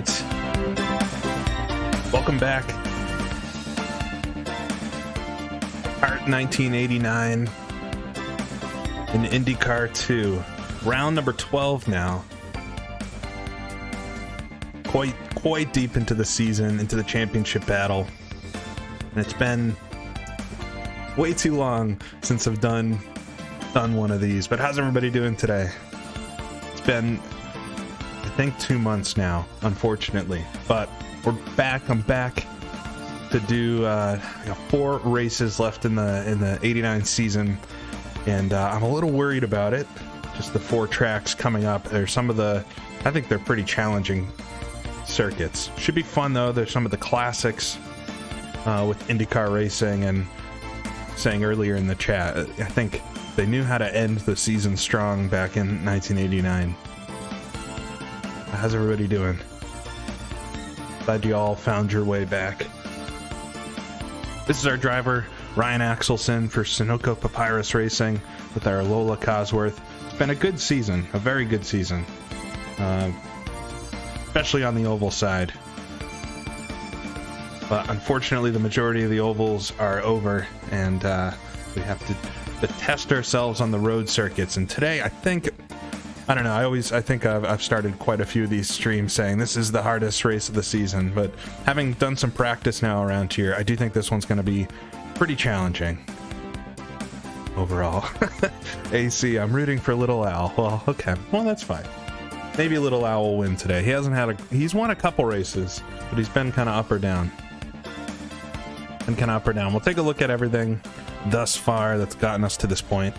right. Welcome back. Part 1989 in Indycar 2. Round number 12 now. Quite deep into the season, into the championship battle. And it's been way too long since I've done one of these. But how's everybody doing today? It's been, I think, 2 months now, unfortunately. But we're back. I'm back to do 4 races left in the 89 season, and I'm a little worried about it. Just the 4 tracks coming up. There's some of the, I think they're pretty challenging circuits. Should be fun though. There's some of the classics with IndyCar racing, and saying earlier in the chat, I think they knew how to end the season strong back in 1989. How's everybody doing? Glad you all found your way back. This is our driver, Ryan Axelson, for Sunoco Papyrus Racing with our Lola Cosworth. It's been a good season, a very good season, especially on the oval side. But unfortunately, the majority of the ovals are over, and we have to test ourselves on the road circuits. And today, I think I've started quite a few of these streams saying this is the hardest race of the season, but having done some practice now around here, I do think this one's going to be pretty challenging overall. AC, I'm rooting for Little Al. Well, okay. Well, that's fine. Maybe Little Al will win today. He's won a couple races, but he's been kind of up or down. We'll take a look at everything thus far that's gotten us to this point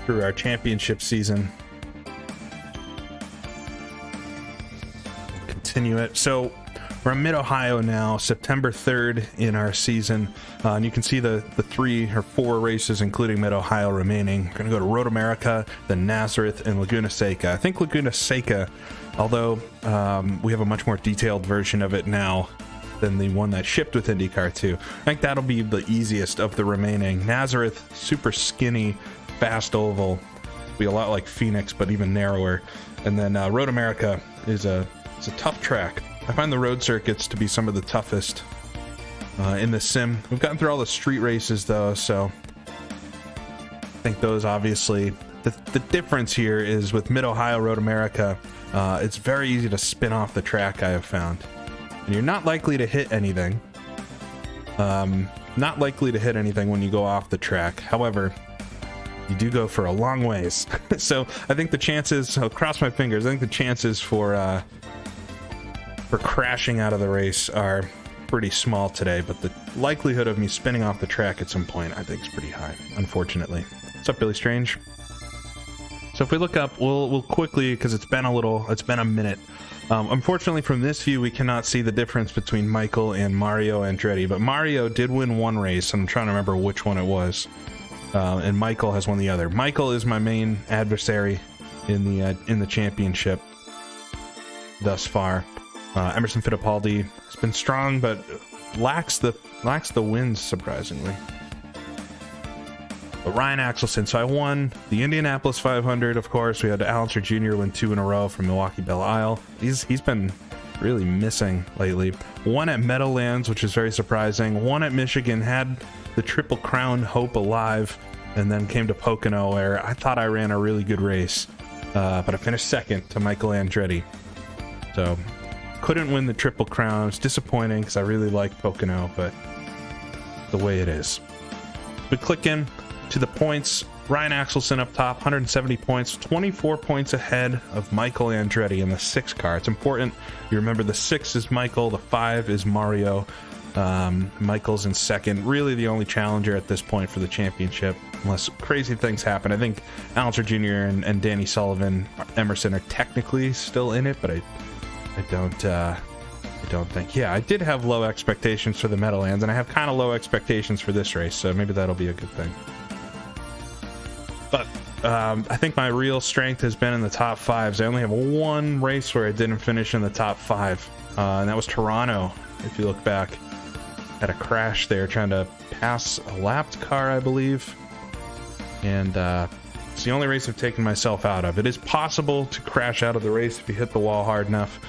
through our championship season. Continue it. So we're in Mid-Ohio now, September 3rd in our season, and you can see the 3 or 4 races, including Mid-Ohio, remaining. We're going to go to Road America, then Nazareth, and Laguna Seca. I think Laguna Seca, although we have a much more detailed version of it now than the one that shipped with IndyCar 2, I think that'll be the easiest of the remaining. Nazareth, super skinny, fast oval, be a lot like Phoenix, but even narrower. And then Road America is a tough track. I find the road circuits to be some of the toughest in the sim. We've gotten through all the street races though, so I think those obviously, the difference here is with Mid-Ohio Road America, it's very easy to spin off the track, I have found. And you're not likely to hit anything. Not likely to hit anything when you go off the track. However, you do go for a long ways. So I think the chances, I'll cross my fingers, I think the chances for crashing out of the race are pretty small today, but the likelihood of me spinning off the track at some point I think is pretty high, unfortunately. What's up, Billy Strange? So if we look up, we'll quickly, because it's been a minute. Unfortunately, from this view, we cannot see the difference between Michael and Mario Andretti, but Mario did win one race, and I'm trying to remember which one it was. And Michael has won the other. Michael is my main adversary in the championship thus far. Emerson Fittipaldi has been strong, but lacks the wins, surprisingly. But Ryan Axelson, so I won the Indianapolis 500, of course. We had Allenser Jr. win 2 in a row from Milwaukee Belle Isle. He's been really missing lately. Won at Meadowlands, which is very surprising. Won at Michigan, had the Triple Crown hope alive, and then came to Pocono, where I thought I ran a really good race, but I finished second to Michael Andretti. So couldn't win the Triple Crown. It was disappointing because I really liked Pocono, but the way it is. We click in to the points. Ryan Axelson up top, 170 points, 24 points ahead of Michael Andretti in the 6 car. It's important you remember the 6 is Michael, the 5 is Mario. Michael's in second, really the only challenger at this point for the championship, unless crazy things happen. I think Allenser Jr. and Danny Sullivan, Emerson are technically still in it, but I don't think. Yeah, I did have low expectations for the Meadowlands, and I have kind of low expectations for this race, so maybe that'll be a good thing. But I think my real strength has been in the top 5s. I only have one race where I didn't finish in the top 5, and that was Toronto. If you look back, had a crash there trying to pass a lapped car, I believe, and It's the only race I've taken myself out of. It is possible to crash out of the race if you hit the wall hard enough,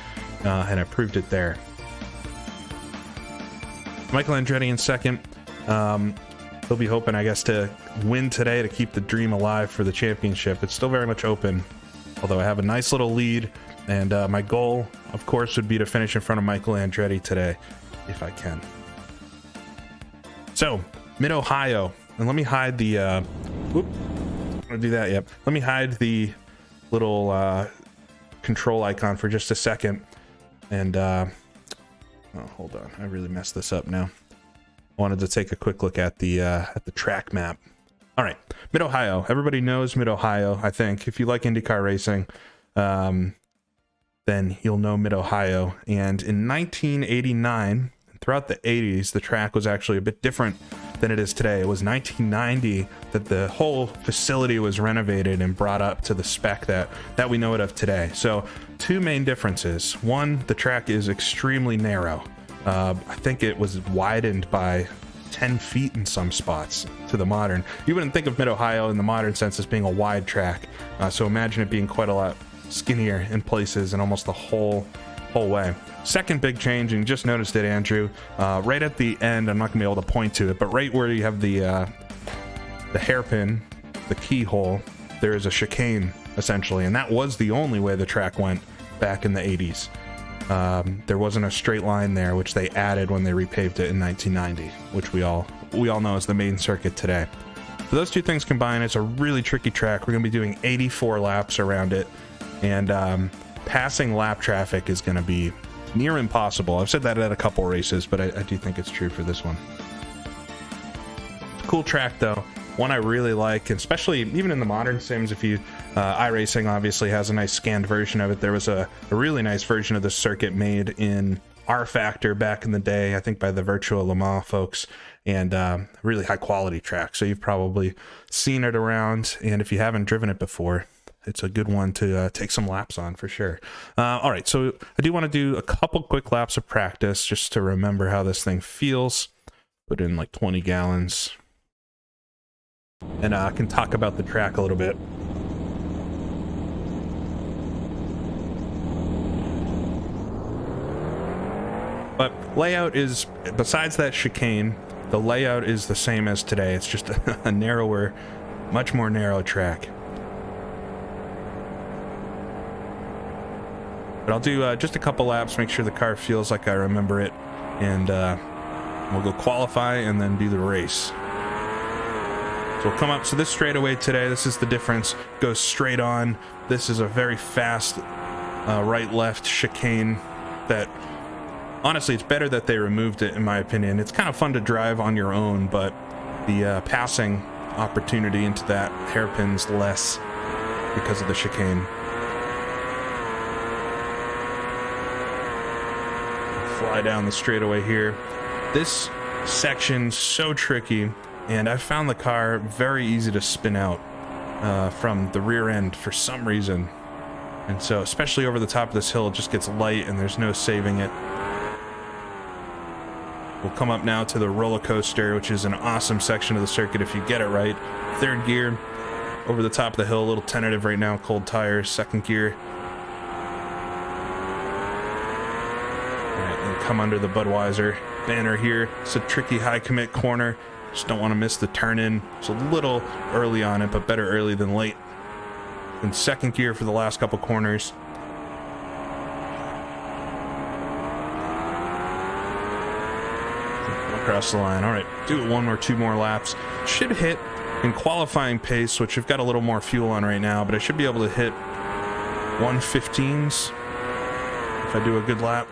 and I proved it there. Michael Andretti in second. He'll be hoping, I guess, to win today to keep the dream alive for the championship. It's still very much open, although I have a nice little lead, and my goal, of course, would be to finish in front of Michael Andretti today, if I can. So, Mid-Ohio, and let me hide the, whoop, I'm gonna do that, yep. Let me hide the little control icon for just a second, and, oh, hold on, I really messed this up now. I wanted to take a quick look at the track map. All right, Mid-Ohio. Everybody knows Mid-Ohio, I think. If you like IndyCar racing, then you'll know Mid-Ohio. And in 1989, throughout the 80s, the track was actually a bit different than it is today. It was 1990 that the whole facility was renovated and brought up to the spec that we know it of today. So two main differences. One, the track is extremely narrow. I think it was widened by 10 feet in some spots to the modern. You wouldn't think of Mid-Ohio in the modern sense as being a wide track. So imagine it being quite a lot skinnier in places and almost the whole way. Second big change, and you just noticed it, Andrew, right at the end, I'm not gonna be able to point to it, but right where you have the hairpin, the keyhole, there is a chicane essentially, and that was the only way the track went back in the 80s. There wasn't a straight line there, which they added when they repaved it in 1990, which we all know is the main circuit today. So those two things combined, it's a really tricky track. We're going to be doing 84 laps around it, and passing lap traffic is going to be near impossible. I've said that at a couple races, but I do think it's true for this one. It's a cool track, though. One I really like, especially even in the modern sims. If you iRacing obviously has a nice scanned version of it. There was a really nice version of the circuit made in R Factor back in the day, I think by the Virtua Le Mans folks, and really high quality track. So you've probably seen it around, and if you haven't driven it before, it's a good one to take some laps on for sure. All right, so I do want to do a couple quick laps of practice just to remember how this thing feels. Put in like 20 gallons. And I can talk about the track a little bit. But layout is, besides that chicane, the layout is the same as today. It's just a narrower, much more narrow track. But I'll do just a couple laps, make sure the car feels like I remember it, and we'll go qualify and then do the race. So we'll come up, so this straightaway today, this is the difference, goes straight on. This is a very fast right-left chicane that, honestly, it's better that they removed it, in my opinion. It's kind of fun to drive on your own, but the passing opportunity into that hairpin's less because of the chicane. Fly down the straightaway here. This section's so tricky, and I found the car very easy to spin out from the rear end for some reason. And so, especially over the top of this hill, it just gets light and there's no saving it. We'll come up now to the roller coaster, which is an awesome section of the circuit if you get it right. Third gear, over the top of the hill, a little tentative right now, cold tires. Second gear. All right, and come under the Budweiser banner here. It's a tricky high commit corner. Just don't want to miss the turn in. It's a little early on it, but better early than late. In second gear for the last couple corners. Across the line. All right, do it one or two more laps. Should hit in qualifying pace, which I've got a little more fuel on right now, but I should be able to hit 115s if I do a good lap.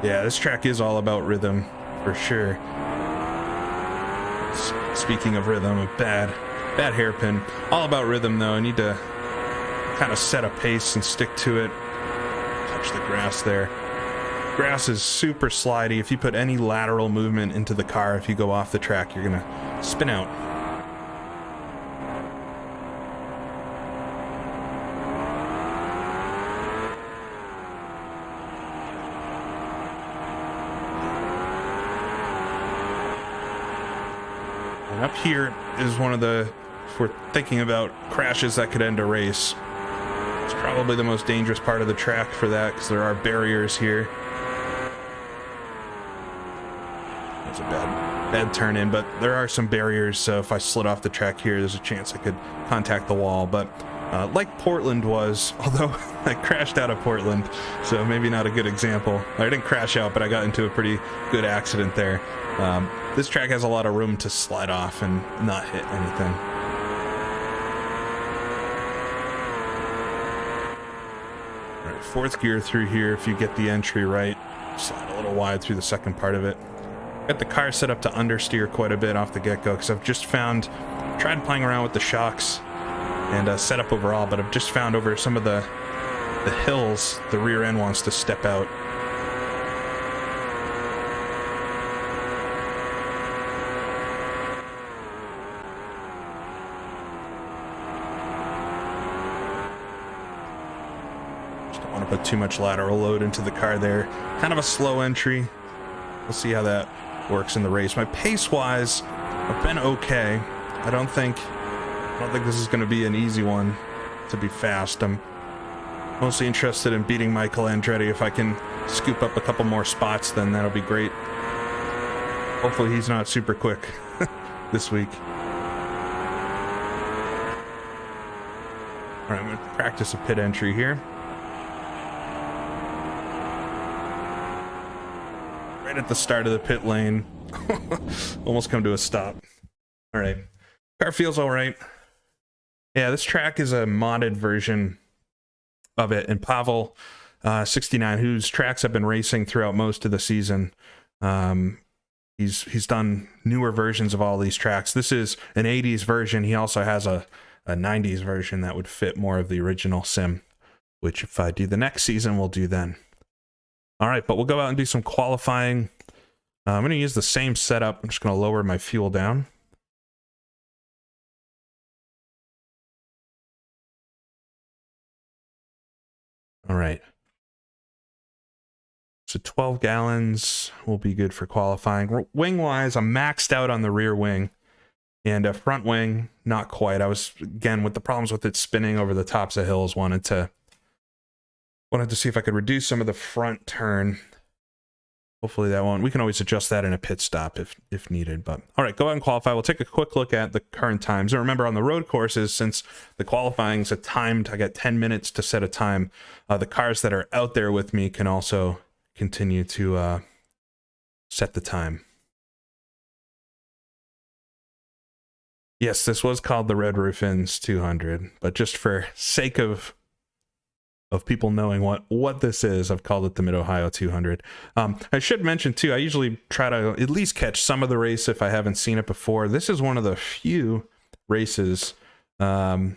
Yeah, this track is all about rhythm, for sure. Speaking of rhythm, a bad hairpin. All about rhythm, though. I need to kind of set a pace and stick to it. Touch the grass there. Grass is super slidey. If you put any lateral movement into the car, if you go off the track, you're gonna spin out. And up here is one of the, if we're thinking about crashes that could end a race, it's probably the most dangerous part of the track for that, because there are barriers here. That's a bad turn in, but there are some barriers, so if I slid off the track here, there's a chance I could contact the wall. But like Portland was, although I crashed out of Portland, so maybe not a good example. I didn't crash out, but I got into a pretty good accident there. This track has a lot of room to slide off and not hit anything. All right, fourth gear through here, if you get the entry right. Slide a little wide through the second part of it. Got the car set up to understeer quite a bit off the get-go, because I've just found, tried playing around with the shocks and setup overall, but I've just found over some of the hills, the rear end wants to step out. Just don't want to put too much lateral load into the car there. Kind of a slow entry. We'll see how that works in the race. My pace-wise, I've been okay. I don't think this is going to be an easy one to be fast. I'm mostly interested in beating Michael Andretti. If I can scoop up a couple more spots, then that'll be great. Hopefully he's not super quick this week. All right, I'm going to practice a pit entry here. Right at the start of the pit lane. Almost come to a stop. All right. Car feels all right. Yeah, this track is a modded version of it. And Pavel 69, whose tracks I've been racing throughout most of the season, he's done newer versions of all these tracks. This is an 80s version. He also has a 90s version that would fit more of the original sim, which if I do the next season, we'll do then. All right, but we'll go out and do some qualifying. I'm going to use the same setup. I'm just going to lower my fuel down. All right. So 12 gallons will be good for qualifying. Wing-wise, I'm maxed out on the rear wing. And a front wing, not quite. I was, again, with the problems with it spinning over the tops of hills, wanted to see if I could reduce some of the front turn. Hopefully that won't. We can always adjust that in a pit stop if needed. But all right, go ahead and qualify. We'll take a quick look at the current times. And remember, on the road courses, since the qualifying is timed, I got 10 minutes to set a time. The cars that are out there with me can also continue to set the time. Yes, this was called the Red Roof Inns 200, but just for sake of people knowing what this is, I've called it the Mid-Ohio 200. I should mention, too, I usually try to at least catch some of the race if I haven't seen it before. This is one of the few races from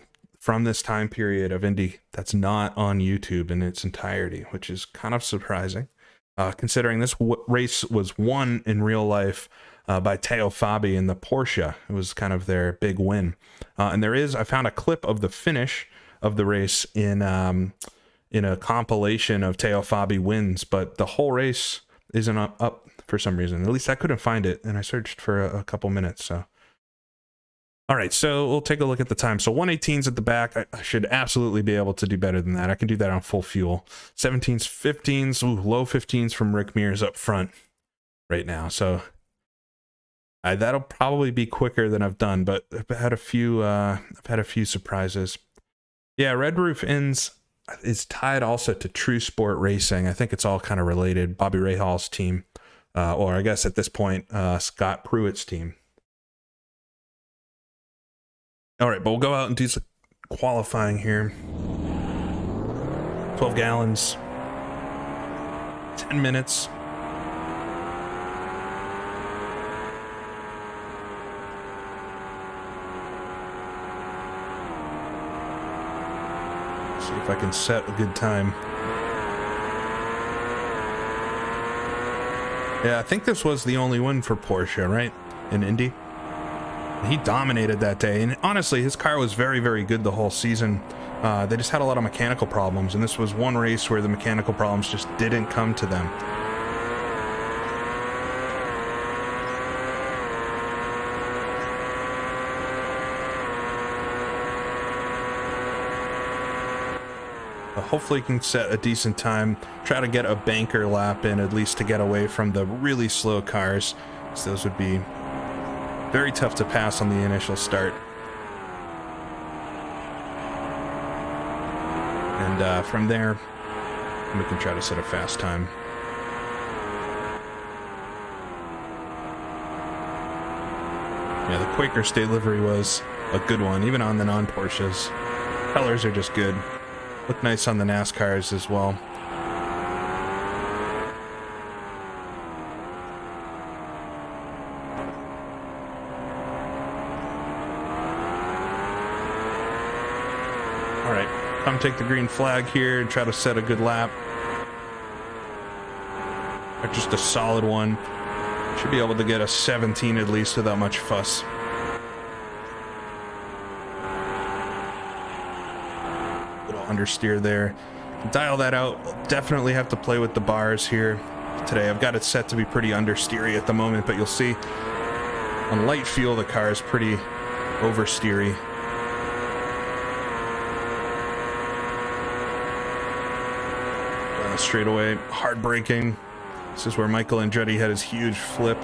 this time period of Indy that's not on YouTube in its entirety, which is kind of surprising, considering this race was won in real life by Teo Fabi in the Porsche. It was kind of their big win. And I found a clip of the finish of the race in a compilation of Teo Fabi wins, but the whole race isn't up for some reason. At least I couldn't find it, and I searched for a couple minutes. So, all right, so we'll take a look at the time. So 118's at the back. I should absolutely be able to do better than that. I can do that on full fuel. 17s, 15s, low 15s from Rick Mears up front right now. So that'll probably be quicker than I've done, but I've had a few surprises. Yeah, Red Roof Inns is tied also to True Sport Racing. I think it's all kind of related. Bobby Rahaal's team, or I guess at this point, Scott Pruitt's team. All right, but we'll go out and do some qualifying here. 12 gallons, 10 minutes. See if I can set a good time. Yeah, I think this was the only win for Porsche, right? In Indy. He dominated that day, and honestly, his car was very, very good the whole season. They just had a lot of mechanical problems, and this was one race where the mechanical problems just didn't come to them. Hopefully you can set a decent time. Try to get a banker lap in, at least to get away from the really slow cars. So those would be very tough to pass on the initial start. And from there, we can try to set a fast time. Yeah, the Quaker State livery was a good one, even on the non-Porsches. Colors are just good. Look nice on the NASCARs as well. Alright, come take the green flag here and try to set a good lap. Or just a solid one. Should be able to get a 17 at least without much fuss. Little understeer there. Dial that out. Definitely have to play with the bars here today. I've got it set to be pretty understeery at the moment, but you'll see on light fuel the car is pretty oversteery. Down the straightaway, hard braking. This is where Michael Andretti had his huge flip.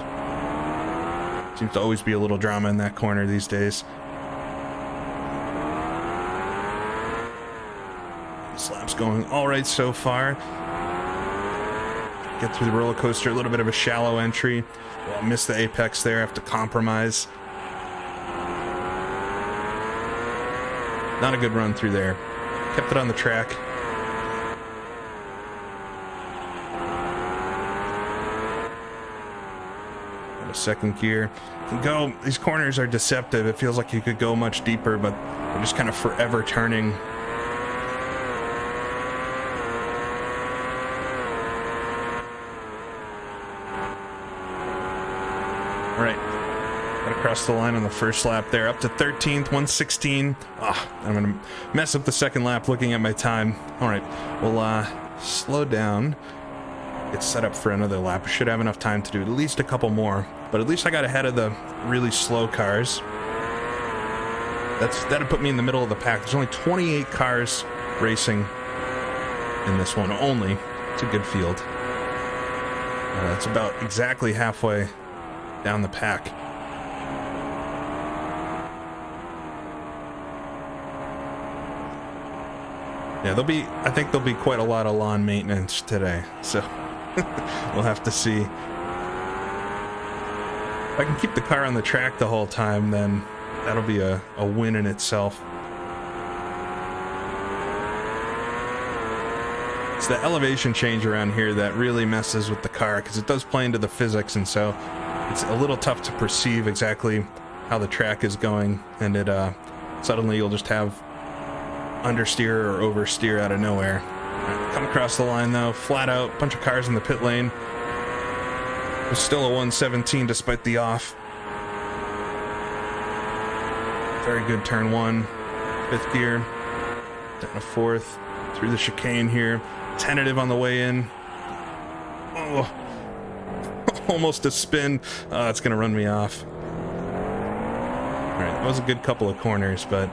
Seems to always be a little drama in that corner these days. This lap's going all right so far. Get through the roller coaster, a little bit of a shallow entry. Well, miss the apex there, have to compromise. Not a good run through there. Kept it on the track. Second gear. Go. These corners are deceptive. It feels like you could go much deeper, but they're just kind of forever turning. All right. Got across the line on the first lap there. Up to 13th, 116. I'm going to mess up the second lap looking at my time. All right. We'll slow down. Get set up for another lap. I should have enough time to do at least a couple more, but at least I got ahead of the really slow cars. That'd put me in the middle of the pack. There's only 28 cars racing in this one only. It's a good field. It's about exactly halfway down the pack. Yeah, I think there'll be quite a lot of lawn maintenance today, so we'll have to see. If I can keep the car on the track the whole time, then that'll be a win in itself. It's the elevation change around here that really messes with the car, because it does play into the physics, and so it's a little tough to perceive exactly how the track is going, and it suddenly you'll just have understeer or oversteer out of nowhere. Come across the line though, flat out, bunch of cars in the pit lane. It's still a 117 despite the off. Very good turn one, fifth gear, down to fourth, through the chicane here, tentative on the way in. Oh, almost a spin. It's gonna run me off. All right, that was a good couple of corners, but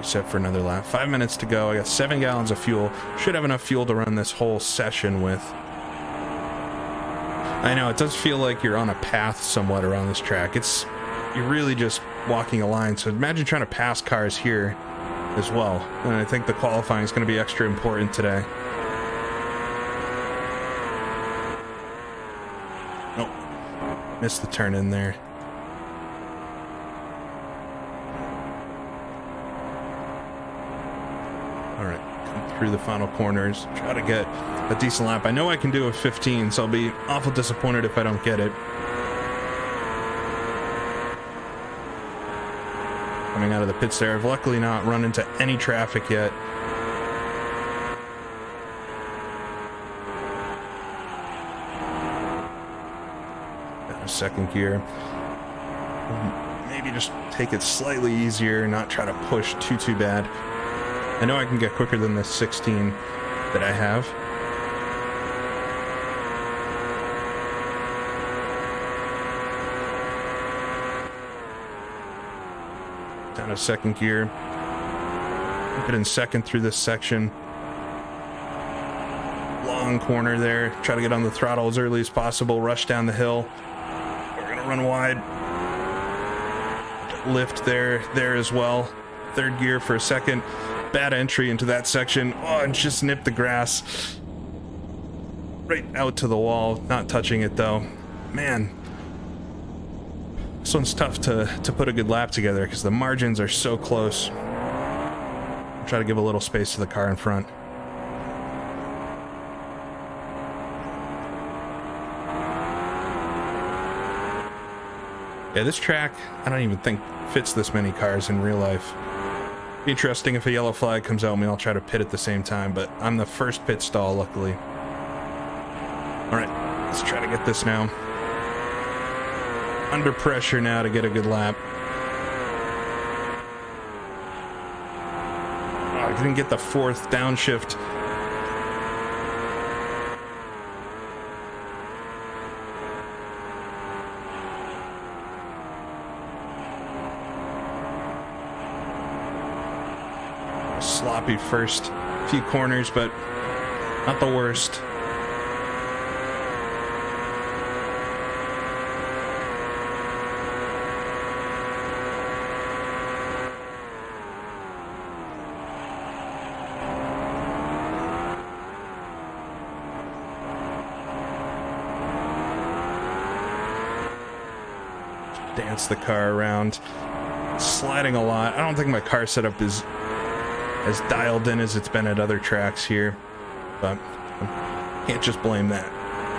set for another lap. 5 minutes to go. I got 7 gallons of fuel. Should have enough fuel to run this whole session with. I know it does feel like you're on a path somewhat around this track. You're really just walking a line. So imagine trying to pass cars here as well. And I think the qualifying is going to be extra important today. Nope. Missed the turn in there. Through the final corners, try to get a decent lap. I know I can do a 15, so I'll be awful disappointed if I don't get it. Coming out of the pits there, I've luckily not run into any traffic yet. Got a second gear. maybe just take it slightly easier, not try to push too bad. I know I can get quicker than the 16 that I have. Down to second gear. Get in second through this section. Long corner there. Try to get on the throttle as early as possible. Rush down the hill. We're gonna run wide. Lift there as well. Third gear for a second. Bad entry into that section. Oh, and just nipped the grass right out to the wall. Not touching it though. Man, this one's tough to put a good lap together because the margins are so close. I'll try to give a little space to the car in front. Yeah, this track, I don't even think fits this many cars in real life. Be interesting if a yellow flag comes out, I'll try to pit at the same time, but I'm the first pit stall, luckily. Alright, let's try to get this now. Under pressure now to get a good lap. Oh, I didn't get the fourth downshift. Sloppy first few corners, but not the worst. Dance the car around, sliding a lot. I don't think my car setup is as dialed in as it's been at other tracks here, but can't just blame that.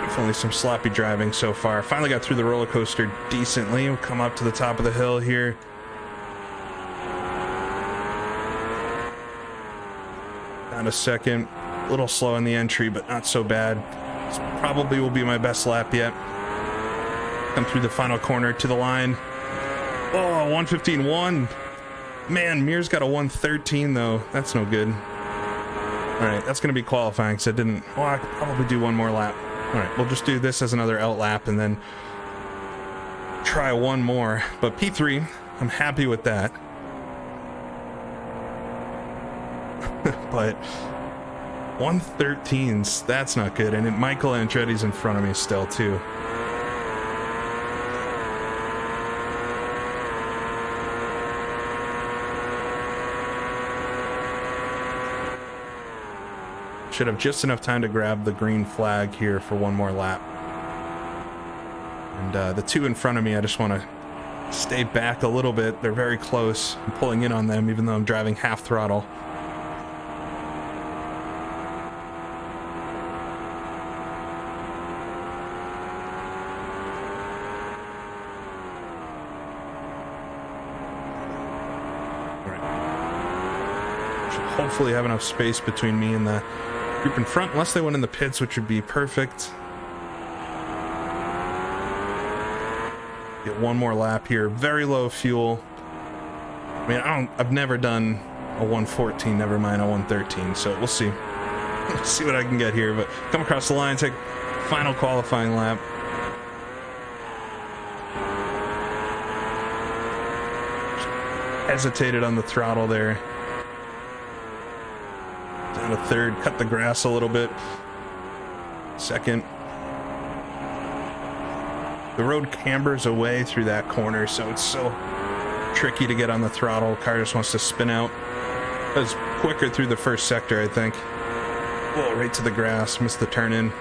Definitely some sloppy driving so far. Finally got through the roller coaster decently. We'll come up to the top of the hill here. Down a second. A little slow in the entry, but not so bad. This probably will be my best lap yet. Come through the final corner to the line. Oh, 115.1. Man, Mir's got a 113 though. That's no good. Alright, that's going to be qualifying because I didn't... Well, I could probably do one more lap. Alright, we'll just do this as another out lap and then try one more. But P3, I'm happy with that. But 113s, that's not good. And Michael Andretti's in front of me still too. Should have just enough time to grab the green flag here for one more lap. And the two in front of me, I just want to stay back a little bit. They're very close. I'm pulling in on them even though I'm driving half throttle. All right. Should hopefully have enough space between me and the group in front, unless they went in the pits, which would be perfect. Get one more lap here. Very low fuel. I mean, I've never done a 114, never mind a 113, so we'll see. We'll see what I can get here, but come across the line, take final qualifying lap. Hesitated on the throttle there. Down to third, cut the grass a little bit. Second. The road cambers away through that corner, so it's so tricky to get on the throttle. Car just wants to spin out. It was quicker through the first sector, I think. Oh, right to the grass, missed the turn in.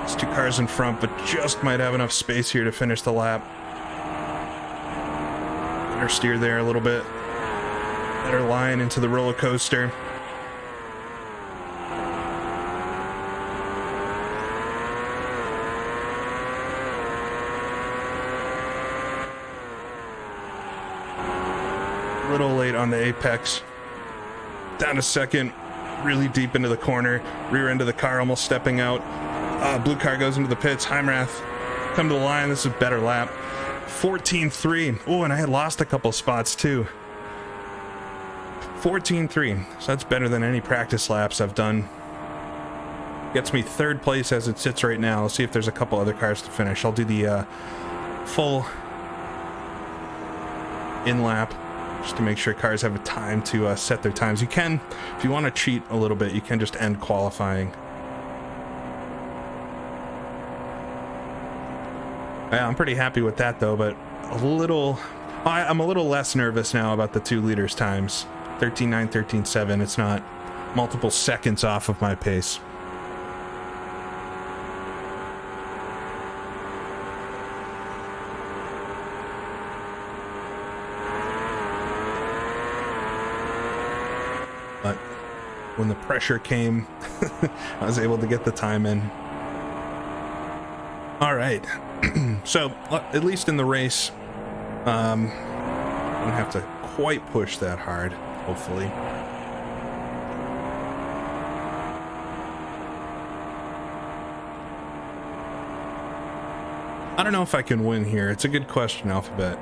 There's two cars in front, but just might have enough space here to finish the lap. Understeer there a little bit. Better line into the roller coaster. A little late on the apex. Down to second. really deep into the corner, rear end of the car almost stepping out. Blue car goes into the pits. Heimrath come to the line. This is a better lap. 14.3. Oh, and I had lost a couple spots too. 14.3. So that's better than any practice laps I've done. Gets me third place as it sits right now. Let's see if there's a couple other cars to finish. I'll do the full in lap just to make sure cars have a time to set their times. You can, if you want to cheat a little bit, you can just end qualifying. Yeah, I'm pretty happy with that though, but I'm a little less nervous now about the 2 leaders times. 13.9, 13.7. It's not multiple seconds off of my pace. But when the pressure came, I was able to get the time in. All right. So, at least in the race, I don't have to quite push that hard, hopefully. I don't know if I can win here. It's a good question, Alphabet.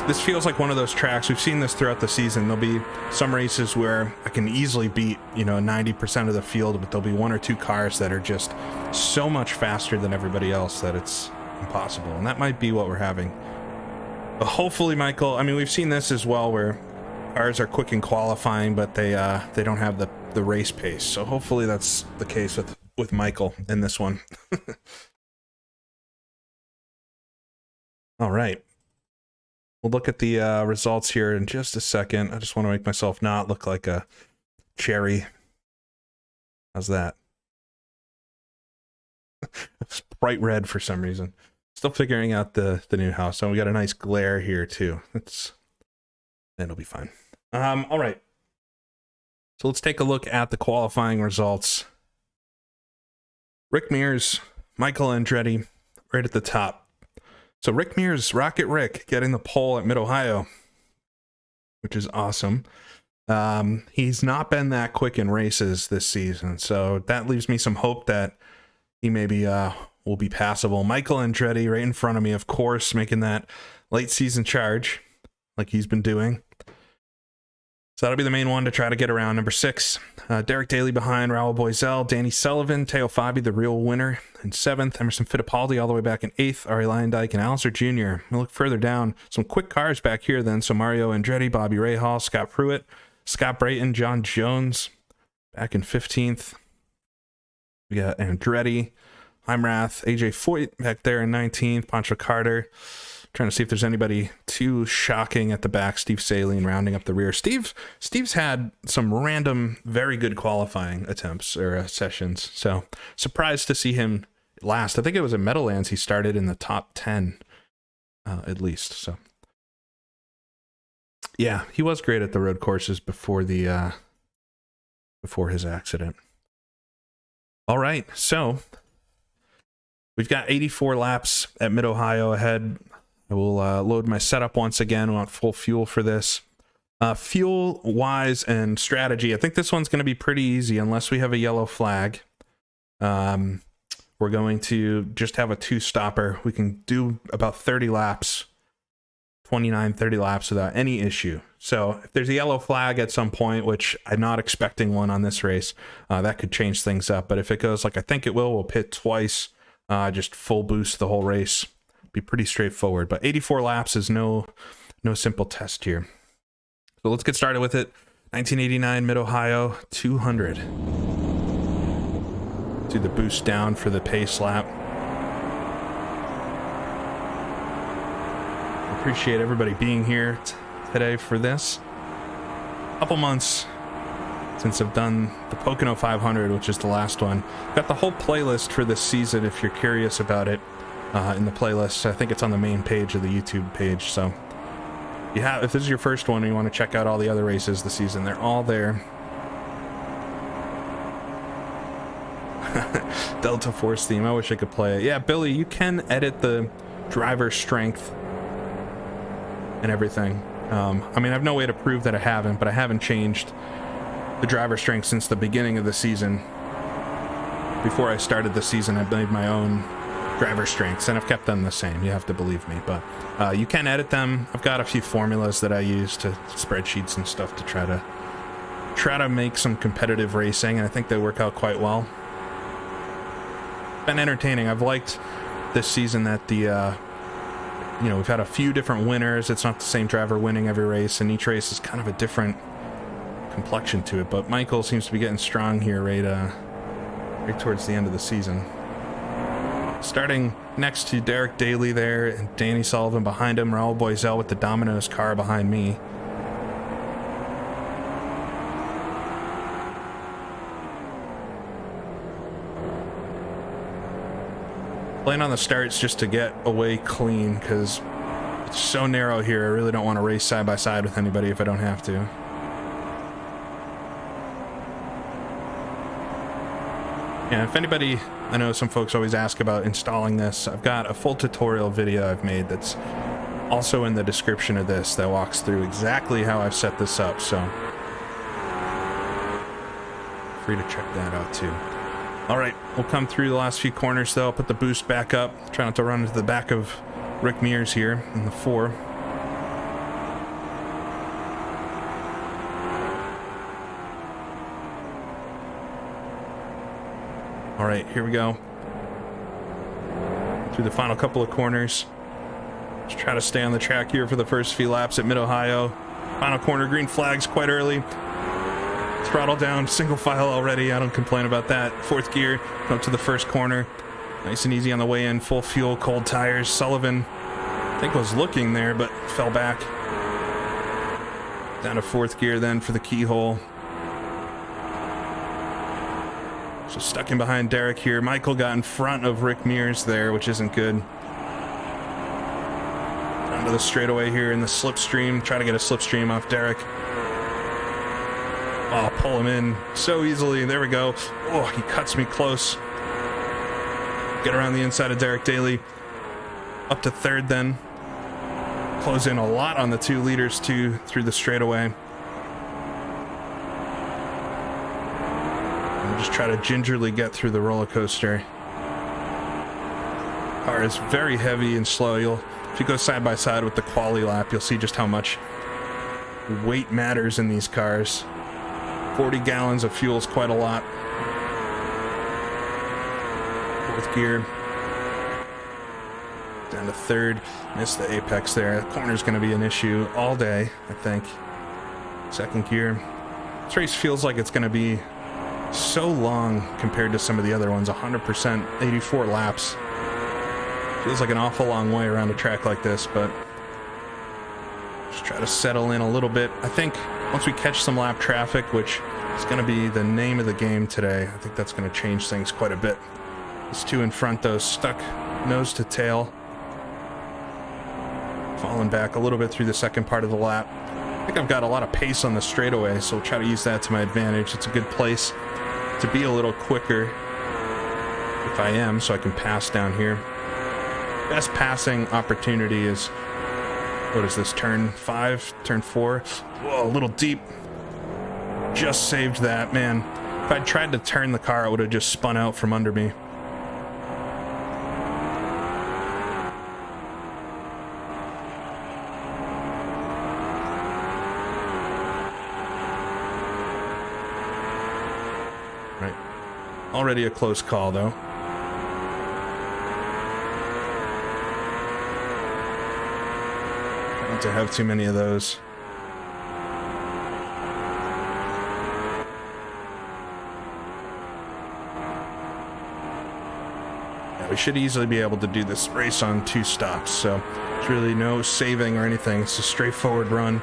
This feels like one of those tracks. We've seen this throughout the season. There'll be some races where I can easily beat, 90% of the field, but there'll be 1 or 2 cars that are just so much faster than everybody else that it's impossible. And that might be what we're having. But hopefully, Michael, I mean, we've seen this as well where cars are quick in qualifying, but they don't have the race pace. So hopefully that's the case with Michael in this one. All right. We'll look at the results here in just a second. I just want to make myself not look like a cherry. How's that? It's bright red for some reason. Still figuring out the new house. So we got a nice glare here too. It'll be fine. All right. So let's take a look at the qualifying results. Rick Mears, Michael Andretti, right at the top. So Rick Mears, Rocket Rick, getting the pole at Mid-Ohio, which is awesome. He's not been that quick in races this season, so that leaves me some hope that he maybe will be passable. Michael Andretti right in front of me, of course, making that late season charge like he's been doing. So that'll be the main one to try to get around. Number 6, Derek Daly behind Raul Boisel, Danny Sullivan, Teo Fabi, the real winner, in 7th. Emerson Fittipaldi all the way back in 8th. Ari Lyondike and Alistair Jr. We'll look further down. Some quick cars back here then. So Mario Andretti, Bobby Rahal, Scott Pruitt, Scott Brayton, John Jones back in 15th. We got Andretti, Heimrath, AJ Foyt back there in 19th. Pancho Carter. Trying to see if there's anybody too shocking at the back. Steve Saline rounding up the rear. Steve's had some random, very good qualifying attempts or sessions. So surprised to see him last. I think it was at Meadowlands he started in the top 10 at least. So yeah, he was great at the road courses before the before his accident. All right, so we've got 84 laps at Mid-Ohio ahead. I will load my setup once again. I want full fuel for this. Fuel wise and strategy, I think this one's going to be pretty easy unless we have a yellow flag. We're going to just have a 2-stopper. We can do about 30 laps, 29, 30 laps without any issue. So if there's a yellow flag at some point, which I'm not expecting one on this race, that could change things up. But if it goes like I think it will, we'll pit twice, just full boost the whole race. Be pretty straightforward, but 84 laps is no simple test here. So let's get started with it. 1989 Mid-Ohio 200. Do the boost down for the pace lap. Appreciate everybody being here today for this. Couple months since I've done the Pocono 500, which is the last one. Got the whole playlist for this season if you're curious about it. In the playlist. I think it's on the main page of the YouTube page. So if this is your first one and you want to check out all the other races this season, they're all there. Delta Force theme. I wish I could play it. Yeah, Billy, you can edit the driver strength and everything. I mean, I have no way to prove that I haven't, but I haven't changed the driver strength since the beginning of the season. Before I started the season, I made my own driver strengths, and I've kept them the same. You have to believe me, but you can edit them. I've got a few formulas that I use to spreadsheets and stuff to try to make some competitive racing, and I think they work out quite well. Been entertaining. I've liked this season that we've had a few different winners. It's not the same driver winning every race, and each race is kind of a different complexion to it. But Michael seems to be getting strong here right towards the end of the season. Starting next to Derek Daly there, and Danny Sullivan behind him. Raul Boisel with the Domino's car behind me. Playing on the starts just to get away clean, because it's so narrow here. I really don't want to race side by side with anybody if I don't have to. Yeah, if anybody, I know some folks always ask about installing this. I've got a full tutorial video I've made that's also in the description of this that walks through exactly how I've set this up, so free to check that out too. All right, we'll come through the last few corners, though. I'll put the boost back up. Try not to run into the back of Rick Mears here in the 4. All right, here we go. Through the final couple of corners. Just try to stay on the track here for the first few laps at Mid-Ohio. Final corner, green flags quite early. Throttle down, single file already. I don't complain about that. 4th gear, up to the first corner. Nice and easy on the way in. Full fuel, cold tires. Sullivan, I think, was looking there, but fell back. Down to 4th gear then for the keyhole. So stuck in behind Derek here. Michael got in front of Rick Mears there, which isn't good. Down to the straightaway here in the slipstream. Try to get a slipstream off Derek. Oh, pull him in so easily. There we go. Oh, he cuts me close. Get around the inside of Derek Daly. Up to 3rd then. Close in a lot on the 2 leaders too through the straightaway. And just try to gingerly get through the roller coaster. Car is very heavy and slow. If you go side by side with the quali lap, you'll see just how much weight matters in these cars. 40 gallons of fuel is quite a lot. 4th gear. Down to 3rd. Missed the apex there. The corner's going to be an issue all day, I think. 2nd gear. This race feels like it's going to be so long compared to some of the other ones. 100%, 84 laps. Feels like an awful long way around a track like this, but just try to settle in a little bit. I think once we catch some lap traffic, which is going to be the name of the game today, I think that's going to change things quite a bit. These 2 in front, though, stuck nose to tail. Falling back a little bit through the second part of the lap. I think I've got a lot of pace on the straightaway, so I'll try to use that to my advantage. It's a good place to be a little quicker if I am, so I can pass down here. Best passing opportunity is, what is this, turn 5, turn 4? Whoa, a little deep. Just saved that, man. If I'd tried to turn the car, it would have just spun out from under me. Right. Already a close call, though. Not to have too many of those. We should easily be able to do this race on 2 stops, so there's really no saving or anything. It's a straightforward run.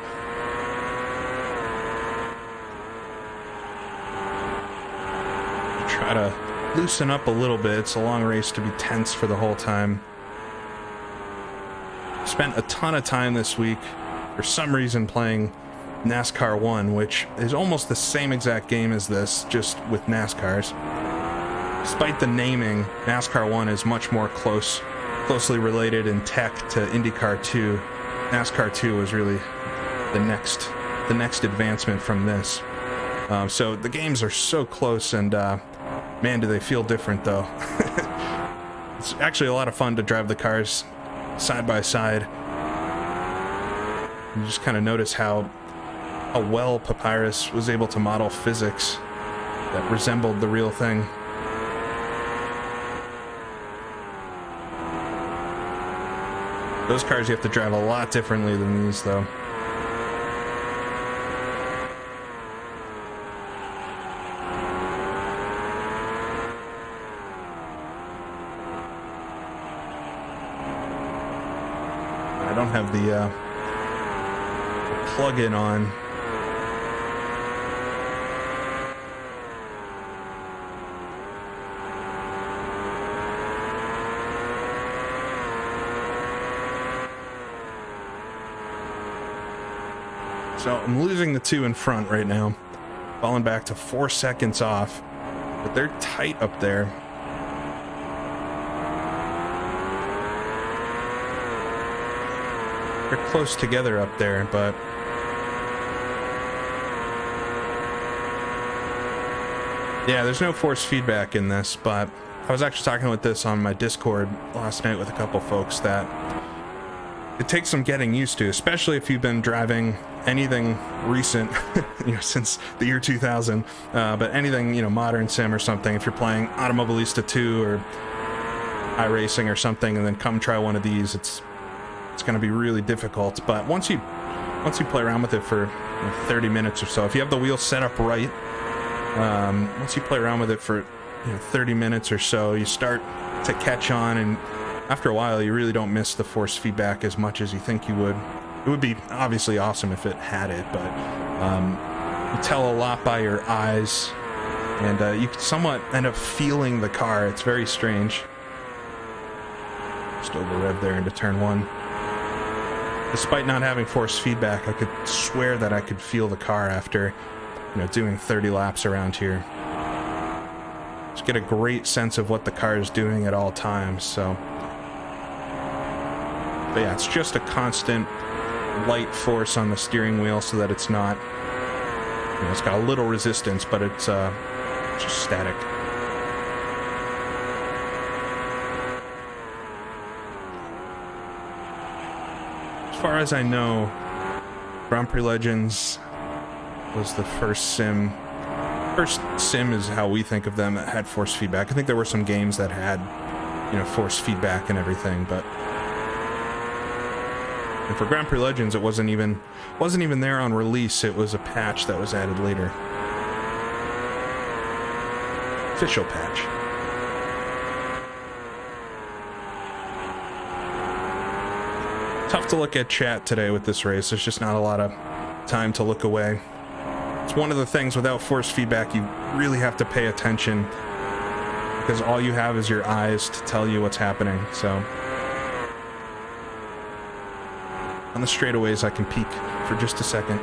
Try to loosen up a little bit. It's a long race to be tense for the whole time. Spent a ton of time this week, for some reason, playing NASCAR 1, which is almost the same exact game as this, just with NASCARs. Despite the naming, NASCAR 1 is much more closely related in tech to IndyCar 2. NASCAR 2 was really the next advancement from this. So the games are so close, and man, do they feel different though. It's actually a lot of fun to drive the cars side by side. You just kind of notice how well Papyrus was able to model physics that resembled the real thing. Those cars you have to drive a lot differently than these, though. I don't have the plug-in on. So I'm losing the two in front right now, falling back to 4 seconds off, but they're tight up there. They're close together up there, but yeah, there's no force feedback in this, but I was actually talking with this on my Discord last night with a couple folks that it takes some getting used to, especially if you've been driving anything recent, since the year 2000, but anything, modern sim or something. If you're playing Automobilista 2 or iRacing or something, and then come try one of these, it's going to be really difficult. But once you play around with it for 30 minutes or so, if you have the wheels set up right, once you play around with it for 30 minutes or so, you start to catch on, and after a while you really don't miss the force feedback as much as you think you would. It would be obviously awesome if it had it, but you tell a lot by your eyes, and you can somewhat end up feeling the car. It's very strange. Just over rev there into turn one. Despite not having force feedback, I could swear that I could feel the car after doing 30 laps around here. Just get a great sense of what the car is doing at all times. So, but yeah, it's just a constant light force on the steering wheel so that it's not, it's got a little resistance, but it's just static. As far as I know, Grand Prix Legends was the first sim. First sim is how we think of them that had force feedback. I think there were some games that had, force feedback and everything, but and for Grand Prix Legends, it wasn't even there on release. It was a patch that was added later. Official patch. Tough to look at chat today with this race. There's just not a lot of time to look away. It's one of the things without force feedback, you really have to pay attention because all you have is your eyes to tell you what's happening. So on the straightaways, I can peek for just a second.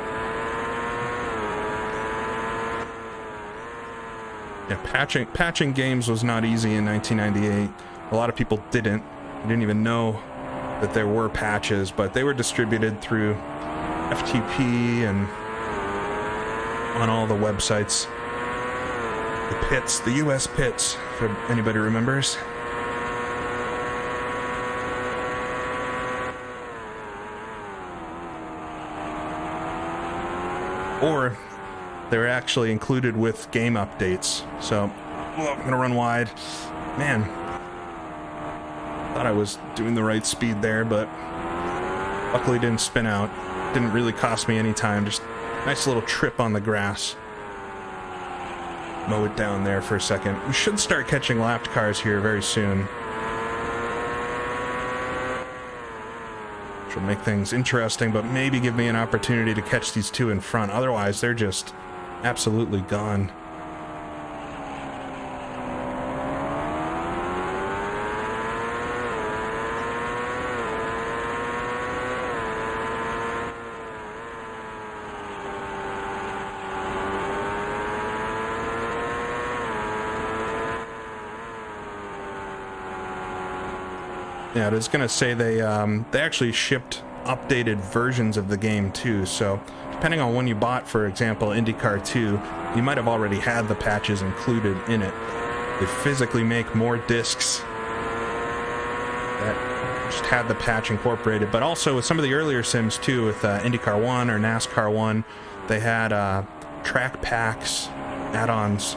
Yeah, patching games was not easy in 1998. A lot of people didn't even know that there were patches, but they were distributed through FTP and on all the websites. The pits, the US pits, if anybody remembers. Or they're actually included with game updates. So, I'm gonna run wide. Man, thought I was doing the right speed there, but luckily didn't spin out. Didn't really cost me any time. Just nice little trip on the grass. Mow it down there for a second. We should start catching lapped cars here very soon, which will make things interesting, but maybe give me an opportunity to catch these two in front. Otherwise, they're just absolutely gone. Yeah, I was gonna say they actually shipped updated versions of the game too. So depending on when you bought, for example, IndyCar 2, you might have already had the patches included in it. They physically make more discs that just had the patch incorporated. But also with some of the earlier sims too, with IndyCar 1 or NASCAR 1, they had track packs, add-ons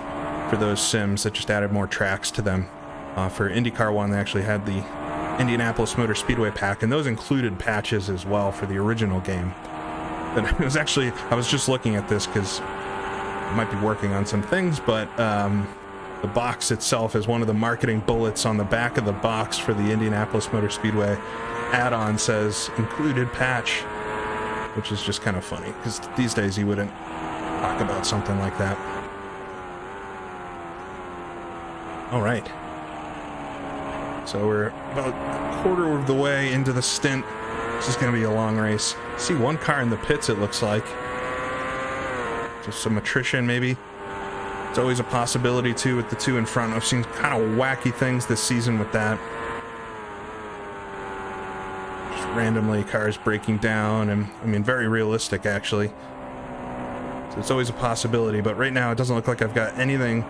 for those sims that just added more tracks to them. For IndyCar 1, they actually had the Indianapolis Motor Speedway pack, and those included patches as well for the original game. And it was actually, I was just looking at this because I might be working on some things, but the box itself is one of the marketing bullets on the back of the box for the Indianapolis Motor Speedway add-on says included patch, which is just kind of funny because these days you wouldn't talk about something like that. All right. So we're about a quarter of the way into the stint. This is going to be a long race. See one car in the pits, it looks like. Just some attrition, maybe. It's always a possibility, too, with the two in front. I've seen kind of wacky things this season with that. Just randomly cars breaking down, and, I mean, very realistic, actually. So it's always a possibility, but right now it doesn't look like I've got anything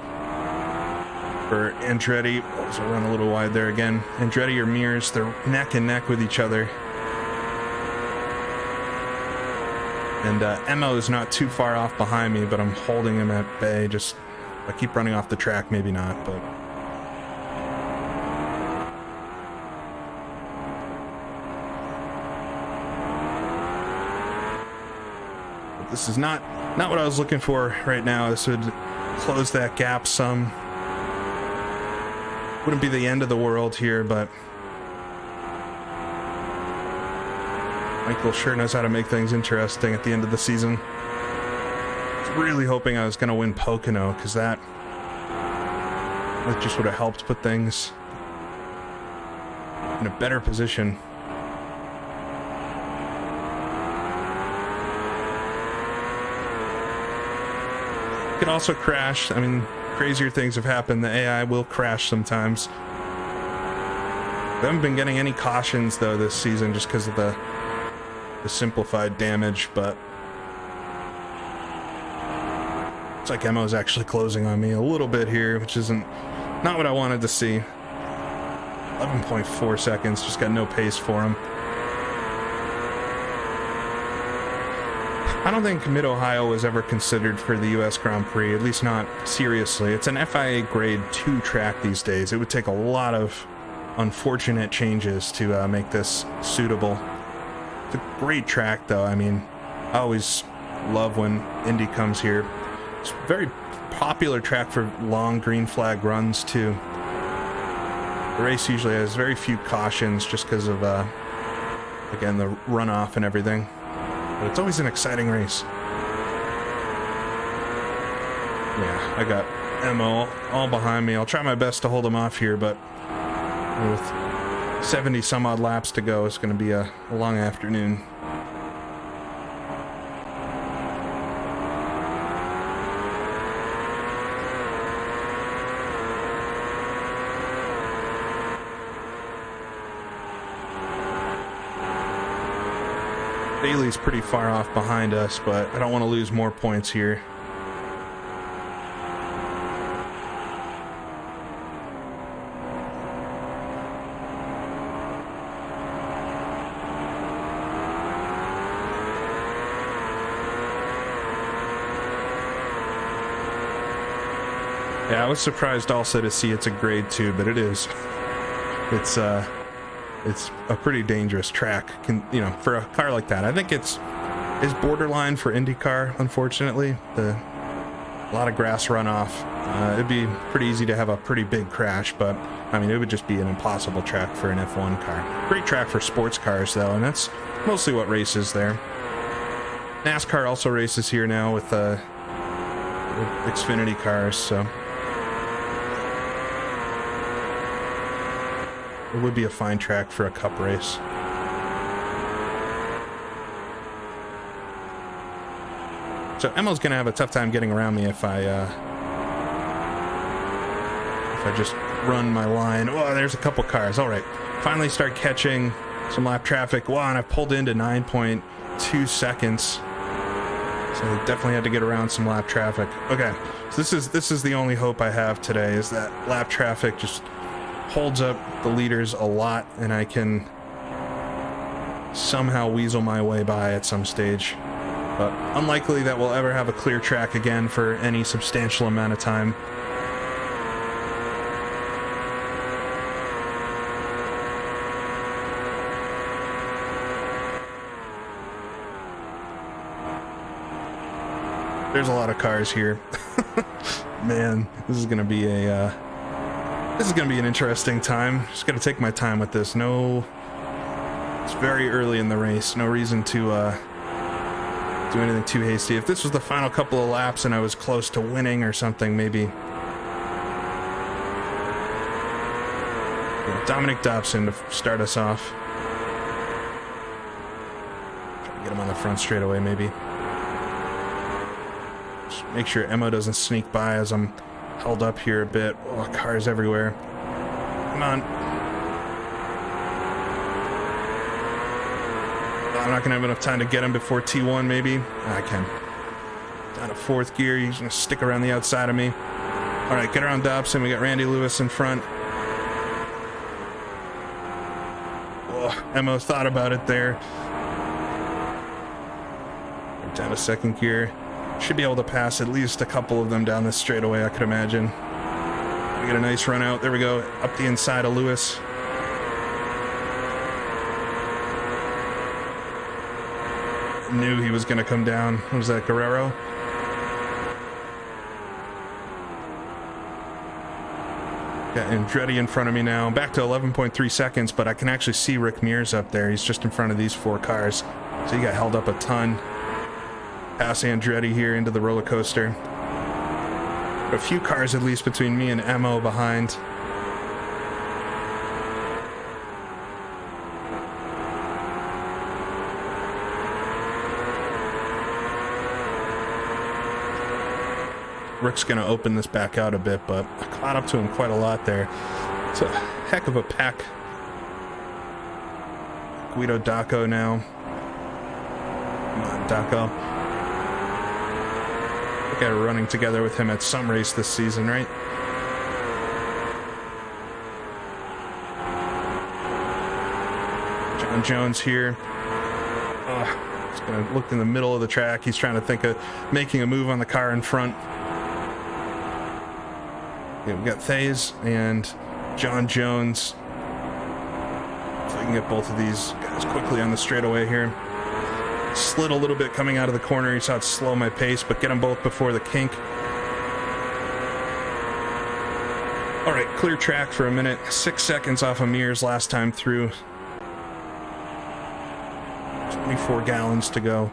for Andretti. So run a little wide there again. Andretti or Mears, they're neck and neck with each other. And Emo is not too far off behind me, but I'm holding him at bay. Just, if I keep running off the track, maybe not, but... But this is not what I was looking for right now. This would close that gap some. Wouldn't be the end of the world here, but Michael sure knows how to make things interesting at the end of the season. I was really hoping I was going to win Pocono, because that just would have helped put things in a better position. Could also crash. I mean, crazier things have happened. The AI will crash sometimes. I haven't been getting any cautions though this season just because of the simplified damage, but it's like Emo's actually closing on me a little bit here, which isn't not what I wanted to see. 11.4 seconds, just got no pace for him. I don't think Mid-Ohio was ever considered for the US Grand Prix, at least not seriously. It's an FIA grade 2 track these days. It would take a lot of unfortunate changes to make this suitable. It's a great track though. I mean, I always love when Indy comes here. It's a very popular track for long green flag runs too. The race usually has very few cautions just because of, again, the runoff and everything. But it's always an exciting race. Yeah, I got Mo all behind me. I'll try my best to hold him off here, but with 70 some odd laps to go, it's going to be a long afternoon. Bailey's pretty far off behind us, but I don't want to lose more points here. Yeah, I was surprised also to see it's a grade 2, but it is. It's a pretty dangerous track, you know, for a car like that. I think it's borderline for IndyCar, unfortunately. A lot of grass runoff. It'd be pretty easy to have a pretty big crash, but I mean, it would just be an impossible track for an F1 car. Great track for sports cars, though, and that's mostly what races there. NASCAR also races here now with Xfinity cars, so it would be a fine track for a cup race. So Emma's gonna have a tough time getting around me if I just run my line. Oh, there's a couple cars. All right, finally start catching some lap traffic. Wow, and I pulled into 9.2 seconds. So I definitely had to get around some lap traffic. Okay, so this is the only hope I have today, is that lap traffic just holds up the leaders a lot and I can somehow weasel my way by at some stage. But unlikely that we'll ever have a clear track again for any substantial amount of time. There's a lot of cars here. Man, this is gonna be an interesting time. Just gotta take my time with this. No, it's very early in the race. No reason to do anything too hasty. If this was the final couple of laps and I was close to winning or something, maybe. Yeah, Dominic Dobson to start us off. Try to get him on the front straightaway, maybe. Make sure Emma doesn't sneak by as I'm held up here a bit. Oh, cars everywhere. Come on. I'm not going to have enough time to get him before T1, maybe. I can. Down to fourth gear. He's going to stick around the outside of me. All right, get around Dobson. We got Randy Lewis in front. Oh, Emma thought about it there. We're down to second gear. Should be able to pass at least a couple of them down this straightaway, I could imagine. We get a nice run out. There we go. Up the inside of Lewis. Knew he was going to come down. What was that, Guerrero? Got Andretti in front of me now. Back to 11.3 seconds, but I can actually see Rick Mears up there. He's just in front of these four cars. So he got held up a ton. Pass Andretti here into the roller coaster. A few cars at least between me and Emo behind. Rick's going to open this back out a bit, but I caught up to him quite a lot there. It's a heck of a pack. Guido Daco now. Come on, Daco. I think I'm running together with him at some race this season, right? John Jones here. He's going to look in the middle of the track. He's trying to think of making a move on the car in front. Yeah, we got Thays and John Jones. If I can get both of these guys quickly on the straightaway here. Slid a little bit coming out of the corner. You saw it slow my pace, but get them both before the kink. All right, clear track for a minute. 6 seconds off of Mears last time through. 24 gallons to go.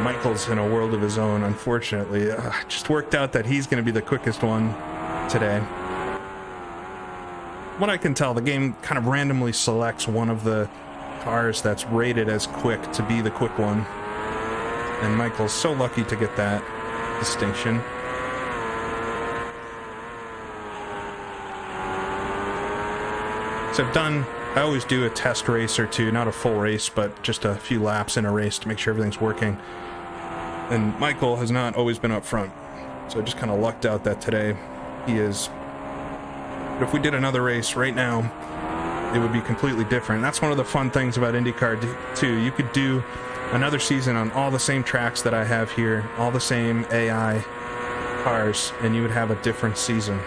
Michael's in a world of his own, unfortunately. It just worked out that he's going to be the quickest one today. What I can tell, the game kind of randomly selects one of the cars that's rated as quick to be the quick one. And Michael's so lucky to get that distinction. So I always do a test race or two, not a full race, but just a few laps in a race to make sure everything's working. And Michael has not always been up front, so I just kind of lucked out that today he is. But if we did another race right now, it would be completely different. That's one of the fun things about IndyCar too. You could do another season on all the same tracks that I have here, all the same AI cars, and you would have a different season.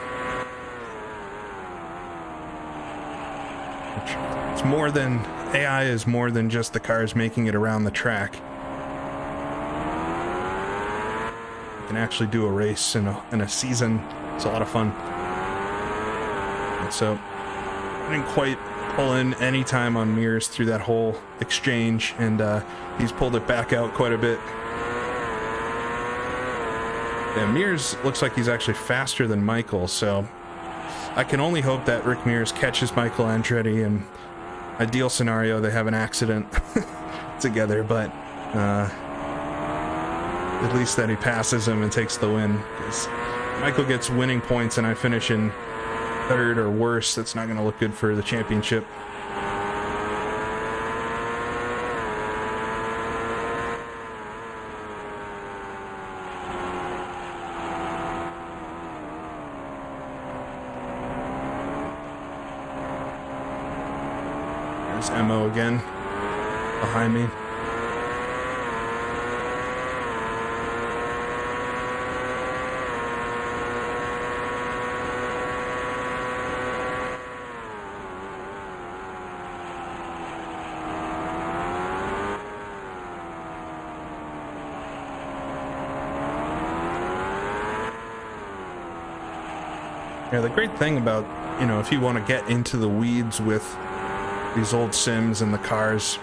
It's more than, AI is more than just the cars making it around the track. You can actually do a race in a season. It's a lot of fun. And so I didn't quite pull in any time on Mears through that whole exchange, and he's pulled it back out quite a bit. Yeah, Mears looks like he's actually faster than Michael, so I can only hope that Rick Mears catches Michael Andretti, and ideal scenario, they have an accident together, but at least that he passes him and takes the win. Because Michael gets winning points and I finish in third or worse, that's not going to look good for the championship. There's Mo again behind me. Yeah, the great thing about, if you want to get into the weeds with these old sims and the cars,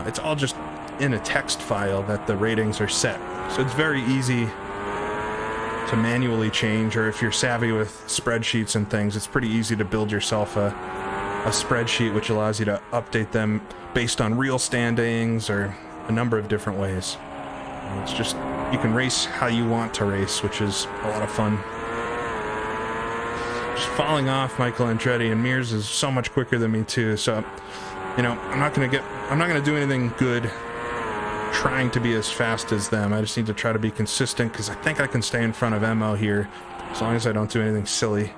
it's all just in a text file that the ratings are set. So it's very easy to manually change, or if you're savvy with spreadsheets and things, it's pretty easy to build yourself a spreadsheet which allows you to update them based on real standings or a number of different ways. It's just, you can race how you want to race, which is a lot of fun. Just falling off Michael Andretti, and Mears is so much quicker than me too, so I'm not gonna do anything good trying to be as fast as them. I just need to try to be consistent, because I think I can stay in front of Mo here as long as I don't do anything silly,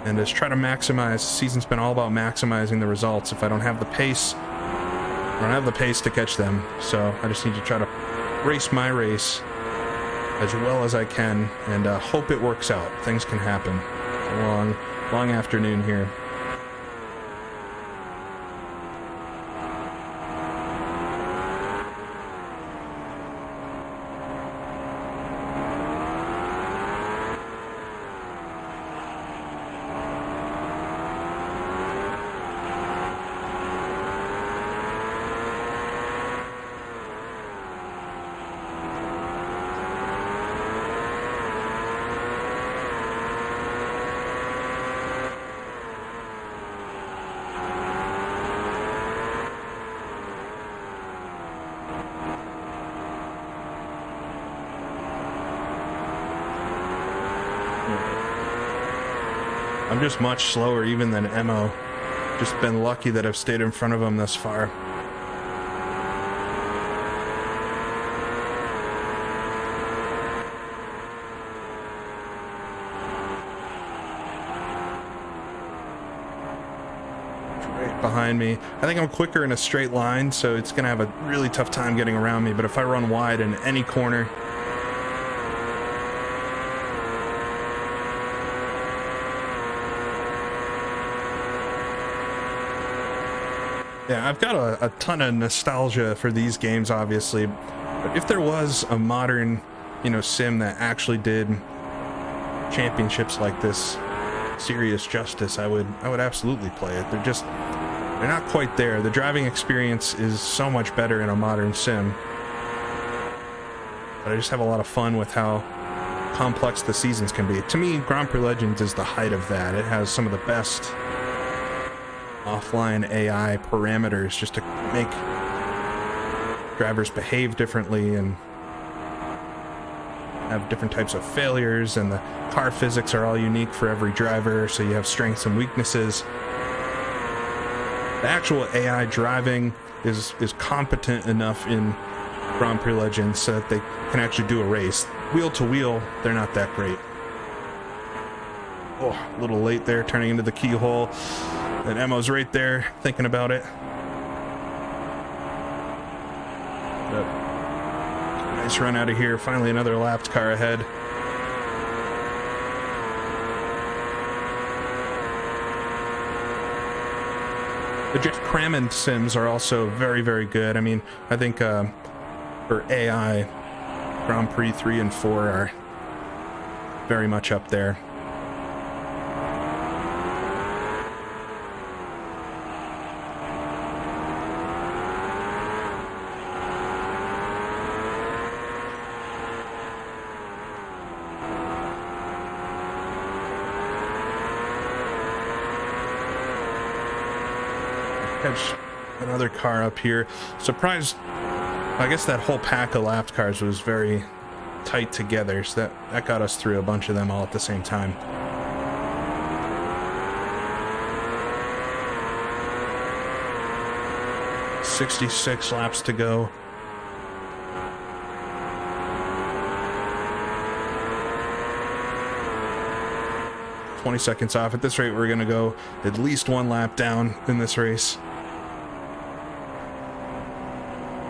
and just try to maximize. The season's been all about maximizing the results. If I don't have the pace, I don't have the pace to catch them, so I just need to try to race my race as well as I can, and hope it works out. Things can happen. A long afternoon here. I'm just much slower even than Mo. Just been lucky that I've stayed in front of him thus far. Right behind me. I think I'm quicker in a straight line, so it's going to have a really tough time getting around me, but if I run wide in any corner, yeah, I've got a ton of nostalgia for these games, obviously, but if there was a modern, sim that actually did championships like this serious justice, I would absolutely play it. They're not quite there. The driving experience is so much better in a modern sim, but I just have a lot of fun with how complex the seasons can be. To me, Grand Prix Legends is the height of that. It has some of the best offline AI parameters just to make drivers behave differently and have different types of failures, and the car physics are all unique for every driver, so you have strengths and weaknesses. The actual AI driving is competent enough in Grand Prix Legends so that they can actually do a race. Wheel to wheel, they're not that great. Oh, a little late there, turning into the keyhole. And Mo's right there, thinking about it. But nice run out of here. Finally another lapped car ahead. The Jeff Crammond sims are also very, very good. I mean, I think for AI, Grand Prix 3 and 4 are very much up there. catch another car up here. Surprised, I guess that whole pack of lapped cars was very tight together, so that got us through a bunch of them all at the same time. "66 laps to go. "20 seconds off. At this rate, we're going to go at least one lap down in this race.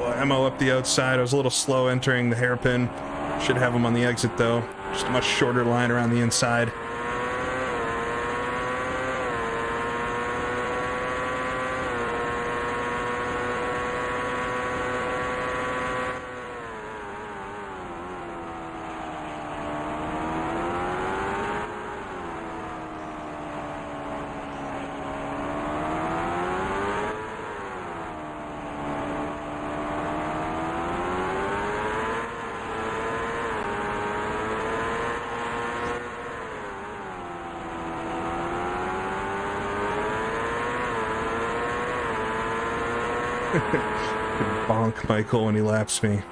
Well, Mo up the outside. I was a little slow entering the hairpin. Should have him on the exit, though. Just a much shorter line around the inside. Bonk Michael when he laps me.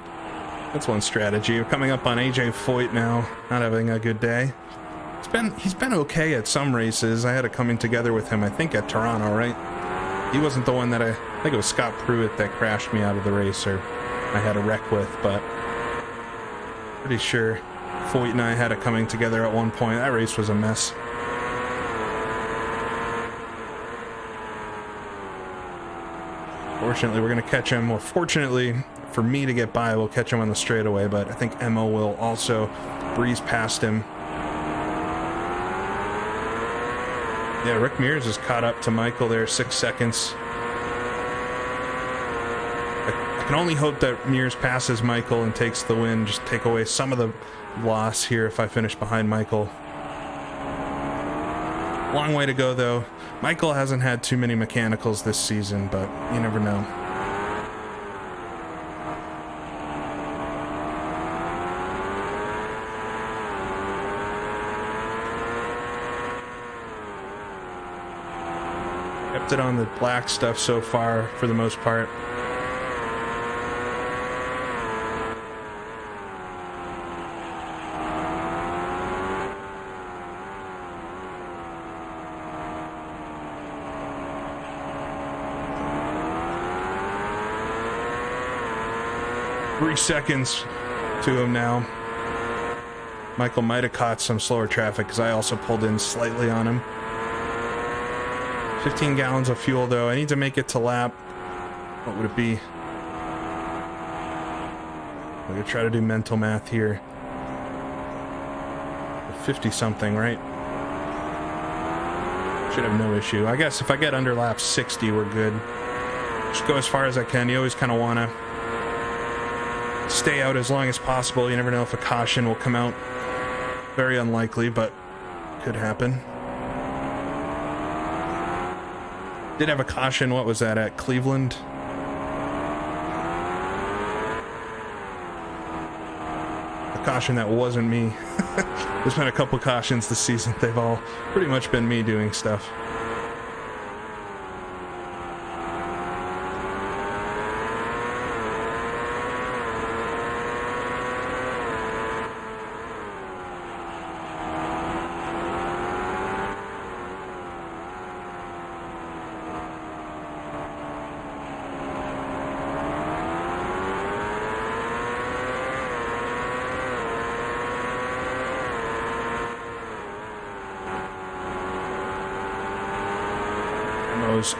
That's one strategy. We're coming up on AJ Foyt now, not having a good day. He's been okay at some races. I had it coming together with him, I think at Toronto, right? He wasn't the one that I think it was Scott Pruitt that crashed me out of the race, or I had a wreck with, but pretty sure Foyt and I had it coming together at one point. That race was a mess. Fortunately, we're going to catch him. Well, fortunately for me to get by, we'll catch him on the straightaway, but I think Mo will also breeze past him. Yeah, Rick Mears is caught up to Michael there, 6 seconds. I can only hope that Mears passes Michael and takes the win, just take away some of the loss here if I finish behind Michael. Long way to go, though. Michael hasn't had too many mechanicals this season, but you never know. Kept it on the black stuff so far, for the most part. Three seconds to him now. Michael might have caught some slower traffic because I also pulled in slightly on him. 15 gallons of fuel, though. I need to make it to lap. What would it be? I'm going to try to do mental math here. 50 something, right? Should have no issue. I guess if I get under lap 60, we're good. Just go as far as I can. You always kind of want to stay out as long as possible. You never know if a caution will come out. Very unlikely, but could happen. Did have a caution. What was that at Cleveland? A caution that wasn't me. There's been a couple cautions this season. They've all pretty much been me doing stuff.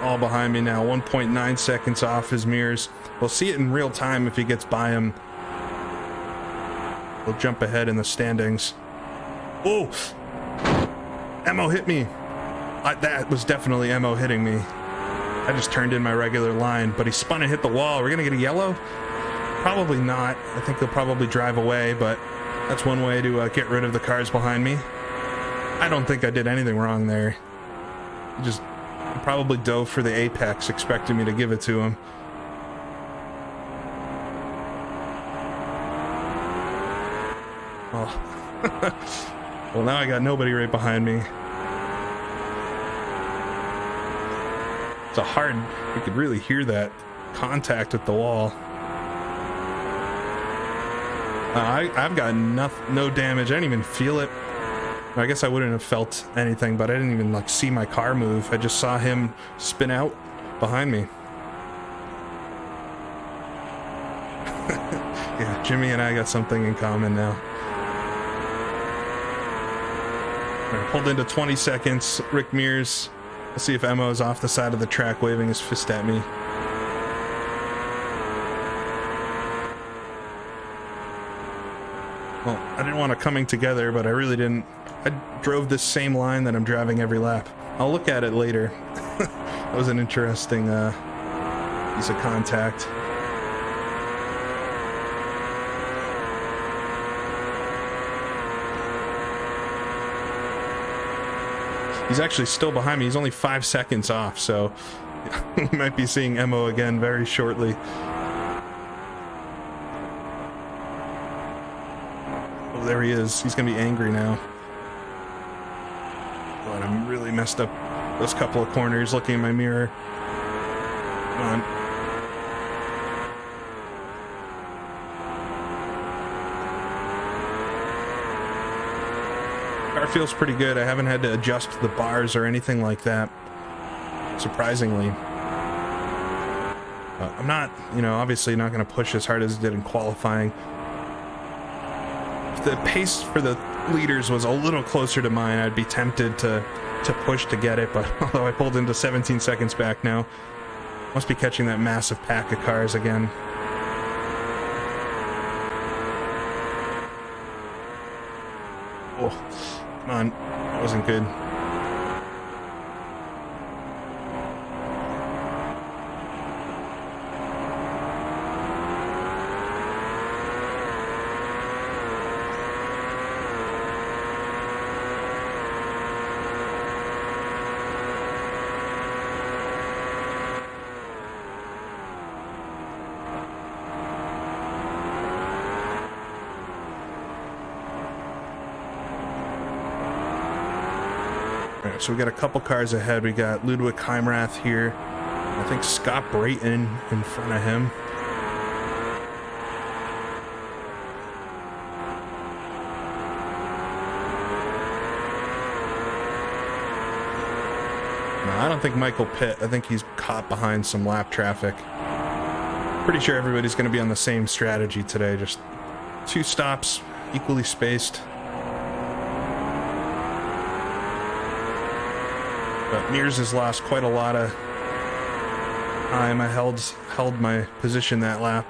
All behind me now, 1.9 seconds off his Mears. We'll see it in real time if he gets by him. We'll jump ahead in the standings. Oh! Mo hit me. That was definitely Mo hitting me. I just turned in my regular line, but he spun and hit the wall. We're gonna get a yellow? Probably not. I think he'll probably drive away, but that's one way to get rid of the cars behind me. I don't think I did anything wrong there. Just probably dove for the apex, expecting me to give it to him. Oh. Well, now I got nobody right behind me. It's a hard, you could really hear that contact with the wall. I've got no damage. I didn't even feel it. I guess I wouldn't have felt anything, but I didn't even like see my car move. I just saw him spin out behind me. Yeah, Jimmy and I got something in common now. I pulled into 20 seconds. Rick Mears. Let's see if Emo's off the side of the track waving his fist at me. Well, I didn't want to coming together, but I really didn't. I drove this same line that I'm driving every lap. I'll look at it later. That was an interesting piece of contact. He's actually still behind me. He's only 5 seconds off, so we might be seeing Emo again very shortly. Oh, there he is. He's going to be angry now. Oh, and I'm really messed up those couple of corners looking in my mirror. Come on. Car feels pretty good. I haven't had to adjust the bars or anything like that, surprisingly. I'm not, obviously not going to push as hard as I did in qualifying. If the pace for the leaders was a little closer to mine, I'd be tempted to push to get it, but although I pulled into 17 seconds back now, must be catching that massive pack of cars again. Oh. Come on, that wasn't good. So we got a couple cars ahead. We got Ludwig Heimrath here. I think Scott Brayton in front of him. No, I don't think Michael Pitt. I think he's caught behind some lap traffic. Pretty sure everybody's going to be on the same strategy today. Just 2 stops, equally spaced. But Mears has lost quite a lot of time. I held my position that lap.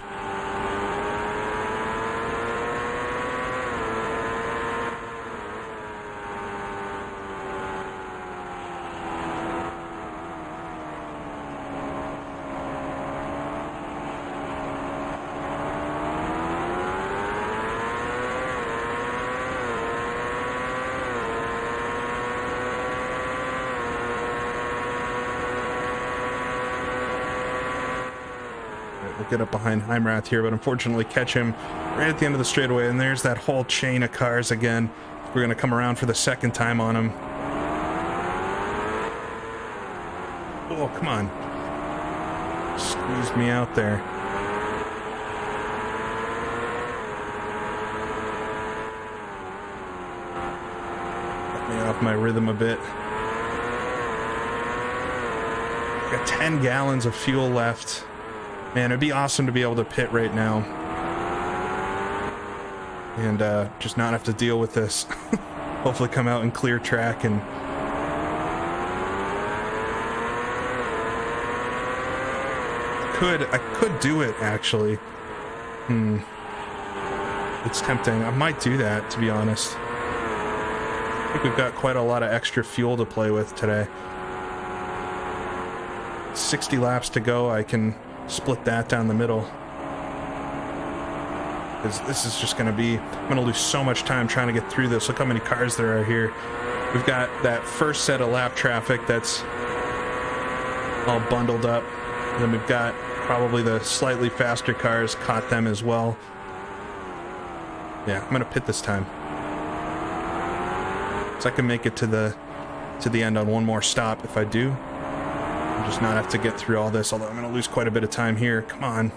Get up behind Heimrath here, but unfortunately catch him right at the end of the straightaway, and there's that whole chain of cars again. We're going to come around for the second time on him. Oh, come on. Squeezed me out there. Got me off my rhythm a bit. Got 10 gallons of fuel left. Man, it'd be awesome to be able to pit right now and just not have to deal with this. Hopefully come out and clear track. And I could do it, actually. It's tempting. I might do that, to be honest. I think we've got quite a lot of extra fuel to play with today. 60 laps to go. I can split that down the middle, because this is just going to be, I'm going to lose so much time trying to get through this. Look how many cars there are here. We've got that first set of lap traffic that's all bundled up, and then we've got probably the slightly faster cars, caught them as well. Yeah, I'm going to pit this time, so I can make it to the end on one more stop if I do. just not have to get through all this, although I'm going to lose quite a bit of time here. Come on.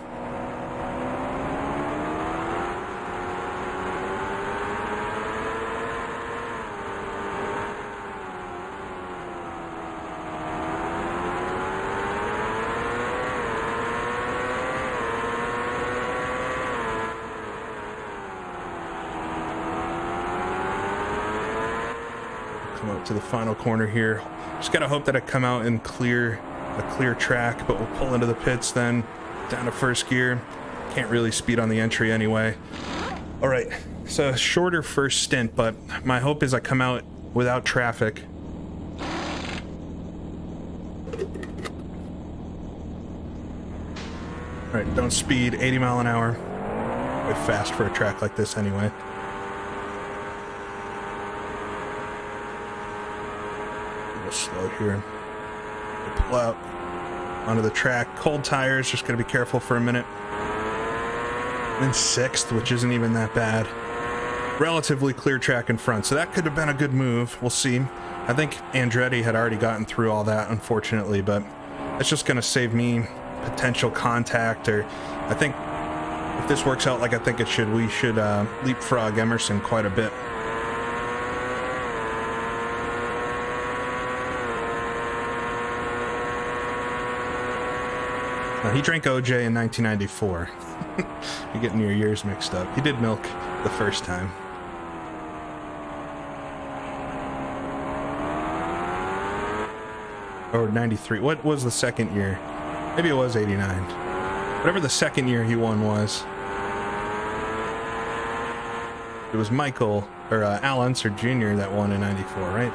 Come up to the final corner here. Just gotta hope that I come out in a clear track, but we'll pull into the pits then, down to first gear. Can't really speed on the entry anyway. All right, so shorter first stint, but my hope is I come out without traffic. All right, don't speed, 80 mile an hour. Way fast for a track like this anyway. Slow here. Pull out onto the track. Cold tires, just gonna be careful for a minute. In sixth, which isn't even that bad. Relatively clear track in front, so that could have been a good move. We'll see. I think Andretti had already gotten through all that, unfortunately, but it's just gonna save me potential contact, or I think if this works out like I think it should, we should leapfrog Emerson quite a bit. He drank OJ in 1994. You're getting your years mixed up. He did milk the first time. Or 93. What was the second year? Maybe it was 89. Whatever the second year he won was. It was Michael, or Al Unser Jr. that won in 94, right?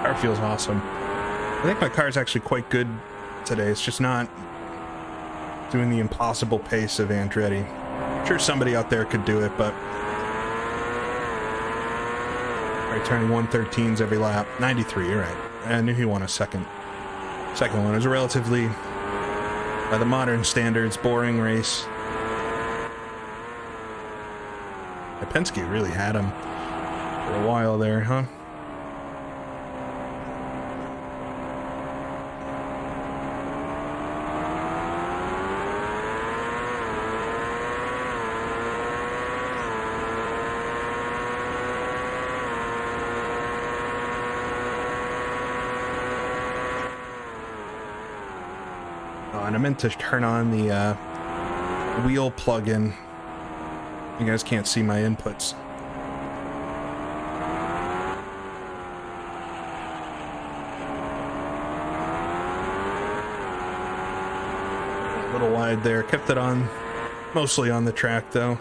Car feels awesome. I think my car is actually quite good today. It's just not doing the impossible pace of Andretti. I'm sure somebody out there could do it, but right, turning 113s every lap. 93, you're right. I knew he won a second one. It was a relatively, by the modern standards, boring race. Penske really had him for a while there, huh? And I meant to turn on the wheel plug-in. You guys can't see my inputs. A little wide there. Kept it on, mostly on the track though.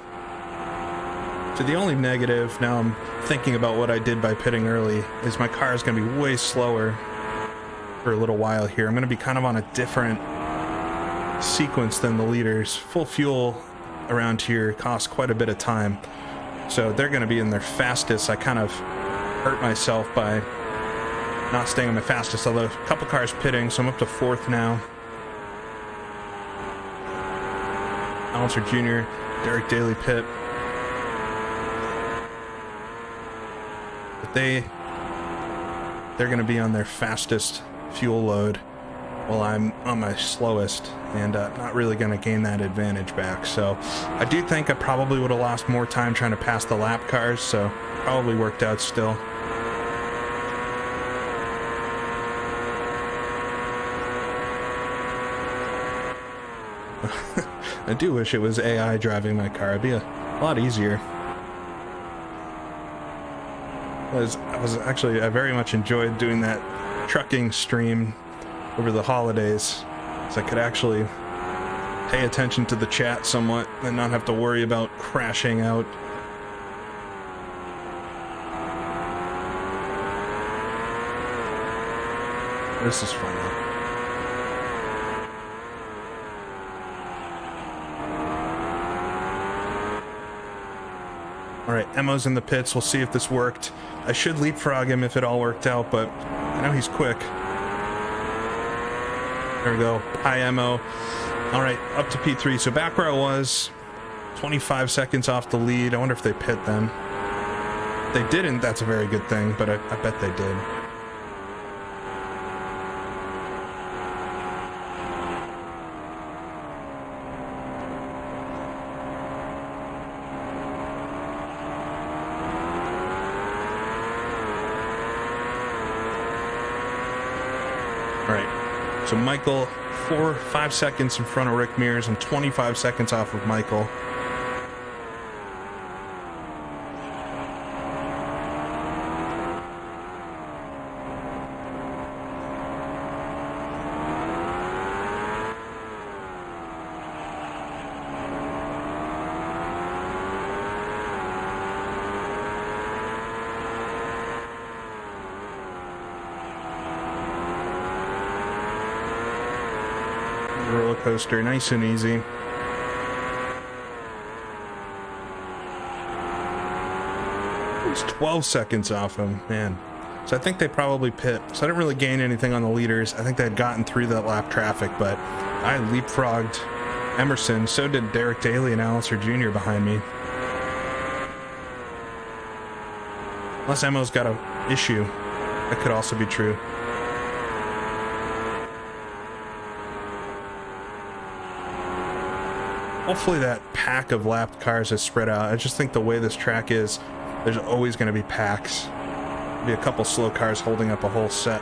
So the only negative, now I'm thinking about what I did by pitting early, is my car is going to be way slower for a little while here. I'm going to be kind of on a different sequence than the leaders. Full fuel around here costs quite a bit of time, so they're going to be in their fastest. I kind of hurt myself by not staying on my fastest, although a couple cars pitting, so I'm up to fourth now. Alonso Jr., Derek Daly pit, but they're going to be on their fastest fuel load while I'm on my slowest, and not really going to gain that advantage back. So I do think I probably would have lost more time trying to pass the lap cars, so probably worked out still. I do wish it was AI driving my car. It'd be a lot easier. I very much enjoyed doing that trucking stream over the holidays, so I could actually pay attention to the chat somewhat and not have to worry about crashing out. This is fun though. Alright, Emo's in the pits. We'll see if this worked. I should leapfrog him if it all worked out, but I know he's quick. There we go. Hi, Emo. All right, up to P3. So back where I was, 25 seconds off the lead. I wonder if they pit then. they didn't, that's a very good thing, but I bet they did. So Michael, 4 or 5 seconds in front of Rick Mears and 25 seconds off of Michael. Roller coaster, nice and easy. It's 12 seconds off him, man. So I think they probably pit. So I didn't really gain anything on the leaders. I think they had gotten through that lap traffic, but I leapfrogged Emerson. So did Derek Daly and Alistair Jr. behind me. Unless Emo's got an issue. That could also be true. Hopefully that pack of lapped cars is spread out. I just think the way this track is, there's always going to be packs. There'll be a couple slow cars holding up a whole set.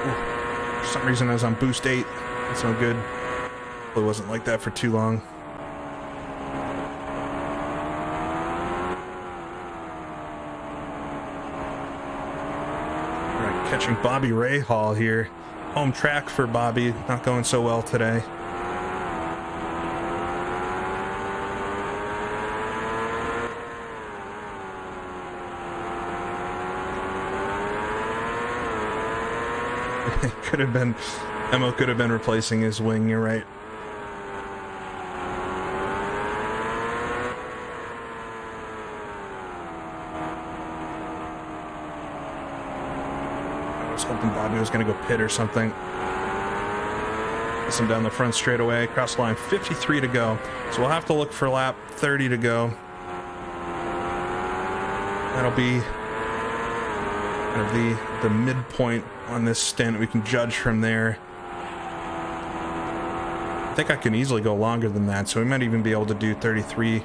Ooh, for some reason I was on boost 8. That's no good. It wasn't like that for too long. Catching Bobby Rahal here. Home track for Bobby. Not going so well today. It could have been, Emo could have been replacing his wing, you're right. Hoping Bobby was going to go pit or something. Gets him down the front straightaway, across the line, 53 to go. So we'll have to look for lap 30 to go. That'll be kind of the midpoint on this stint. We can judge from there. I think I can easily go longer than that, so we might even be able to do 33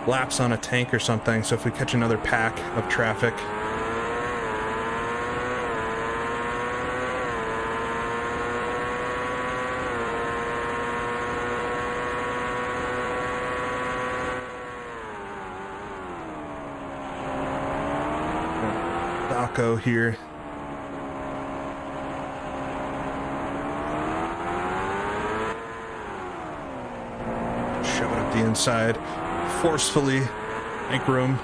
laps on a tank or something. So if we catch another pack of traffic. Here. Shove it up the inside. Forcefully make room.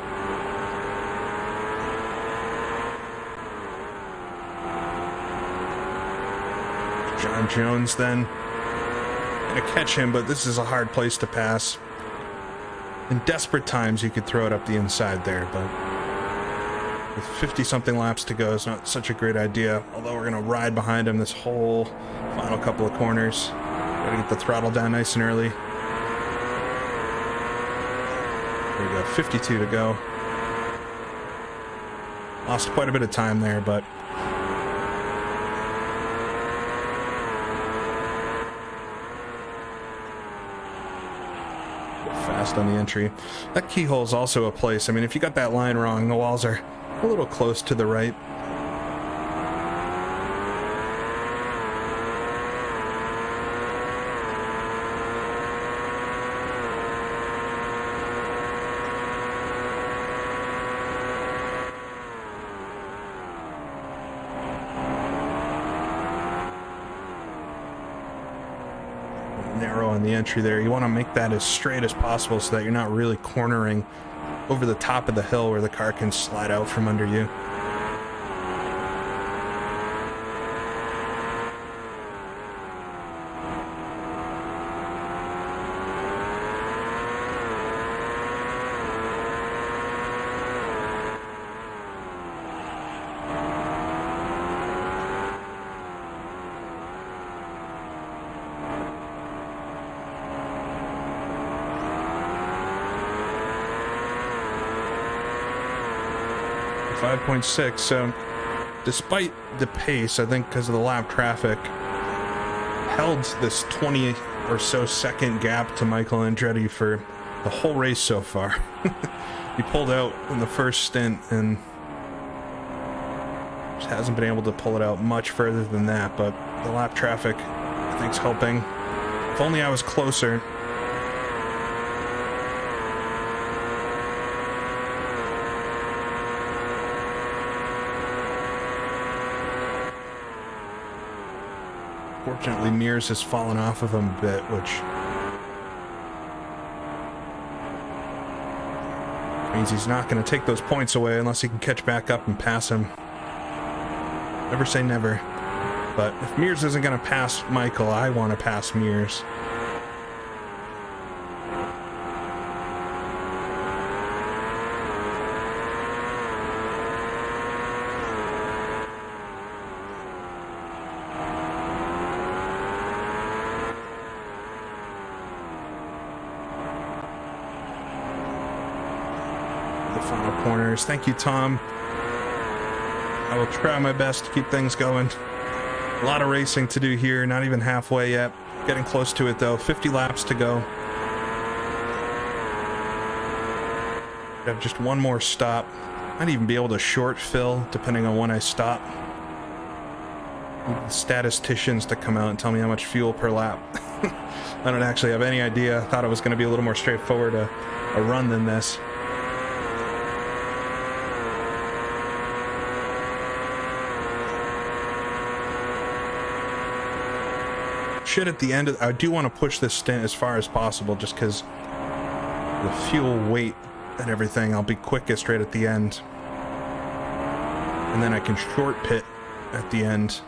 John Jones then. Gonna catch him, but this is a hard place to pass. In desperate times, you could throw it up the inside there, but with 50-something laps to go, it's not such a great idea. Although we're going to ride behind him this whole final couple of corners. Got to get the throttle down nice and early. There we go, 52 to go. Lost quite a bit of time there, but fast on the entry. That keyhole is also a place. I mean, if you got that line wrong, the walls are a little close to the right. Narrow on the entry there. You want to make that as straight as possible so that you're not really cornering over the top of the hill where the car can slide out from under you. 5.6. So despite the pace, I think because of the lap traffic, held this 20 or so second gap to Michael Andretti for the whole race so far. He pulled out in the first stint and just hasn't been able to pull it out much further than that, but the lap traffic, I think, is helping. If only I was closer. Fortunately, Mears has fallen off of him a bit, which means he's not going to take those points away unless he can catch back up and pass him. Never say never. But if Mears isn't going to pass Michael, I want to pass Mears. Final corners. Thank you, Tom. I will try my best to keep things going. A lot of racing to do here, not even halfway yet. Getting close to it though. 50 laps to go. I have just one more stop. Might even be able to short fill depending on when I stop. Statisticians to come out and tell me how much fuel per lap. I don't actually have any idea. I thought it was going to be a little more straightforward a run than this. Shit at the end of, I do want to push this stint as far as possible just because the fuel weight and everything. I'll be quickest right at the end, and then I can short pit at the end,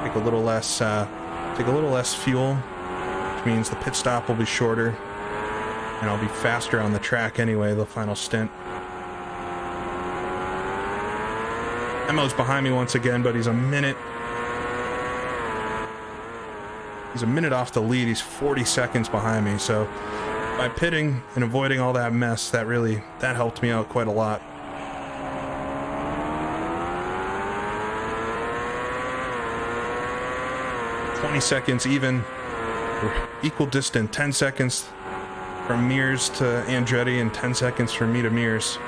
take a little less fuel, which means the pit stop will be shorter and I'll be faster on the track anyway, the final stint. Emo's behind me once again, but he's a minute off the lead. He's 40 seconds behind me, so by pitting and avoiding all that mess, that helped me out quite a lot. Seconds even, or equal distance, 10 seconds from Mears to Andretti and 10 seconds from me to Mears.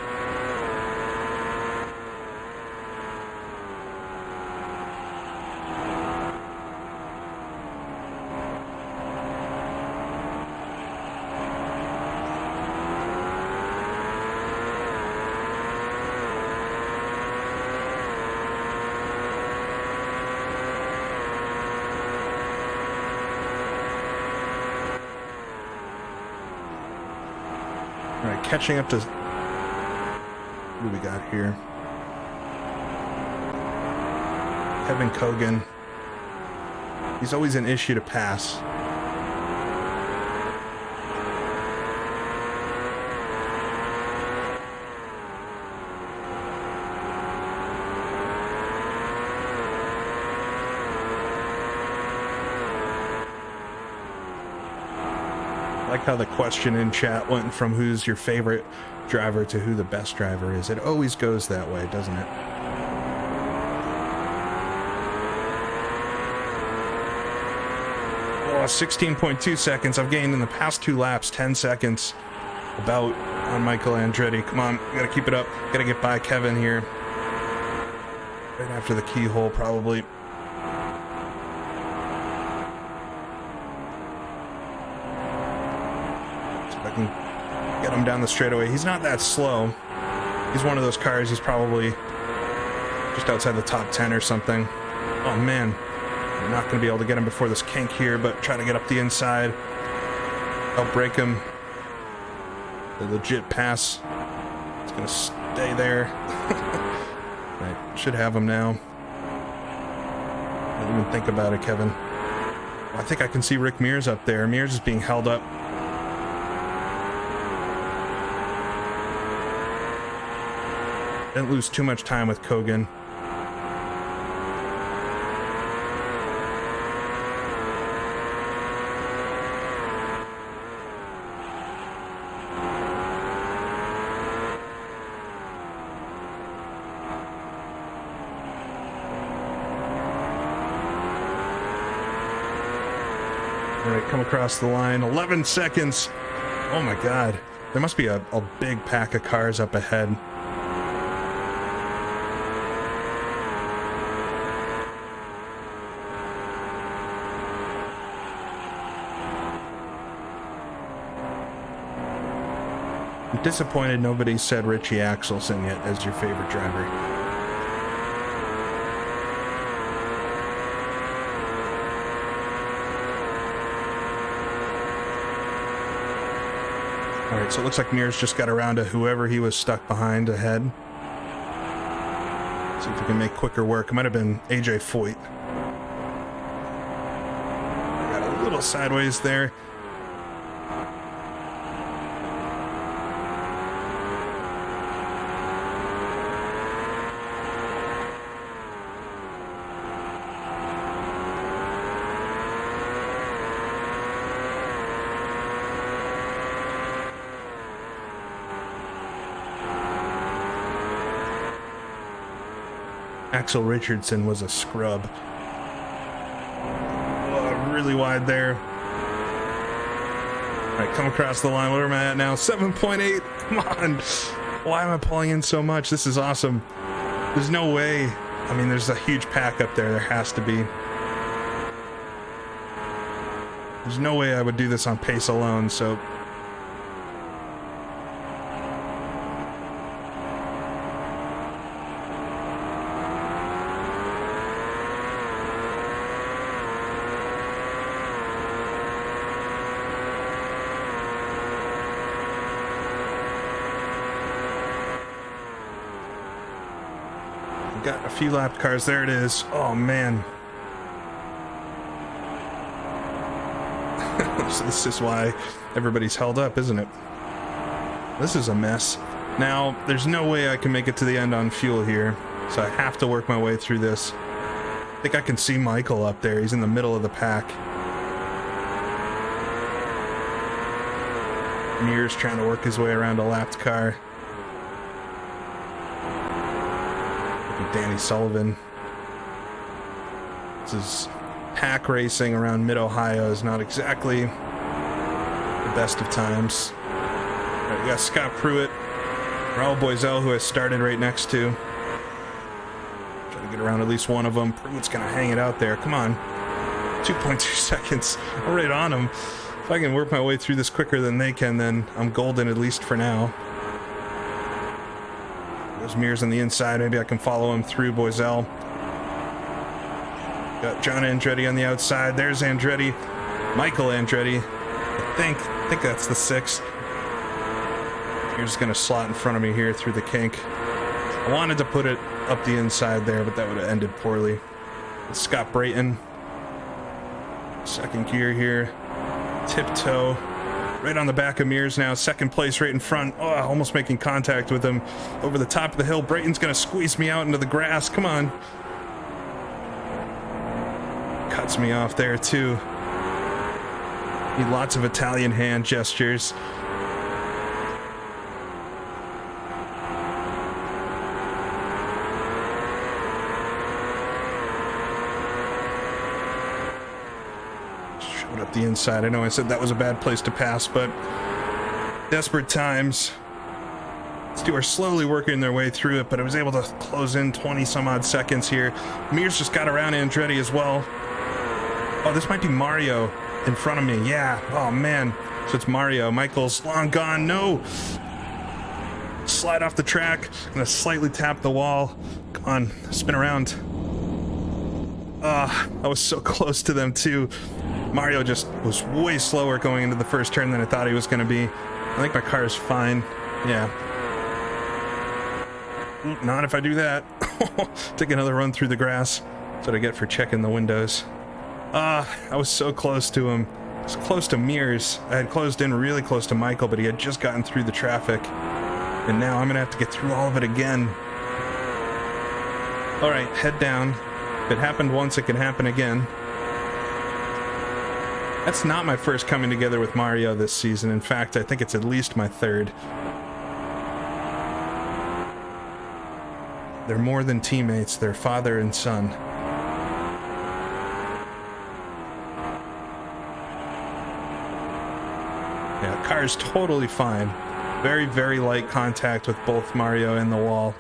Catching up to who we got here. Kevin Kogan. He's always an issue to pass. I like how the question in chat went from who's your favorite driver to who the best driver is. It always goes that way, doesn't it? Oh, 16.2 seconds. I've gained in the past 2 laps 10 seconds about on Michael Andretti. Come on, gotta keep it up. Gotta get by Kevin here. Right after the keyhole, probably. Get him down the straightaway. He's not that slow. He's one of those cars, he's probably just outside the top 10 or something. Oh man, I'm not going to be able to get him before this kink here, but try to get up the inside. I'll break him. The legit pass. It's going to stay there. Right, should have him now. Don't even think about it, Kevin. I think I can see Rick Mears up there. Mears is being held up. Didn't lose too much time with Kogan. All right, come across the line. 11 seconds. Oh my God. There must be a big pack of cars up ahead. I'm disappointed nobody said Richie Axelson yet as your favorite driver. All right, so it looks like Mears just got around to whoever he was stuck behind ahead. See if we can make quicker work. It might have been AJ Foyt. Got a little sideways there. Axel Richardson was a scrub. Oh, really wide there. All right, come across the line. Where am I at now? 7.8. Come on. Why am I pulling in so much? This is awesome. There's no way. I mean, there's a huge pack up there. There has to be. There's no way I would do this on pace alone, so... Got a few lap cars. There it is. Oh, man. So this is why everybody's held up, isn't it? This is a mess. Now, there's no way I can make it to the end on fuel here, so I have to work my way through this. I think I can see Michael up there. He's in the middle of the pack. Mears trying to work his way around a lapped car. Danny Sullivan. This is pack racing around Mid-Ohio is not exactly the best of times. All right, we got Scott Pruitt, Raul Boisel, who I started right next to. Trying to get around at least one of them. Pruitt's gonna hang it out there. Come on. 2.2 seconds. I'm right on him. If I can work my way through this quicker than they can, then I'm golden, at least for now. There's Mears on the inside. Maybe I can follow him through Boisel. Got John Andretti on the outside. There's Andretti. Michael Andretti. I think that's the 6th. You're just going to slot in front of me here through the kink. I wanted to put it up the inside there, but that would have ended poorly. It's Scott Brayton. Second gear here. Tiptoe. Right on the back of Mears now. Second place right in front. Oh, almost making contact with him over the top of the hill. Brayton's going to squeeze me out into the grass. Come on. Cuts me off there, too. Need lots of Italian hand gestures. Up the inside. I know I said that was a bad place to pass, but desperate times. Stu are slowly working their way through it, but I was able to close in 20 some odd seconds here. Mears just got around Andretti as well. Oh, this might be Mario in front of me. Yeah. Oh, man. So it's Mario. Michael's long gone. No. Slide off the track. Gonna slightly tap the wall. Come on. Spin around. I was so close to them, too. Mario just was way slower going into the first turn than I thought he was going to be. I think my car is fine. Yeah. Not if I do that. Take another run through the grass. That's what I get for checking the windows. I was so close to him. I was close to Mears. I had closed in really close to Michael, but he had just gotten through the traffic. And now I'm going to have to get through all of it again. All right, head down. If it happened once, it can happen again. That's not my first coming together with Mario this season. In fact, I think it's at least my third. They're more than teammates. They're father and son. car is totally fine. Very, very light contact with both Mario and the wall.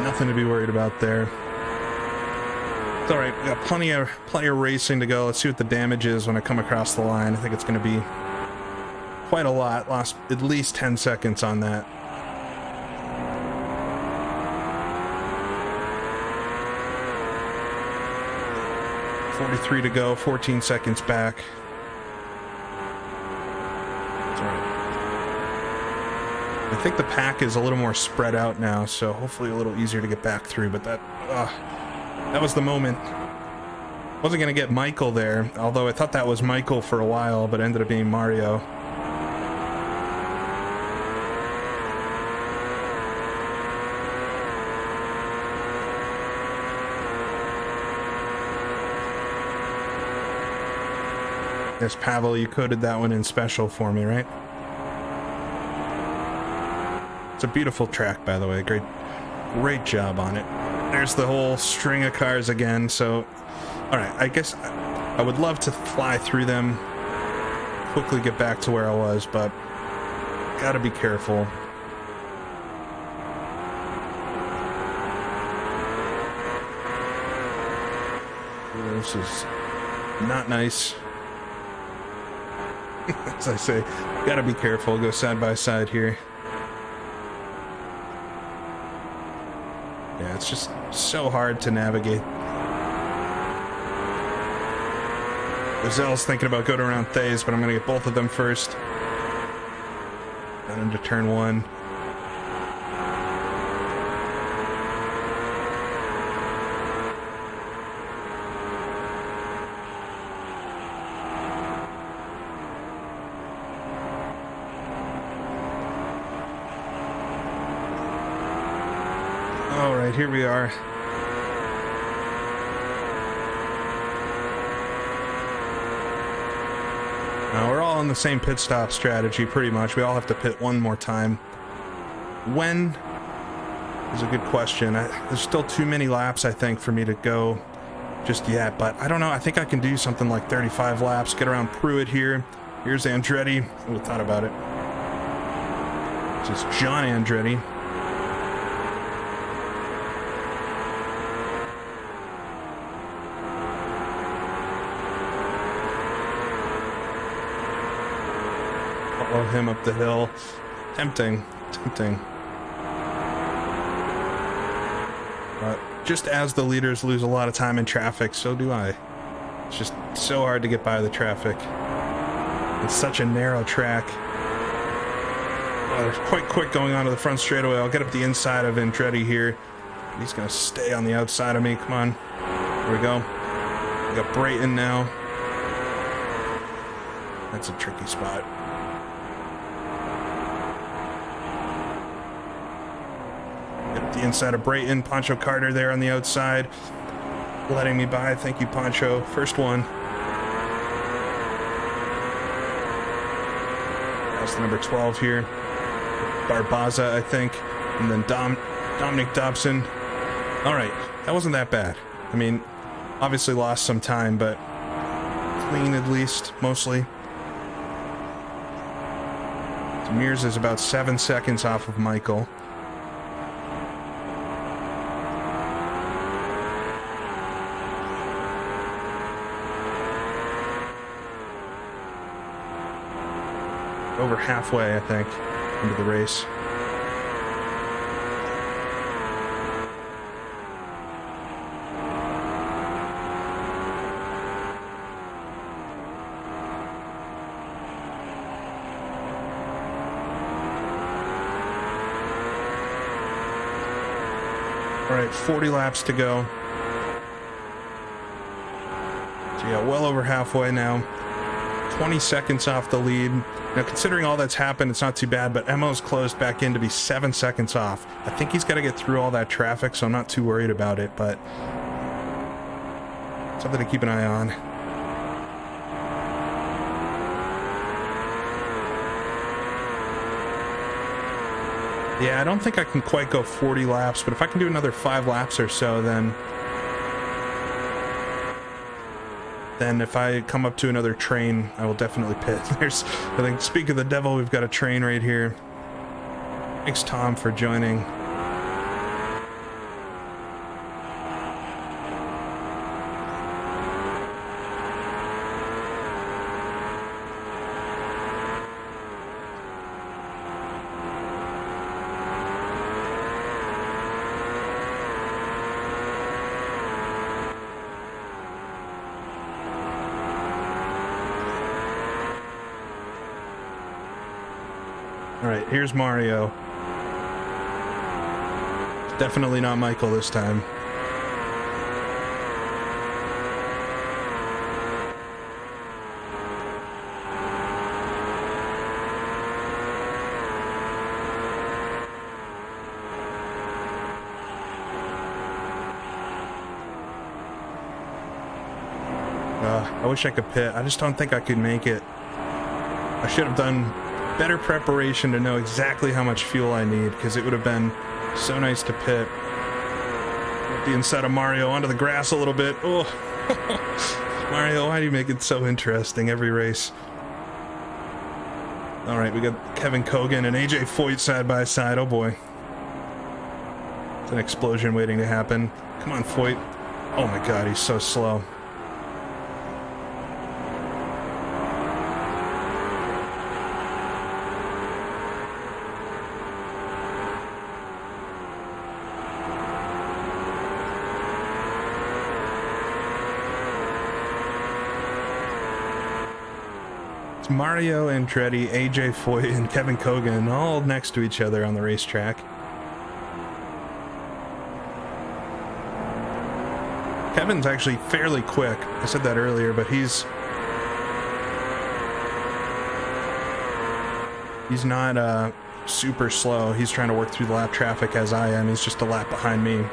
Nothing to be worried about there. It's alright, we got plenty of racing to go. Let's see what the damage is when I come across the line. I think it's going to be quite a lot. Lost at least 10 seconds on that. .43 to go, 14 seconds back. It's alright. I think the pack is a little more spread out now, so hopefully a little easier to get back through, but that was the moment. Wasn't going to get Michael there, although I thought that was Michael for a while, but ended up being Mario. Yes, Pavel, you coded that one in special for me, right? It's a beautiful track, by the way. Great job on it. There's the whole string of cars again, so... Alright, I guess I would love to fly through them, quickly get back to where I was, but gotta be careful. This is not nice. As I say, gotta be careful, go side by side here. Yeah, it's just so hard to navigate. Gazelle's thinking about going around Thays, but I'm gonna get both of them first. Down into turn one. Alright, here we are. Now, we're all on the same pit stop strategy, pretty much. We all have to pit one more time. When is a good question. There's still too many laps, I think, for me to go just yet, but I don't know. I think I can do something like 35 laps, get around Pruitt here. Here's Andretti. Who would have thought about it? This is John Andretti. Follow him up the hill. Tempting. Just as the leaders lose a lot of time in traffic, so do I. It's just so hard to get by the traffic. It's such a narrow track. They're quite quick going onto the front straightaway. I'll get up the inside of Andretti here. He's going to stay on the outside of me. Come on. Here we go. We got Brayton now. That's a tricky spot. The inside of Brayton, Pancho Carter there on the outside, letting me by. Thank you, Pancho. First one. That's the number 12 here. Barbaza, I think. And then Dominic Dobson. All right, that wasn't that bad. I mean, obviously lost some time, but clean at least, mostly. Mears is about 7 seconds off of Michael. Over halfway, I think, into the race. All right, 40 laps to go. So yeah, well over halfway now. 20 seconds off the lead. Now, considering all that's happened, it's not too bad, but Emo's closed back in to be 7 seconds off. I think he's got to get through all that traffic, so I'm not too worried about it, but something to keep an eye on. Yeah, I don't think I can quite go 40 laps, but if I can do another 5 laps or so, then then if I come up to another train, I will definitely pit. There's, I think, speak of the devil, we've got a train right here. Thanks, Tom, for joining. Alright, here's Mario. Definitely not Michael this time. I wish I could pit. I just don't think I could make it. I should have done better preparation to know exactly how much fuel I need, because it would have been so nice to pit. The inside of Mario onto the grass a little bit. Oh, Mario, why do you make it so interesting every race? All right, we got Kevin Kogan and AJ Foyt side by side. Oh boy, it's an explosion waiting to happen. Come on, Foyt. Oh my God, he's so slow. Mario Andretti, AJ Foyt, and Kevin Kogan all next to each other on the racetrack. Kevin's actually fairly quick. I said that earlier, but he's not super slow. He's trying to work through the lap traffic as I am. He's just a lap behind me.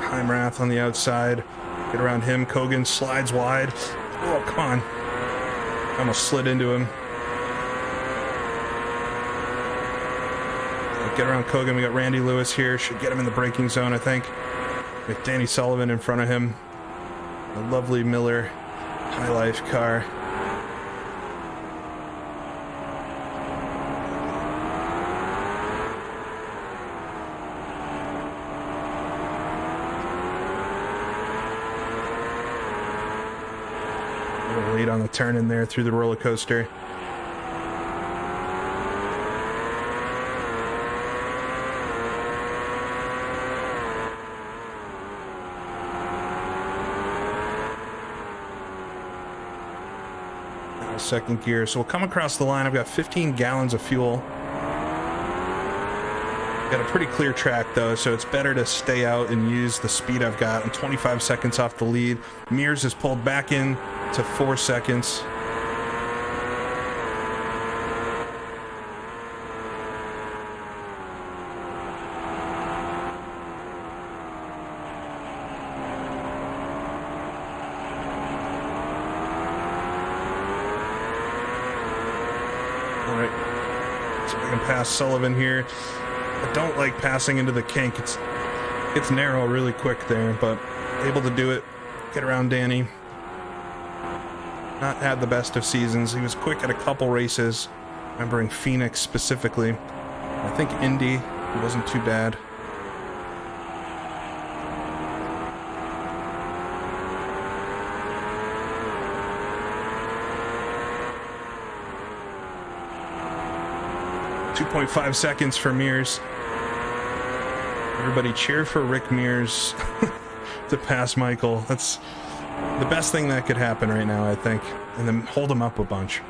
Heimrath on the outside. Get around him. Kogan slides wide. Oh, come on. Almost slid into him. Get around Kogan. We got Randy Lewis here. Should get him in the braking zone, I think. With Danny Sullivan in front of him. A lovely Miller High Life car. Lead on the turn in there through the roller coaster. Now second gear. So we'll come across the line. I've got 15 gallons of fuel. Got a pretty clear track though, so it's better to stay out and use the speed I've got. I'm 25 seconds off the lead. Mears is pulled back in to 4 seconds. All right, so we can pass Sullivan here. I don't like passing into the kink. It's narrow really quick there, but able to do it. Get around Danny. Not had the best of seasons. He was quick at a couple races, remembering Phoenix specifically. I think Indy, he wasn't too bad. .5 seconds for Mears. Everybody cheer for Rick Mears to pass Michael. That's the best thing that could happen right now, I think. And then hold him up a bunch.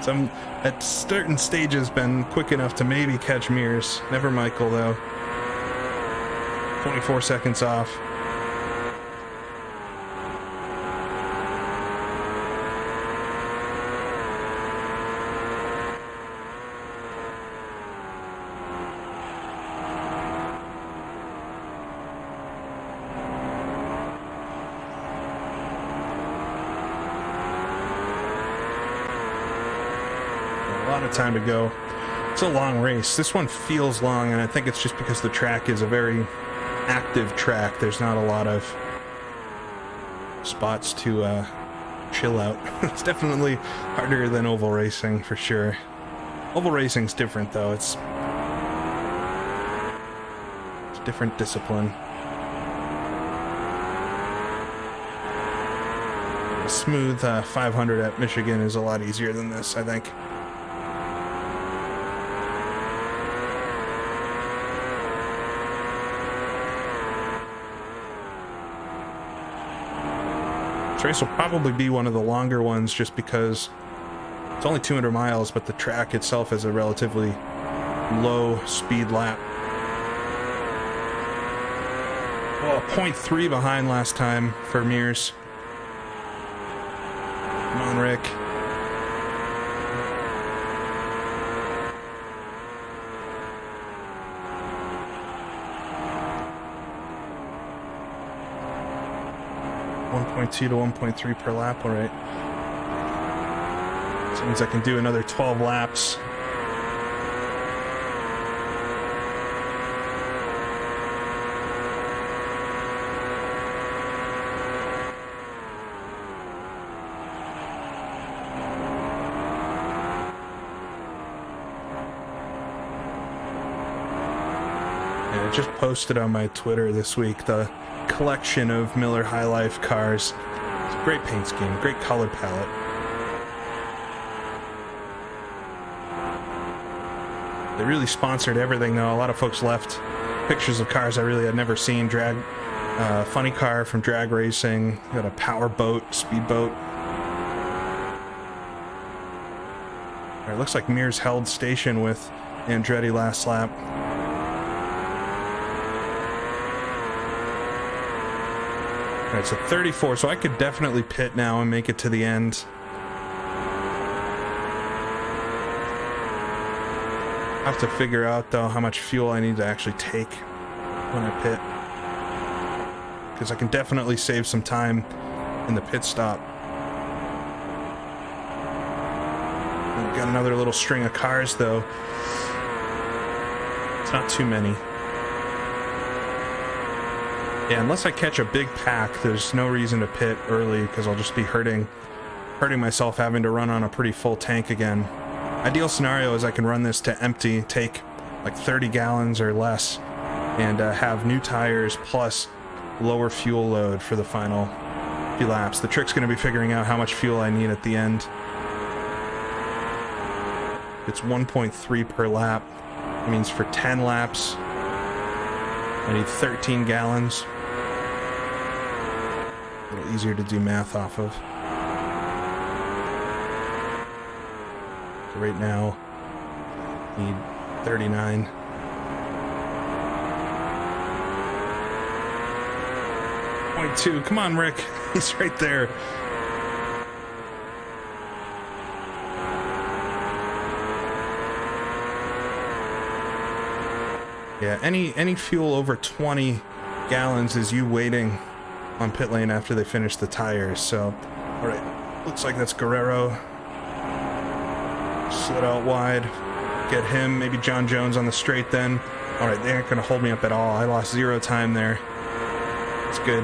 Some at certain stages been quick enough to maybe catch Mears. Never Michael though. 24 seconds off. of time to go. It's a long race. This one feels long, and I think it's just because the track is a very active track. There's not a lot of spots to chill out. It's definitely harder than oval racing for sure. Oval racing's different though. It's a different discipline. A smooth 500 at Michigan is a lot easier than this, I think. This race will probably be one of the longer ones just because it's only 200 miles, but the track itself is a relatively low speed lap. Well, 0.3 behind last time for Mears. Come on, Rick. .2 to 1.3 per lap, all right. So means I can do another 12 laps. I just posted on my Twitter this week the collection of Miller High Life cars. It's a great paint scheme, great color palette. They really sponsored everything though. A lot of folks left pictures of cars I really had never seen. Funny car from drag racing. Got a power boat, speedboat. It looks like Mears held station with Andretti last lap. Alright, so 34, so I could definitely pit now and make it to the end. I have to figure out, though, how much fuel I need to actually take when I pit. Because I can definitely save some time in the pit stop. We've got another little string of cars, though. It's not too many. Yeah, unless I catch a big pack, there's no reason to pit early because I'll just be hurting myself having to run on a pretty full tank again. Ideal scenario is I can run this to empty, take like 30 gallons or less, and have new tires plus lower fuel load for the final few laps. The trick's going to be figuring out how much fuel I need at the end. It's 1.3 per lap. It means for 10 laps, I need 13 gallons. A little easier to do math off of. So right now, need 39. .2. Come on, Rick. He's right there. Yeah, any fuel over 20 gallons is you waiting on pit lane after they finish the tires. So, all right, looks like that's Guerrero. Slid out wide, get him, maybe John Jones on the straight then. All right, they aren't going to hold me up at all. I lost 0 time there. That's good.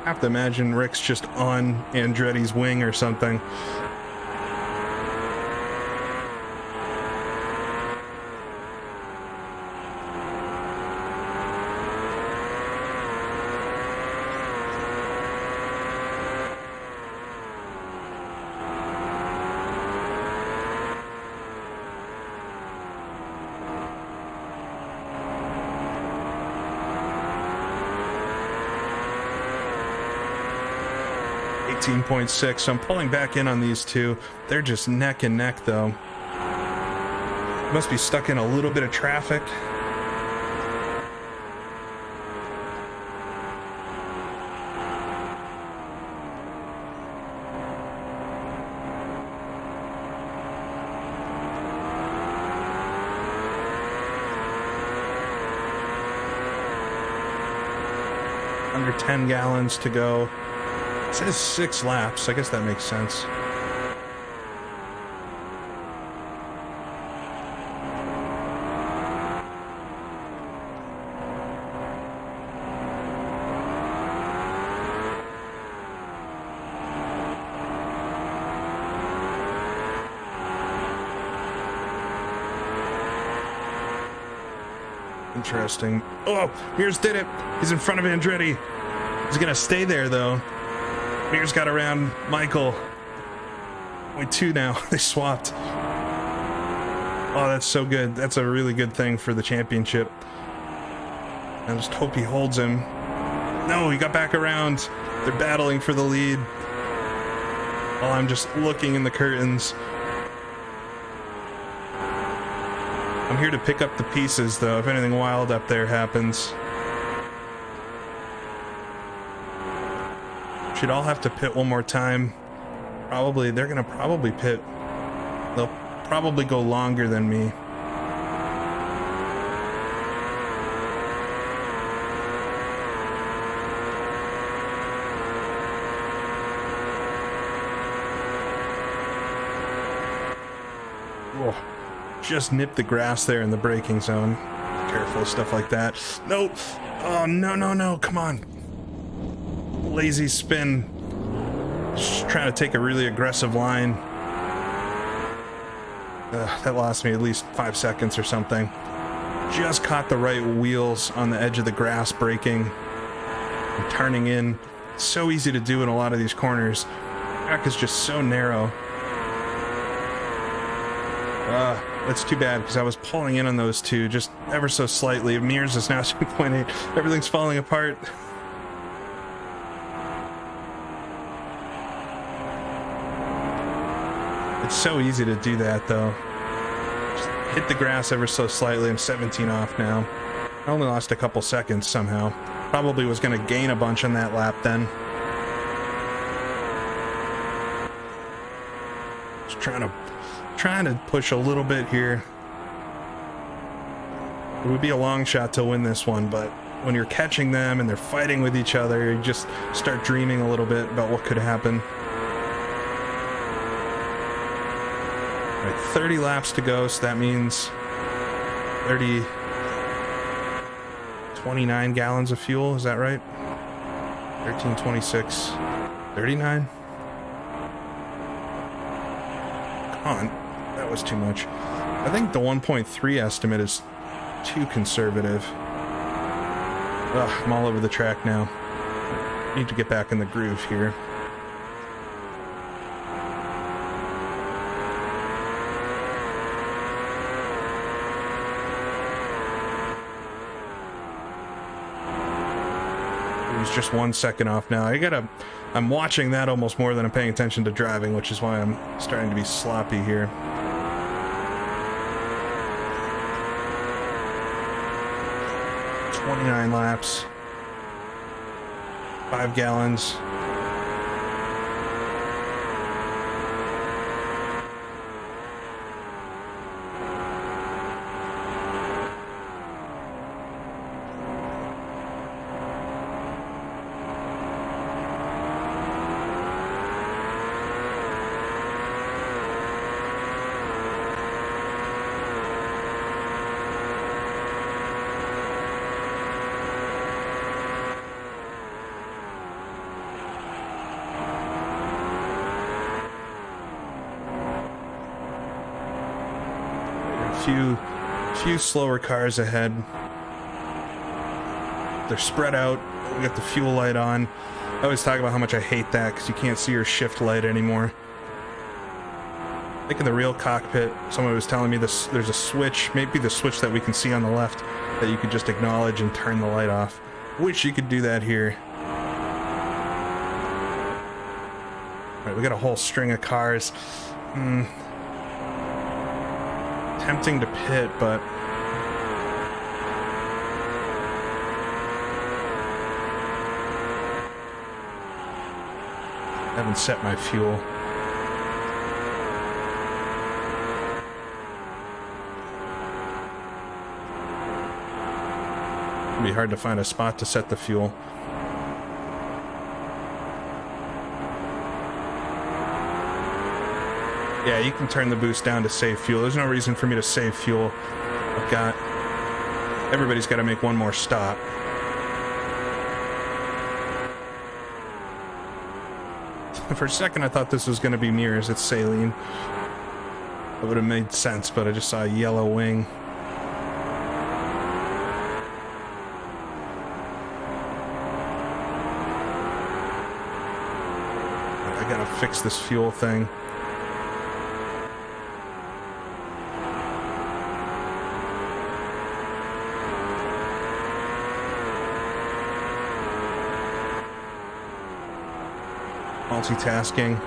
I have to imagine Rick's just on Andretti's wing or something. .6, so I'm pulling back in on these two. They're just neck and neck though. Must be stuck in a little bit of traffic. Under 10 gallons to go. It says 6 laps. I guess that makes sense. Interesting. Oh, Mears did it. He's in front of Andretti. He's gonna stay there though. Mears got around Michael. Only 2 now. They swapped. Oh, that's so good. That's a really good thing for the championship. I just hope he holds him. No, he got back around. They're battling for the lead. While I'm just looking in the curtains. I'm here to pick up the pieces, though, if anything wild up there happens. Should all have to pit one more time. Probably, they're gonna probably pit. They'll probably go longer than me. Whoa. Just nipped the grass there in the braking zone. Careful, stuff like that. Nope. Oh, no, come on. Lazy spin. Just trying to take a really aggressive line. That lost me at least 5 seconds or something. Just caught the right wheels on the edge of the grass braking. And turning in. So easy to do in a lot of these corners. The track is just so narrow. That's too bad because I was pulling in on those two just ever so slightly. Mears is now 2.8. Everything's falling apart. It's so easy to do that though. Just hit the grass ever so slightly. I'm 17 off now. I only lost a couple seconds somehow. Probably was going to gain a bunch on that lap then. Just trying to push a little bit here. It would be a long shot to win this one, but when you're catching them and they're fighting with each other, you just start dreaming a little bit about what could happen. All right, 30 laps to go, so that means 29 gallons of fuel, is that right? 1326, 39? Come on. That was too much. I think the 1.3 estimate is too conservative. Ugh, I'm all over the track now. Need to get back in the groove here. He's just 1 second off now. I'm watching that almost more than I'm paying attention to driving, which is why I'm starting to be sloppy here. 29 laps. 5 gallons. Few slower cars ahead. They're spread out. We got the fuel light on. I always talk about how much I hate that because you can't see your shift light anymore. I think in the real cockpit, someone was telling me this. There's a switch, maybe the switch that we can see on the left, that you could just acknowledge and turn the light off. Wish you could do that here. All right, we got a whole string of cars. Tempting to pit, but I haven't set my fuel. It'd be hard to find a spot to set the fuel. Yeah, you can turn the boost down to save fuel. There's no reason for me to save fuel. Everybody's got to make one more stop. For a second, I thought this was going to be mirrors. It's saline. It would have made sense, but I just saw a yellow wing. I gotta fix this fuel thing. Multitasking.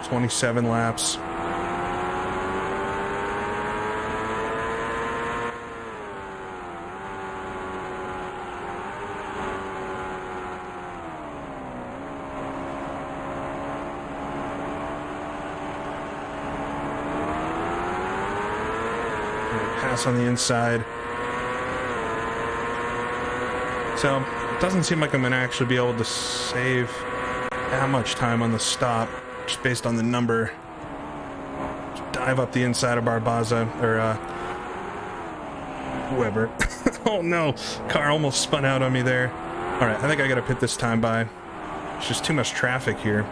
"27 laps. Pass on the inside. So it doesn't seem like I'm going to actually be able to save that much time on the stop, just based on the number. Just dive up the inside of Barbaza, or whoever. Oh no, car almost spun out on me there. All right, I think I got to pit this time by. It's just too much traffic here.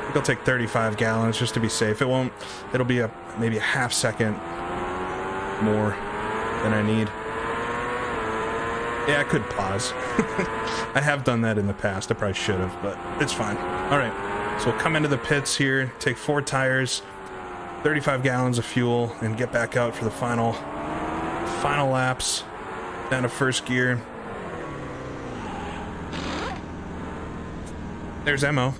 I think I'll take 35 gallons just to be safe. It'll be maybe a half second more than I need. Yeah, I could pause. I have done that in the past. I probably should have, but it's fine. All right, so we'll come into the pits here, take 4 tires, 35 gallons of fuel, and get back out for the final laps down to first gear. There's Emo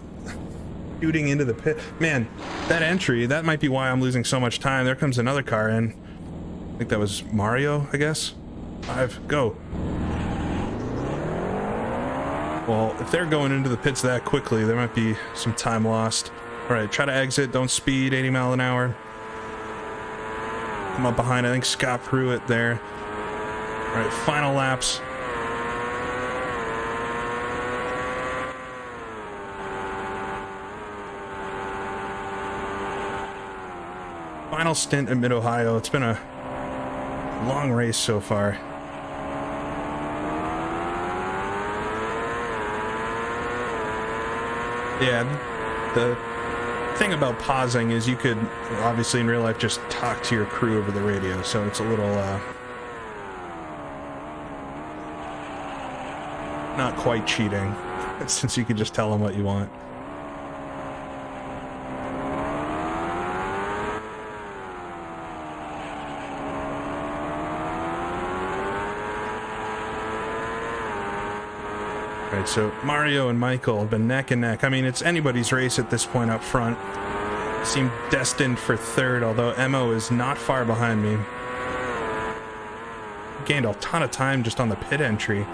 shooting into the pit. Man, that entry, that might be why I'm losing so much time. There comes another car in. I think that was Mario, I guess. 5, go. Well, if they're going into the pits that quickly, there might be some time lost. All right, try to exit. Don't speed 80 mile an hour. Come up behind. I think Scott Pruitt there. All right, final laps. Final stint in Mid-Ohio. It's been a long race so far. Yeah, the thing about pausing is you could, obviously in real life, just talk to your crew over the radio, so it's a little, not quite cheating, since you can just tell them what you want. Right, so Mario and Michael have been neck and neck. I mean, it's anybody's race at this point up front. Seem destined for third, although Emo is not far behind me. Gained a ton of time just on the pit entry.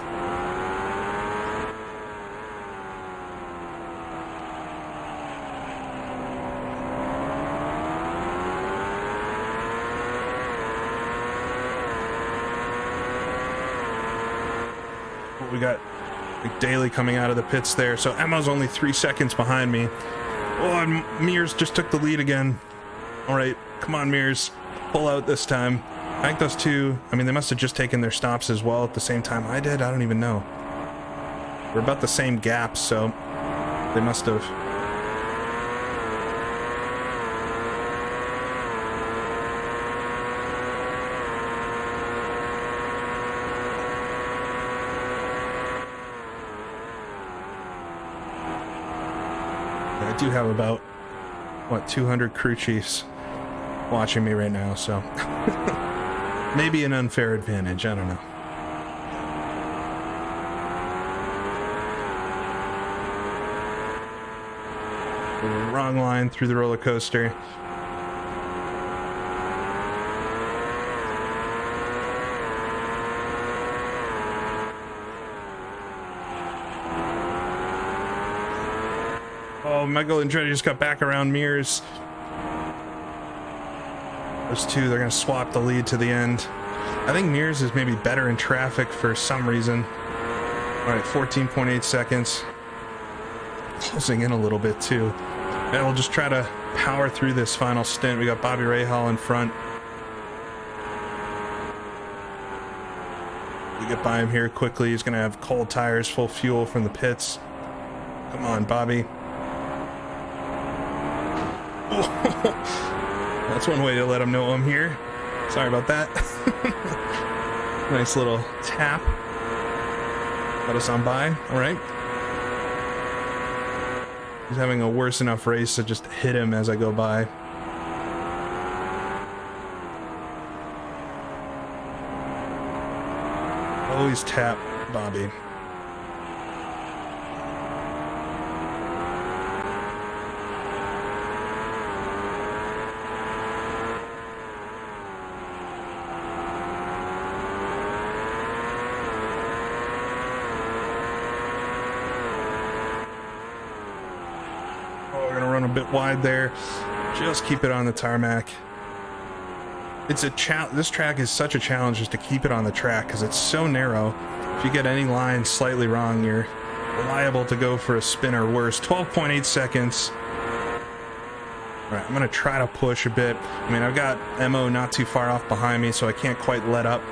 We got Daly coming out of the pits there, so Emma's only 3 seconds behind me. Oh, and Mears just took the lead again. All right, come on, Mears, pull out this time. I think those two, I mean, they must have just taken their stops as well at the same time I did. I don't even know. We're about the same gap, so they must have. I do have about, 200 crew chiefs watching me right now, so maybe an unfair advantage, I don't know. Wrong line through the roller coaster. Oh, Michael Andretti just got back around Mears. Those two, they're going to swap the lead to the end. I think Mears is maybe better in traffic for some reason. All right, 14.8 seconds. Closing in a little bit too. And we'll just try to power through this final stint. We got Bobby Rahal in front. We get by him here quickly. He's going to have cold tires, full fuel from the pits. Come on, Bobby. That's one way to let him know I'm here. Sorry about that. Nice little tap. Let us on by. All right. He's having a worse enough race to just hit him as I go by. Always tap Bobby. A bit wide there. Just keep it on the tarmac. It's a this track is such a challenge just to keep it on the track because it's so narrow. If you get any line slightly wrong, you're liable to go for a spin or worse. 12.8 seconds. All right, I'm gonna try to push a bit. I mean, I've got Mo not too far off behind me, so I can't quite let up.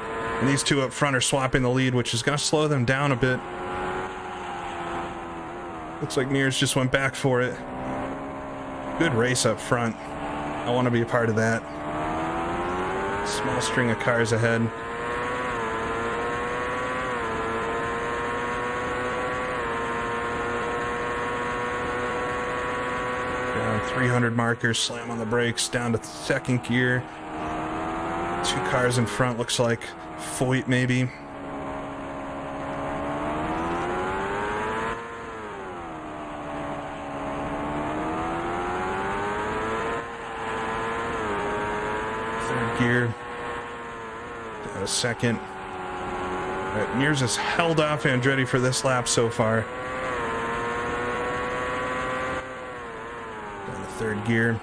And these two up front are swapping the lead, which is gonna slow them down a bit. Looks like Mears just went back for it. Good race up front. I want to be a part of that. Small string of cars ahead. Down 300 markers, slam on the brakes, down to second gear. 2 cars in front, looks like Foyt maybe. Gear. Down a second. All right, Mears has held off Andretti for this lap so far. Down to third gear.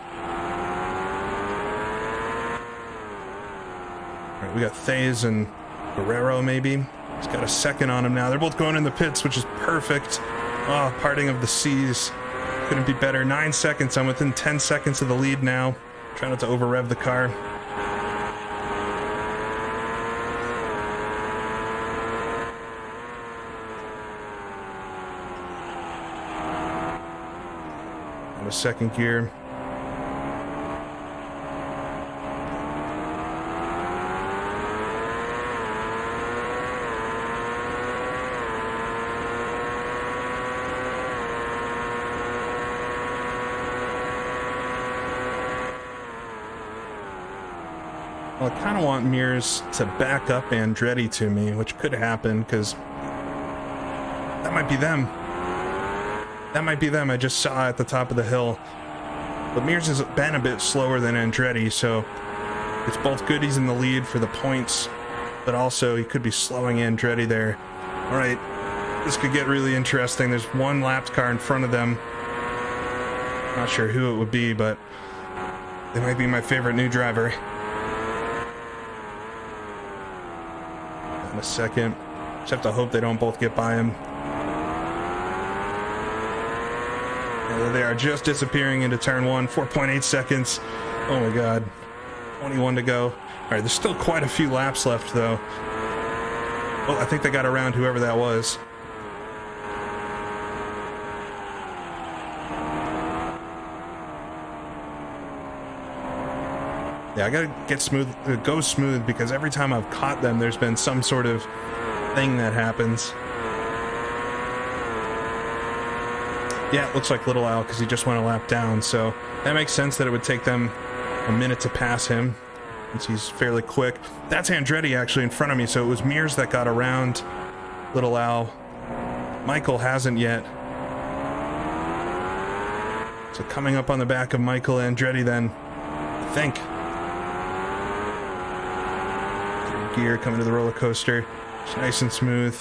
All right, we got Thays and Guerrero maybe. He's got a second on him now. They're both going in the pits, which is perfect. Oh, parting of the seas. Couldn't be better. 9 seconds. I'm within 10 seconds of the lead now. Try not to over rev the car. Second gear. Well, I kind of want Mears to back up Andretti to me, which could happen because that might be them. That might be them. I just saw at the top of the hill. But Mears has been a bit slower than Andretti, so it's both good he's in the lead for the points, but also he could be slowing Andretti there. All right, this could get really interesting. There's one lapped car in front of them. Not sure who it would be, but they might be my favorite new driver. In a second. Just have to hope they don't both get by him. They are just disappearing into turn 1. 4.8 seconds. Oh my god. 21 to go. All right, there's still quite a few laps left though. Oh, I think they got around whoever that was. Yeah, I gotta get smooth, go smooth, because every time I've caught them, there's been some sort of thing that happens. Yeah, it looks like Little Al because he just went a lap down, so that makes sense that it would take them a minute to pass him since he's fairly quick. That's Andretti actually in front of me, so it was Mears that got around Little Al. Michael hasn't yet. So coming up on the back of Michael Andretti then, I think. Third gear coming to the roller coaster. It's nice and smooth.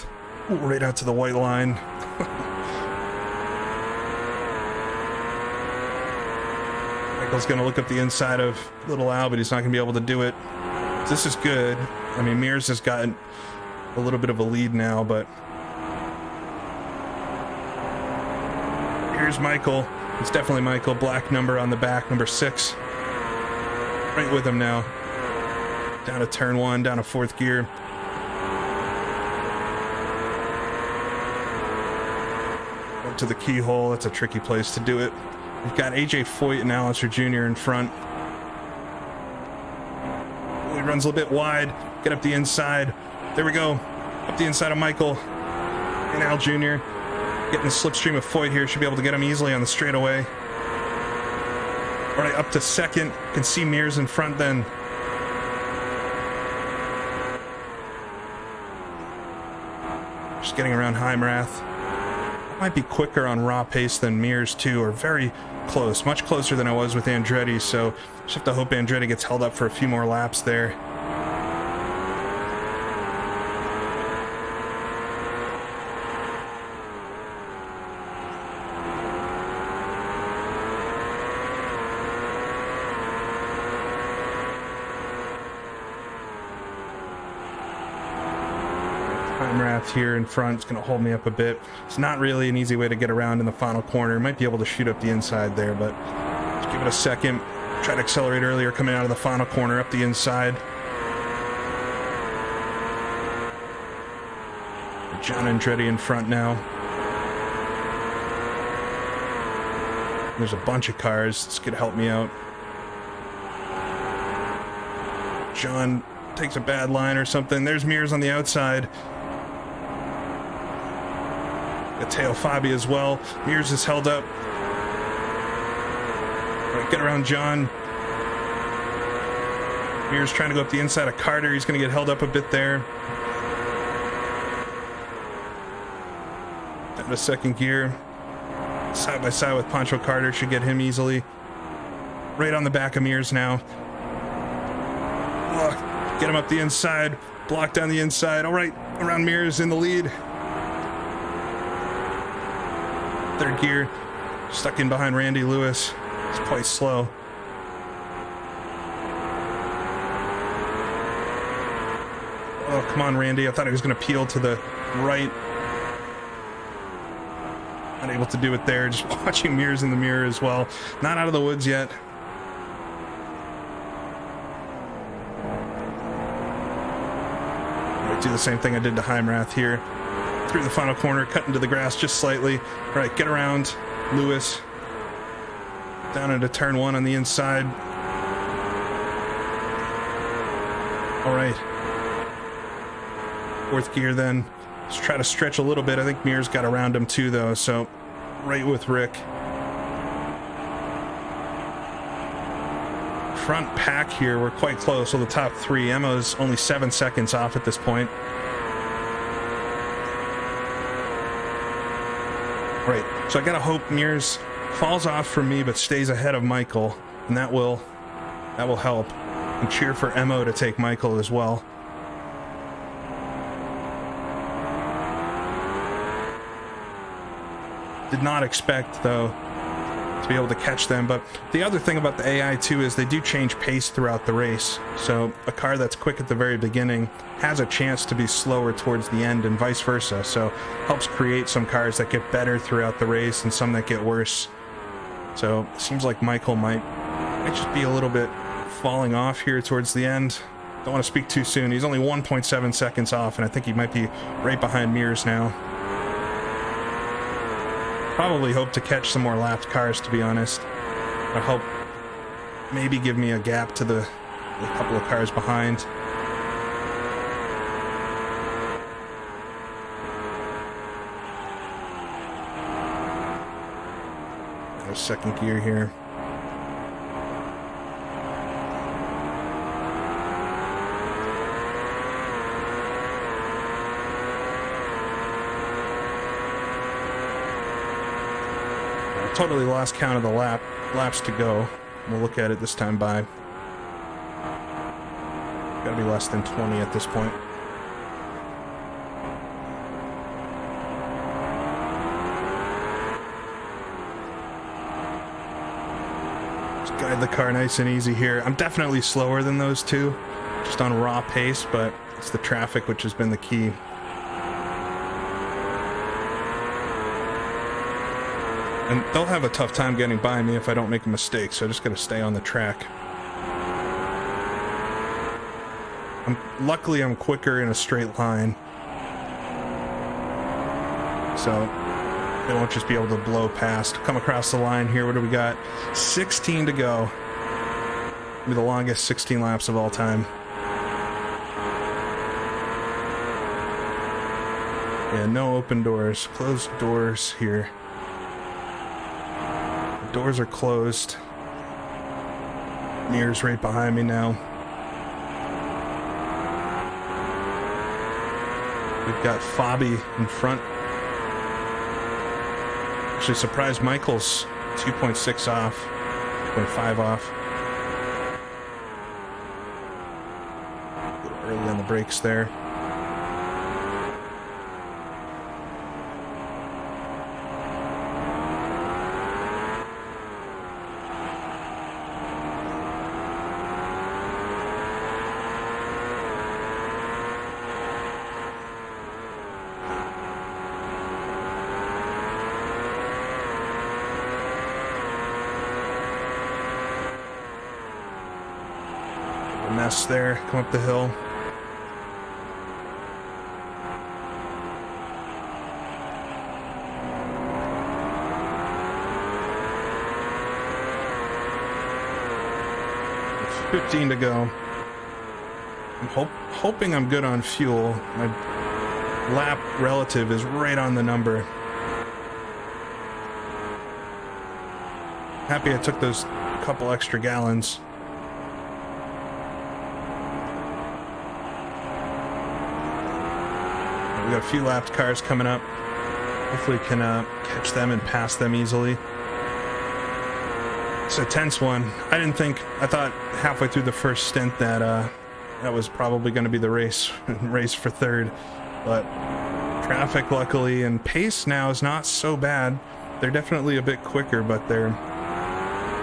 Ooh, right out to the white line. Michael's going to look up the inside of Little Al, but he's not going to be able to do it. This is good. I mean, Mears has gotten a little bit of a lead now, but here's Michael. It's definitely Michael. Black number on the back, number 6. Right with him now. Down to turn 1, down to 4th gear. Up to the keyhole. That's a tricky place to do it. We've got AJ Foyt and Alistair Jr. in front. He runs a little bit wide. Get up the inside. There we go. Up the inside of Michael and Al Jr. Getting the slipstream of Foyt here. Should be able to get him easily on the straightaway. All right, up to 2nd. Can see Mears in front then. Just getting around Heimrath. Might be quicker on raw pace than Mears too, or very close, much closer than I was with Andretti, so just have to hope Andretti gets held up for a few more laps there. Heimrath here in front is going to hold me up a bit. It's not really an easy way to get around in the final corner. Might be able to shoot up the inside there, but just give it a second. Try to accelerate earlier coming out of the final corner up the inside. John Andretti in front now. There's a bunch of cars. This could help me out. John takes a bad line or something. There's Mears on the outside. Matteo Fabi as well. Mears is held up. All right, get around John. Mears trying to go up the inside of Carter. He's going to get held up a bit there. Down to 2nd gear. Side by side with Pancho Carter. Should get him easily. Right on the back of Mears now. Oh, get him up the inside. Block down the inside. All right, around Mears in the lead. 3rd gear, stuck in behind Randy Lewis. It's quite slow. Oh, come on, Randy. I thought he was going to peel to the right. Unable to do it there. Just watching Mears in the mirror as well. Not out of the woods yet. I'll do the same thing I did to Heimrath here. Through the final corner, cut into the grass just slightly. All right, get around Lewis. Down into turn 1 on the inside. All right. 4th gear then. Let's try to stretch a little bit. I think Mears got around him too, though, so right with Rick. Front pack here, we're quite close. So the top 3. Emma's only 7 seconds off at this point. Right, so I gotta hope Mears falls off from me but stays ahead of Michael, and that will help. And cheer for Emo to take Michael as well. Did not expect, though, to be able to catch them, but the other thing about the AI too is they do change pace throughout the race, so a car that's quick at the very beginning has a chance to be slower towards the end and vice versa, so helps create some cars that get better throughout the race and some that get worse. So it seems like Michael might just be a little bit falling off here towards the end. Don't want to speak too soon. He's only 1.7 seconds off, and I think he might be right behind Mears now. Probably hope to catch some more lapped cars, to be honest. I hope maybe give me a gap to the couple of cars behind. There's 2nd gear here. Totally lost count of the laps to go. We'll look at it this time by. Gotta be less than 20 at this point. guide the car nice and easy here. I'm definitely slower than those two, just on raw pace, but it's the traffic which has been the key. And they'll have a tough time getting by me if I don't make a mistake, so I just gotta stay on the track. Luckily, I'm quicker in a straight line, so they won't just be able to blow past. Come across the line here. What do we got? 16 to go. Be the longest 16 laps of all time. Yeah, no open doors. Closed doors here. The doors are closed. Mirrors right behind me now. We've got Fabi in front. Actually surprised Michael's 2.6 off, 2.5 off. A little early on the brakes there. Mess there, come up the hill. It's 15 to go. I'm hoping I'm good on fuel. My lap relative is right on the number. Happy I took those couple extra gallons. We got a few lapped cars coming up. Hopefully can catch them and pass them easily. It's a tense one. I thought halfway through the first stint that that was probably going to be the race for third. But traffic, luckily, and pace now is not so bad. They're definitely a bit quicker, but they're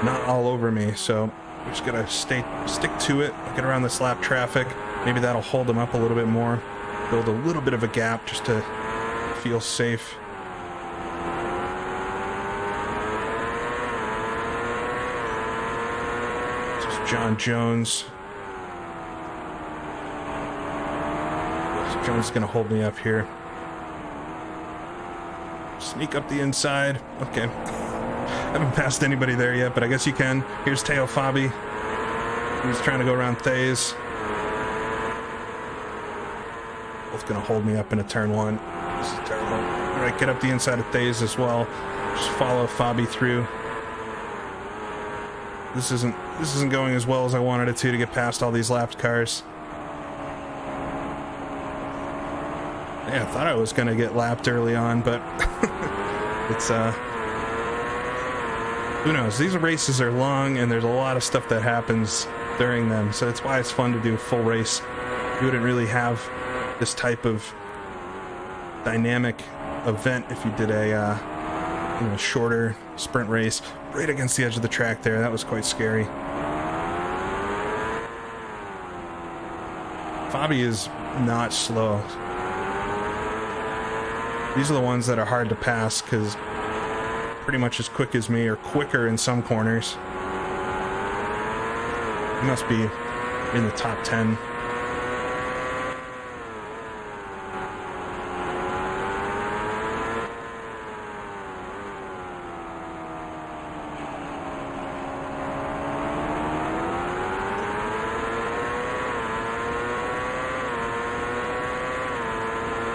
not all over me. So we just gotta stick to it, get around this lap traffic. Maybe that'll hold them up a little bit more. Build a little bit of a gap just to feel safe. Just John Jones. Jones is going to hold me up here. Sneak up the inside. Okay. Haven't passed anybody there yet, but I guess you can. Here's Teo Fabi. He's trying to go around Thays. Both gonna hold me up in a turn one. This is terrible. All right, get up the inside of Thays as well. Just follow Fabi through. This isn't going as well as I wanted it to get past all these lapped cars. Yeah, I thought I was gonna get lapped early on, but it's who knows? These races are long, and there's a lot of stuff that happens during them, so that's why it's fun to do a full race. You wouldn't really have this type of dynamic event if you did a shorter sprint race right against the edge of the track there. That was quite scary. Fabi is not slow. These are the ones that are hard to pass because pretty much as quick as me or quicker in some corners. He must be in the top 10.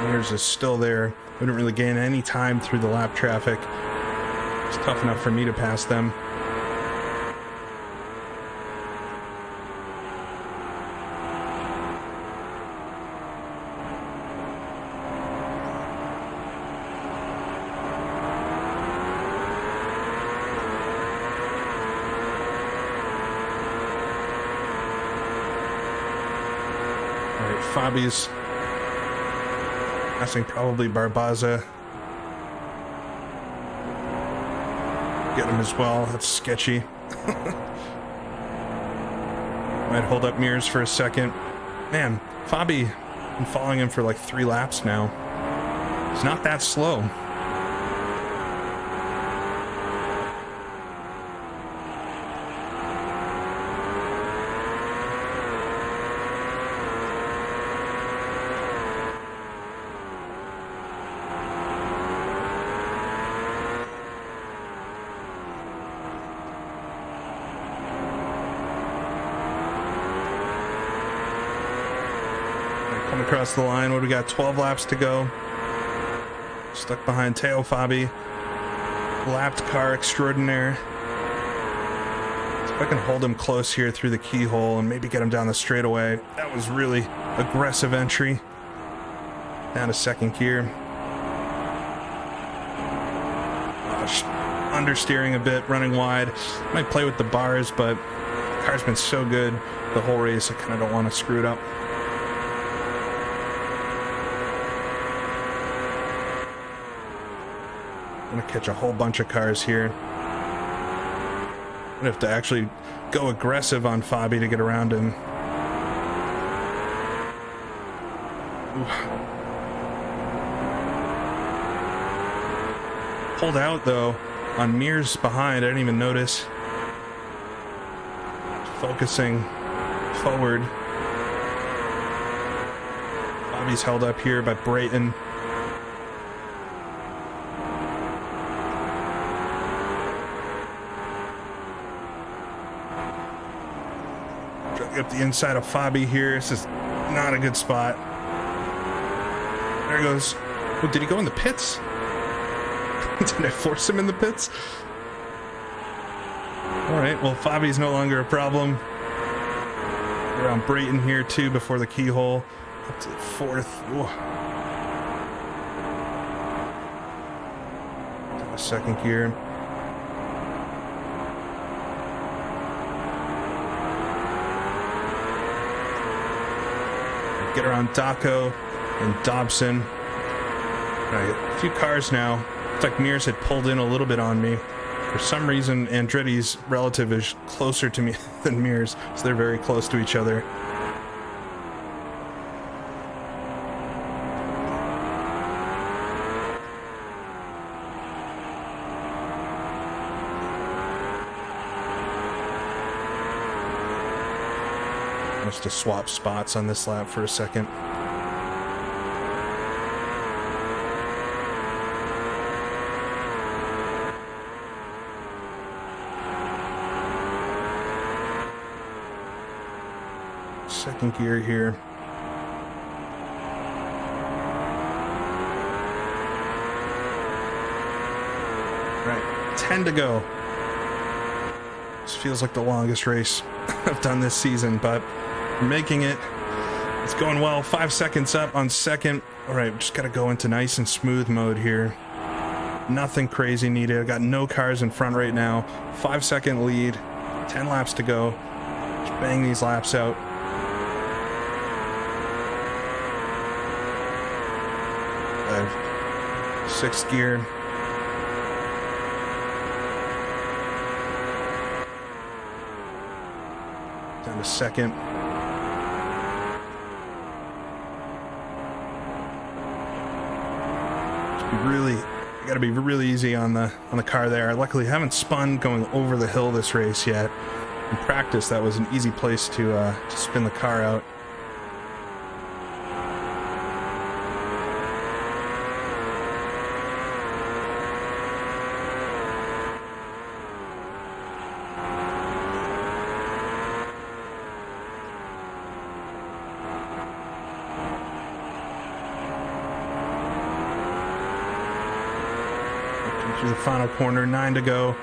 Myers is still there. We didn't really gain any time through the lap traffic. It's tough enough for me to pass them. All right, Fabi's passing probably Barbaza. Get him as well. That's sketchy. Might hold up Mears for a second. Man, Fabi, I'm following him for like 3 laps now. He's not that slow. Come across the line. What do we got? 12 laps to go. Stuck behind Teo Fabi. Lapped car extraordinaire. See if I can hold him close here through the keyhole and maybe get him down the straightaway. That was really aggressive entry. Down to second gear. Understeering a bit, running wide. Might play with the bars, but the car's been so good the whole race, I kind of don't want to screw it up. I'm gonna catch a whole bunch of cars here. I'm gonna have to actually go aggressive on Fabi to get around him. Ooh. Pulled out though on Mears behind. I didn't even notice. Focusing forward. Fabi's held up here by Brayton. Up the inside of Fabi here. This is not a good spot. There he goes. Oh, did he go in the pits? Did I force him in the pits? Alright, well, Fabi's no longer a problem. Around Brayton here too before the keyhole. Up to the 4th. Down to second gear. Get around Daco and Dobson. Right, a few cars now. It's like Mears had pulled in a little bit on me. For some reason, Andretti's relative is closer to me than Mears, so they're very close to each other. To swap spots on this lap for a second. Second gear here. Right, 10 to go. This feels like the longest race I've done this season, but making it. It's going well. 5 seconds up on second. All right, just got to go into nice and smooth mode here. Nothing crazy needed. I got no cars in front right now. 5-second lead. 10 laps to go. Just bang these laps out. Sixth gear. Down to second. You got to be really easy on the car there. I luckily haven't spun going over the hill this race yet. In practice, that was an easy place to spin the car out. Through the final corner, 9 to go.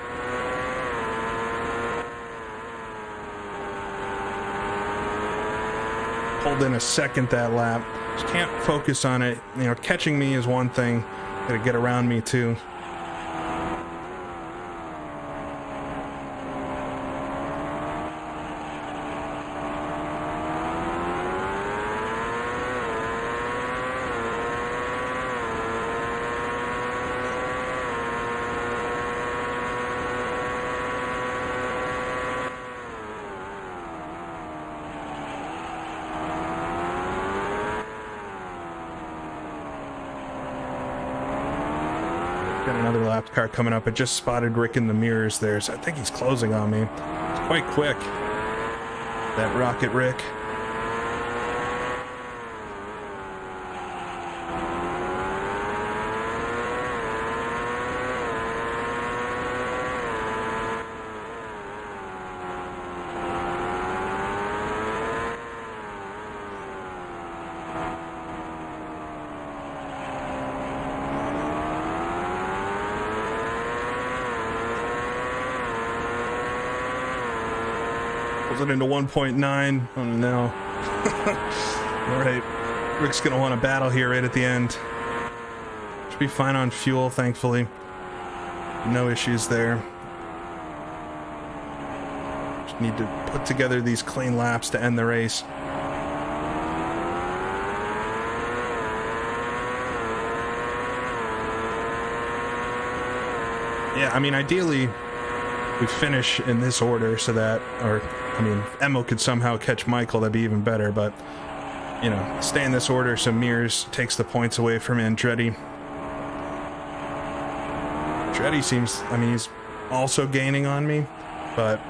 Pulled in a second that lap. Just can't focus on it. You know, catching me is one thing. Gotta get around me too. Got another lap car coming up. I just spotted Rick in the mirrors there, so I think he's closing on me. It's quite quick. That Rocket Rick. Pulls it into 1.9. Oh no. All right. Rick's going to want a battle here right at the end. Should be fine on fuel, thankfully. No issues there. Just need to put together these clean laps to end the race. Yeah, I mean, ideally, we finish in this order so that, or, I mean, if Emmo could somehow catch Michael, that'd be even better, but, you know, stay in this order so Mears takes the points away from Andretti. Andretti seems, I mean, he's also gaining on me, but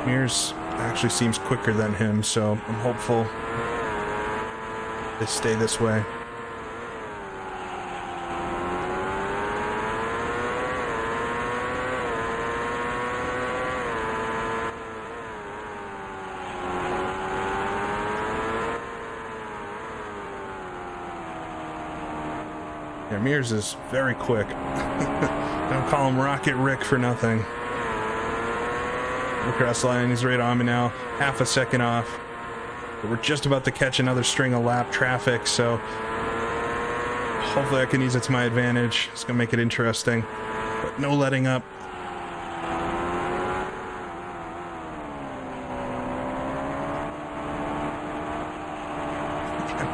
Mears actually seems quicker than him, so I'm hopeful they stay this way. Yeah, Mears is very quick. Don't call him Rocket Rick for nothing. Across the line, he's right on me now. Half a second off. But we're just about to catch another string of lap traffic, so hopefully I can use it to my advantage. It's going to make it interesting. But no letting up.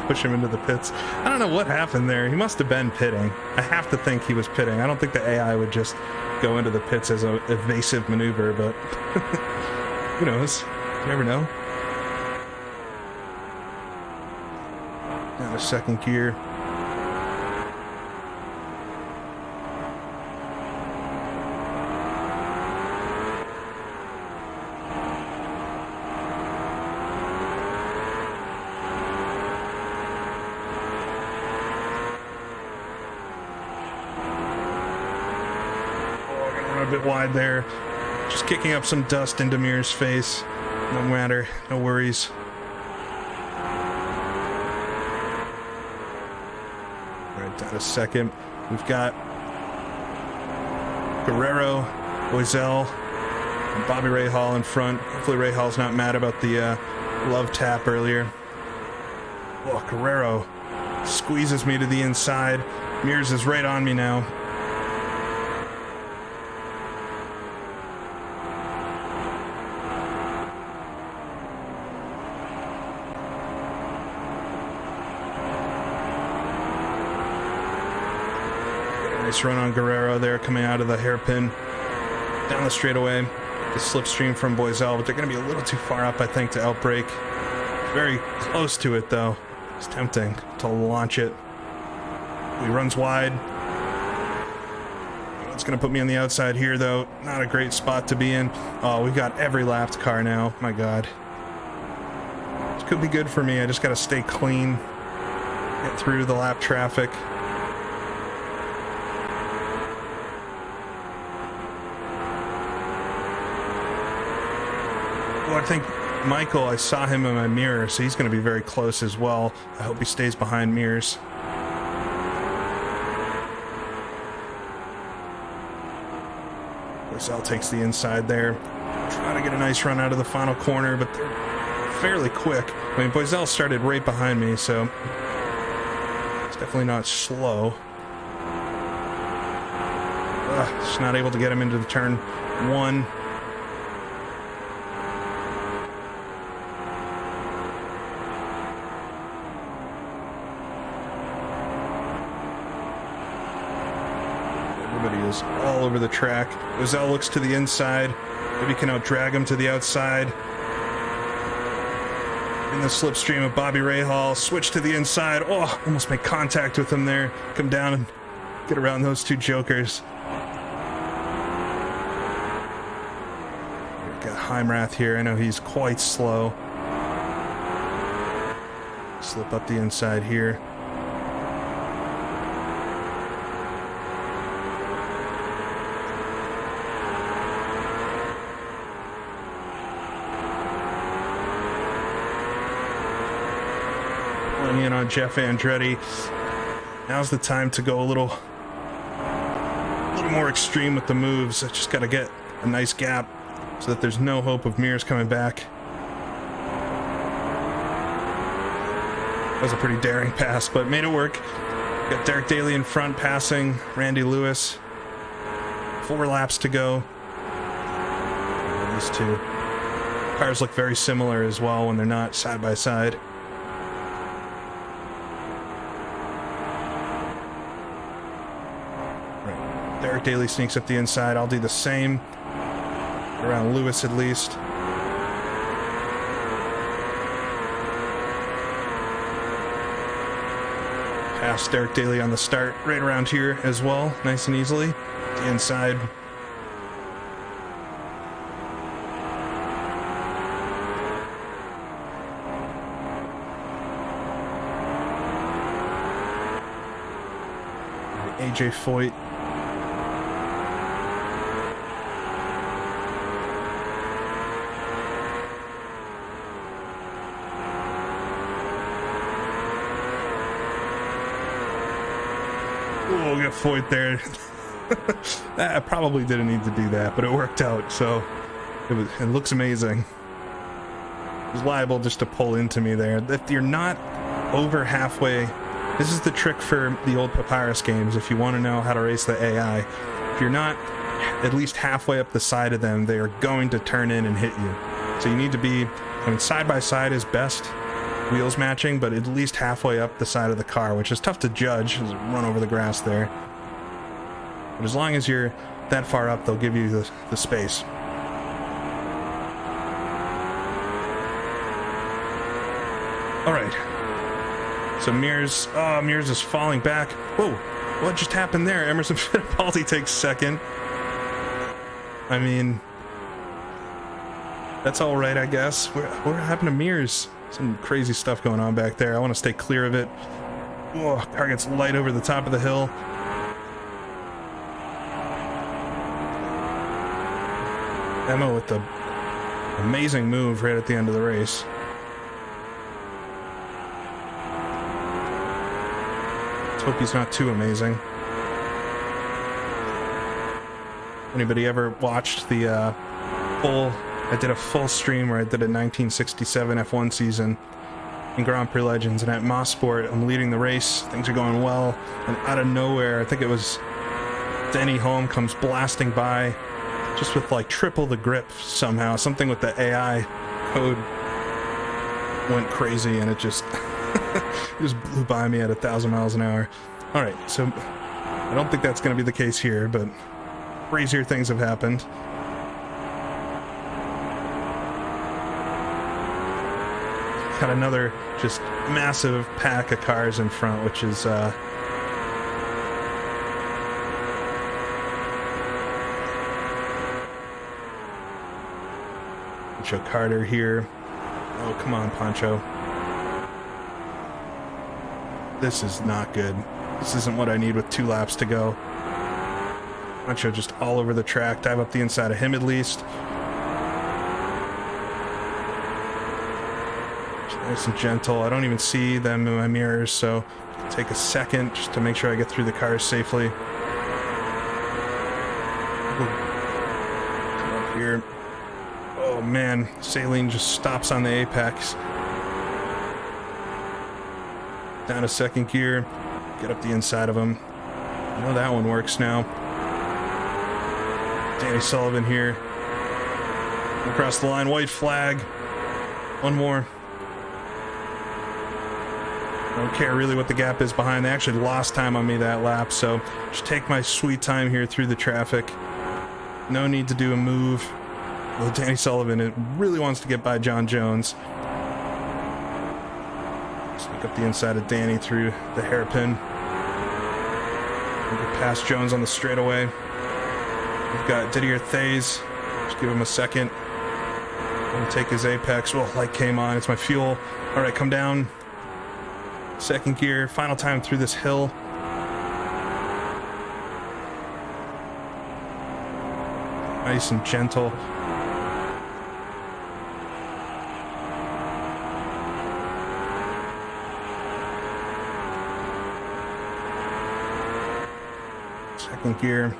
Push him into the pits. I don't know what happened there. He must have been pitting. I have to think he was pitting. I don't think the AI would just go into the pits as an evasive maneuver, but who knows? You never know. Now the second gear. A bit wide there, just kicking up some dust into Mears' face. No matter, no worries. Right down a second. We've got Guerrero, Boiselle, and Bobby Rahal in front. Hopefully Rahal's not mad about the love tap earlier. Oh, Guerrero squeezes me to the inside. Mears is right on me now. Nice run on Guerrero there, coming out of the hairpin. Down the straightaway. The slipstream from Boiselle, but they're going to be a little too far up, I think, to outbrake. Very close to it, though. It's tempting to launch it. He runs wide. It's going to put me on the outside here, though. Not a great spot to be in. Oh, we've got every lapped car now. My God. This could be good for me. I just got to stay clean. Get through the lap traffic. Well, I think Michael, I saw him in my mirror, so he's going to be very close as well. I hope he stays behind Mears. Boiselle takes the inside there. Trying to get a nice run out of the final corner, but they're fairly quick. I mean, Boiselle started right behind me, so it's definitely not slow. Just not able to get him into the turn one. Is all over the track. Boiselle looks to the inside. Maybe can out-drag him to the outside. In the slipstream of Bobby Rahal. Switch to the inside. Oh, almost make contact with him there. Come down and get around those two jokers. We've got Heimrath here. I know he's quite slow. Slip up the inside here. Pulling in on Jeff Andretti. Now's the time to go a little more extreme with the moves. I just got to get a nice gap so that there's no hope of Mears coming back. That was a pretty daring pass, but made it work. Got Derek Daly in front passing Randy Lewis. 4 laps to go. These two cars look very similar as well when they're not side by side. Derek Daly sneaks up the inside. I'll do the same around Lewis at least. Past Derek Daly on the start right around here as well, nice and easily. The inside. AJ Foyt. Oh, we got Foyt there. I probably didn't need to do that, but it worked out, so it looks amazing. It was liable just to pull into me there. If you're not over halfway, this is the trick for the old Papyrus games, if you want to know how to race the AI. If you're not at least halfway up the side of them, they are going to turn in and hit you. So you need to be, I mean, side by side is best, wheels matching, but at least halfway up the side of the car, which is tough to judge as it run over the grass there. But as long as you're that far up, they'll give you the space. All right. So Mears is falling back. Whoa, what just happened there? Emerson Fittipaldi takes second. I mean, that's all right, I guess. What happened to Mears? Some crazy stuff going on back there. I want to stay clear of it. Oh, car gets light over the top of the hill. Emma with the amazing move right at the end of the race. Let's hope he's not too amazing. Anybody ever watched the full... I did a full stream where I did a 1967 F1 season in Grand Prix Legends, and at Mosport, I'm leading the race. Things are going well, and out of nowhere, I think it was Denny Holm comes blasting by, just with like triple the grip somehow. Something with the AI code went crazy, and it just it just blew by me at 1,000 miles an hour. All right, so I don't think that's going to be the case here, but crazier things have happened. Got another just massive pack of cars in front, which is Pancho Carter here. Oh, come on, Pancho. This is not good. This isn't what I need with 2 laps to go. Pancho just all over the track. Dive up the inside of him at least. Nice and gentle. I don't even see them in my mirrors, so I'll take a second just to make sure I get through the cars safely. Come up here. Oh man, Saline just stops on the apex. Down to second gear. Get up the inside of him. I know that one works now. Danny Sullivan here. Across the line, white flag. One more. I don't care really what the gap is behind. They actually lost time on me that lap, so just take my sweet time here through the traffic. No need to do a move. Well, Danny Sullivan really wants to get by John Jones. Sneak up the inside of Danny through the hairpin. We'll get past Jones on the straightaway. We've got Didier Thays. Just give him a second. I'm gonna take his apex. Oh, light came on. It's my fuel. All right, come down. Second gear. Final time through this hill. Nice and gentle. Second gear.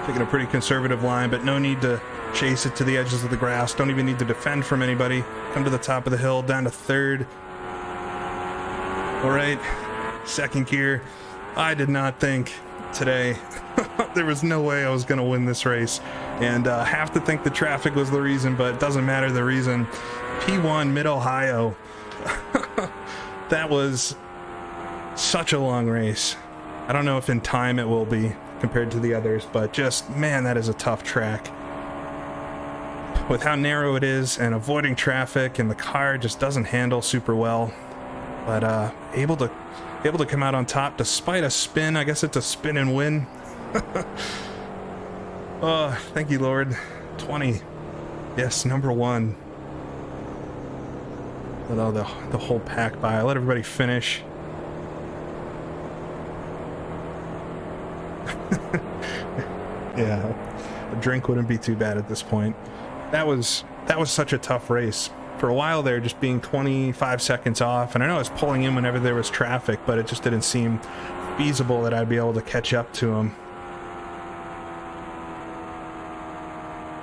Taking a pretty conservative line, but no need to chase it to the edges of the grass. Don't even need to defend from anybody. Come to the top of the hill, down to third. All right, second gear. I did not think today there was no way I was going to win this race, and have to think the traffic was the reason, but it doesn't matter the reason. P1 Mid-Ohio. That was such a long race. I don't know if in time it will be compared to the others, but just, man, that is a tough track. With how narrow it is and avoiding traffic, and the car just doesn't handle super well, but able to come out on top despite a spin. I guess it's a spin and win. Oh, thank you, Lord. 20. Yes, number one. Although the whole pack by. I let everybody finish. Yeah, a drink wouldn't be too bad at this point. That was such a tough race. For a while there, just being 25 seconds off, and I know I was pulling in whenever there was traffic, but it just didn't seem feasible that I'd be able to catch up to him.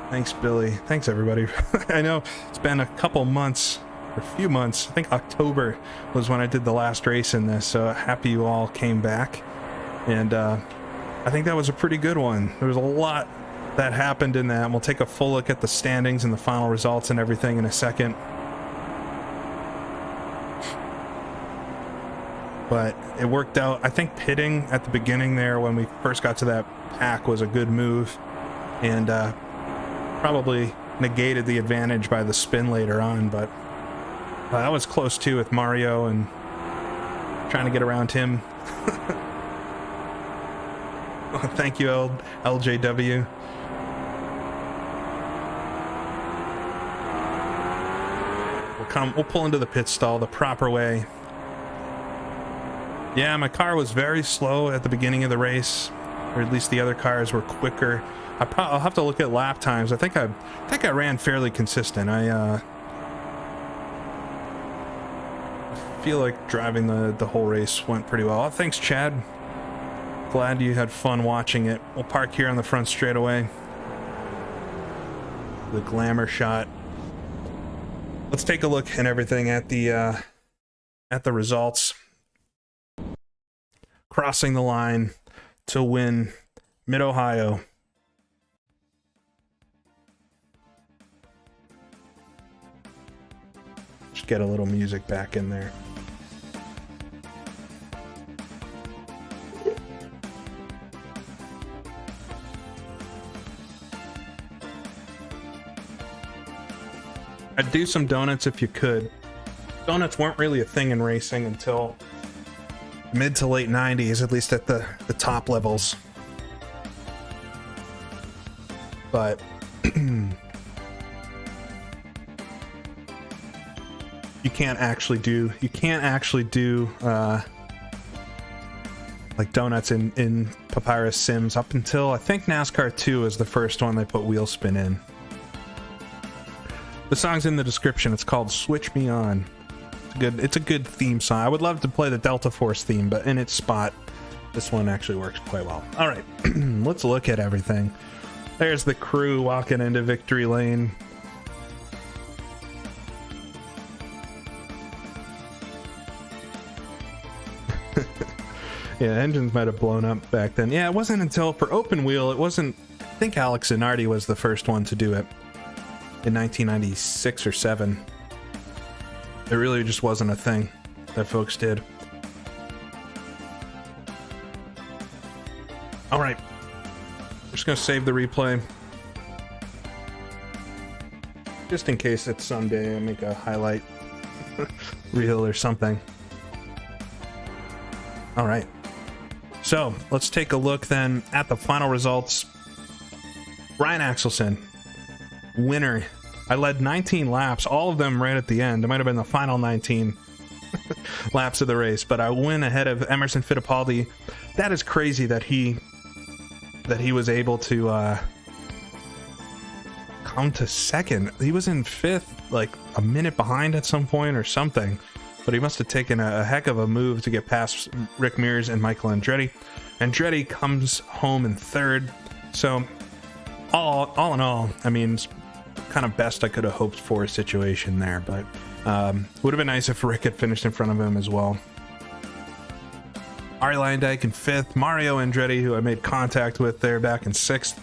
Thanks, Billy. Thanks, everybody. I know it's been a couple months, or a few months. I think October was when I did the last race in this, so happy you all came back. And I think that was a pretty good one. There was a lot that happened in that, and we'll take a full look at the standings and the final results and everything in a second. But it worked out. I think pitting at the beginning there when we first got to that pack was a good move, and probably negated the advantage by the spin later on, but that was close too with Mario and trying to get around him. Oh, thank you, LJW. We'll pull into the pit stall the proper way. Yeah, my car was very slow at the beginning of the race, or at least the other cars were quicker. I'll have to look at lap times. I think I ran fairly consistent. I feel like driving the whole race went pretty well. Oh, thanks, Chad. Glad you had fun watching it. We'll park here on the front straightaway. The glamour shot. Let's take a look and everything at the results. Crossing the line to win Mid-Ohio. Just get a little music back in there. I'd do some donuts if you could. Donuts weren't really a thing in racing until mid to late 90s, at least at the top levels. But you can't actually do like donuts in Papyrus Sims up until I think NASCAR 2 is the first one they put wheel spin in. The song's in the description. It's called Switch Me On. It's a good theme song. I would love to play the Delta Force theme, but in its spot, this one actually works quite well. All right, let's look at everything. There's the crew walking into victory lane. Yeah, engines might have blown up back then. Yeah, it wasn't until for open wheel, it wasn't. I think Alex Zanardi was the first one to do it in 1996 or 7. It really just wasn't a thing that folks did. All right, I'm just gonna save the replay just in case it's someday I make a highlight reel or something. All right, So let's take a look then at the final results. Ryan Axelson, winner. I led 19 laps, all of them right at the end. It might have been the final 19 laps of the race, but I win ahead of Emerson Fittipaldi. That is crazy that he was able to come to second. He was in fifth, like a minute behind at some point or something, but he must have taken a heck of a move to get past Rick Mears and Michael Andretti. Andretti comes home in third. So all in all, I mean, it's kind of best I could have hoped for a situation there, but would have been nice if Rick had finished in front of him as well. Ari Leyendyke in fifth, Mario Andretti, who I made contact with there back in sixth.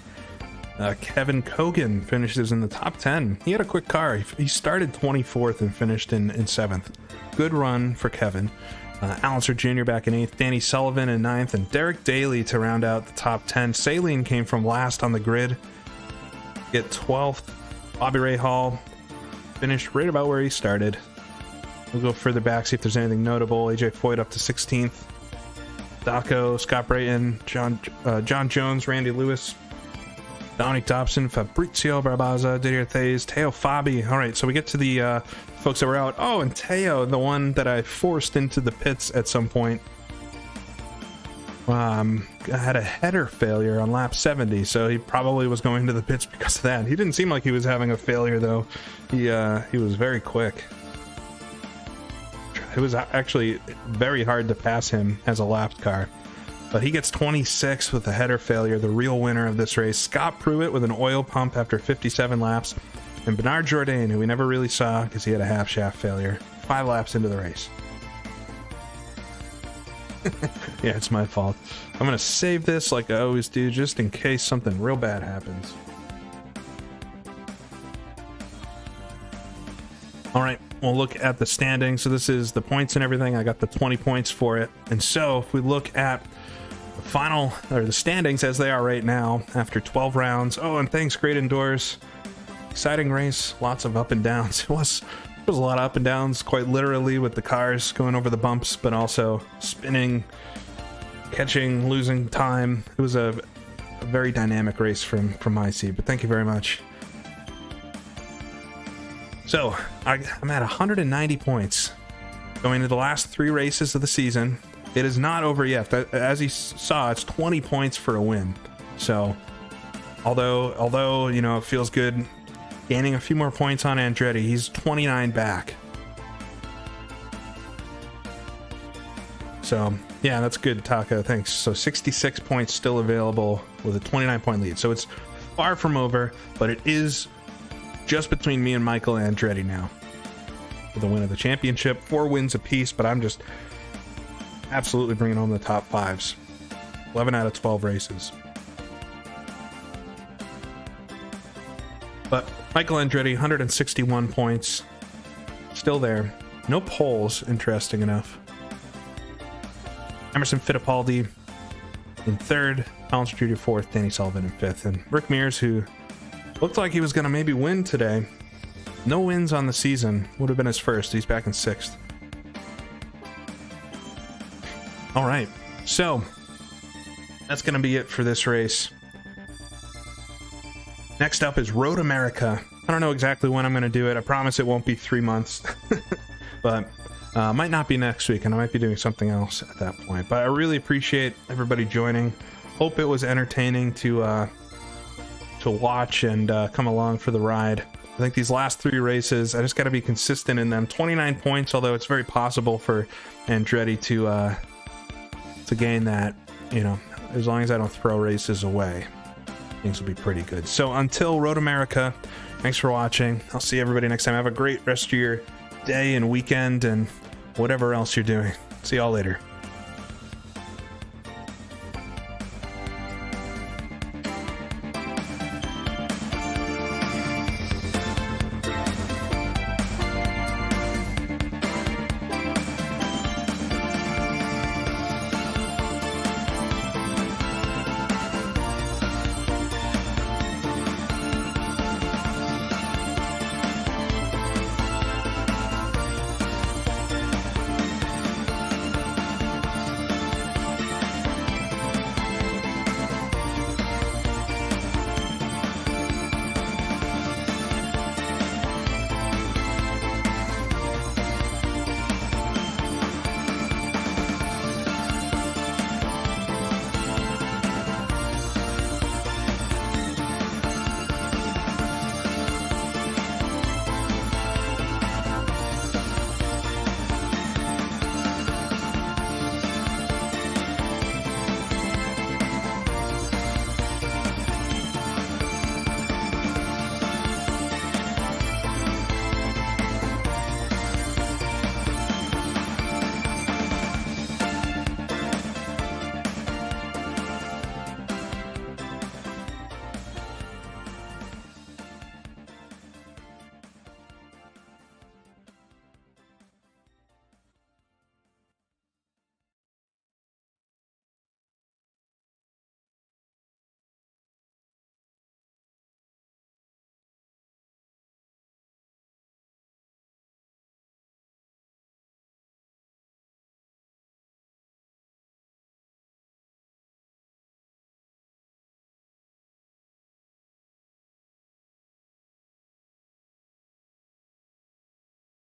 Kevin Kogan finishes in the top 10. He had a quick car. He started 24th and finished in 7th. Good run for Kevin. Allister Jr. back in 8th, Danny Sullivan in 9th, and Derek Daly to round out the top 10. Saline came from last on the grid, get 12th. Bobby Ray Hall finished right about where he started. We'll go further back, see if there's anything notable. AJ Foyt up to 16th. Daco, Scott Brayton, John Jones, Randy Lewis, Dominic Dobson, Fabrizio Barbaza, Didier Thays, Teo Fabi. All right, so we get to the folks that were out. Oh, and Teo, the one that I forced into the pits at some point, had a header failure on lap 70, so he probably was going to the pits because of that. He didn't seem like he was having a failure, though. He was very quick. It was actually very hard to pass him as a lapped car. But he gets 26 with a header failure, the real winner of this race. Scott Pruitt with an oil pump after 57 laps. And Bernard Jourdain, who we never really saw because he had a half shaft failure, 5 laps into the race. Yeah, it's my fault. I'm going to save this like I always do, just in case something real bad happens. All right, we'll look at the standings. So this is the points and everything. I got the 20 points for it. And so if we look at the final, or the standings as they are right now after 12 rounds. Oh, and thanks, Great Indoors. Exciting race, lots of up and downs. It was a lot of up and downs, quite literally, with the cars going over the bumps, but also spinning, catching, losing time. It was a very dynamic race from my seat, but thank you very much. So I'm at 190 points going into the last 3 races of the season. It is not over yet. As you saw, it's 20 points for a win. So although you know, it feels good gaining a few more points on Andretti, he's 29 back. So yeah, that's good, Taco. Thanks. So 66 points still available with a 29-point lead. So it's far from over, but it is just between me and Michael Andretti now for the win of the championship. 4 wins apiece, but I'm just absolutely bringing home the top 5s. 11 out of 12 races. But Michael Andretti, 161 points. Still there. No poles, interesting enough. Emerson Fittipaldi in 3rd. Allister Jr. 4th. Danny Sullivan in 5th. And Rick Mears, who looked like he was going to maybe win today. No wins on the season. Would have been his first. He's back in 6th. All right. So that's going to be it for this race. Next up is Road America. I don't know exactly when I'm going to do it. I promise it won't be 3 months. But might not be next week, and I might be doing something else at that point. But I really appreciate everybody joining. Hope it was entertaining to watch and come along for the ride. I think these last 3 races, I just got to be consistent in them. 29 points, although it's very possible for Andretti to gain that, you know, as long as I don't throw races away. Things will be pretty good. So until Road America, thanks for watching. I'll see everybody next time. Have a great rest of your day and weekend and whatever else you're doing. See y'all later.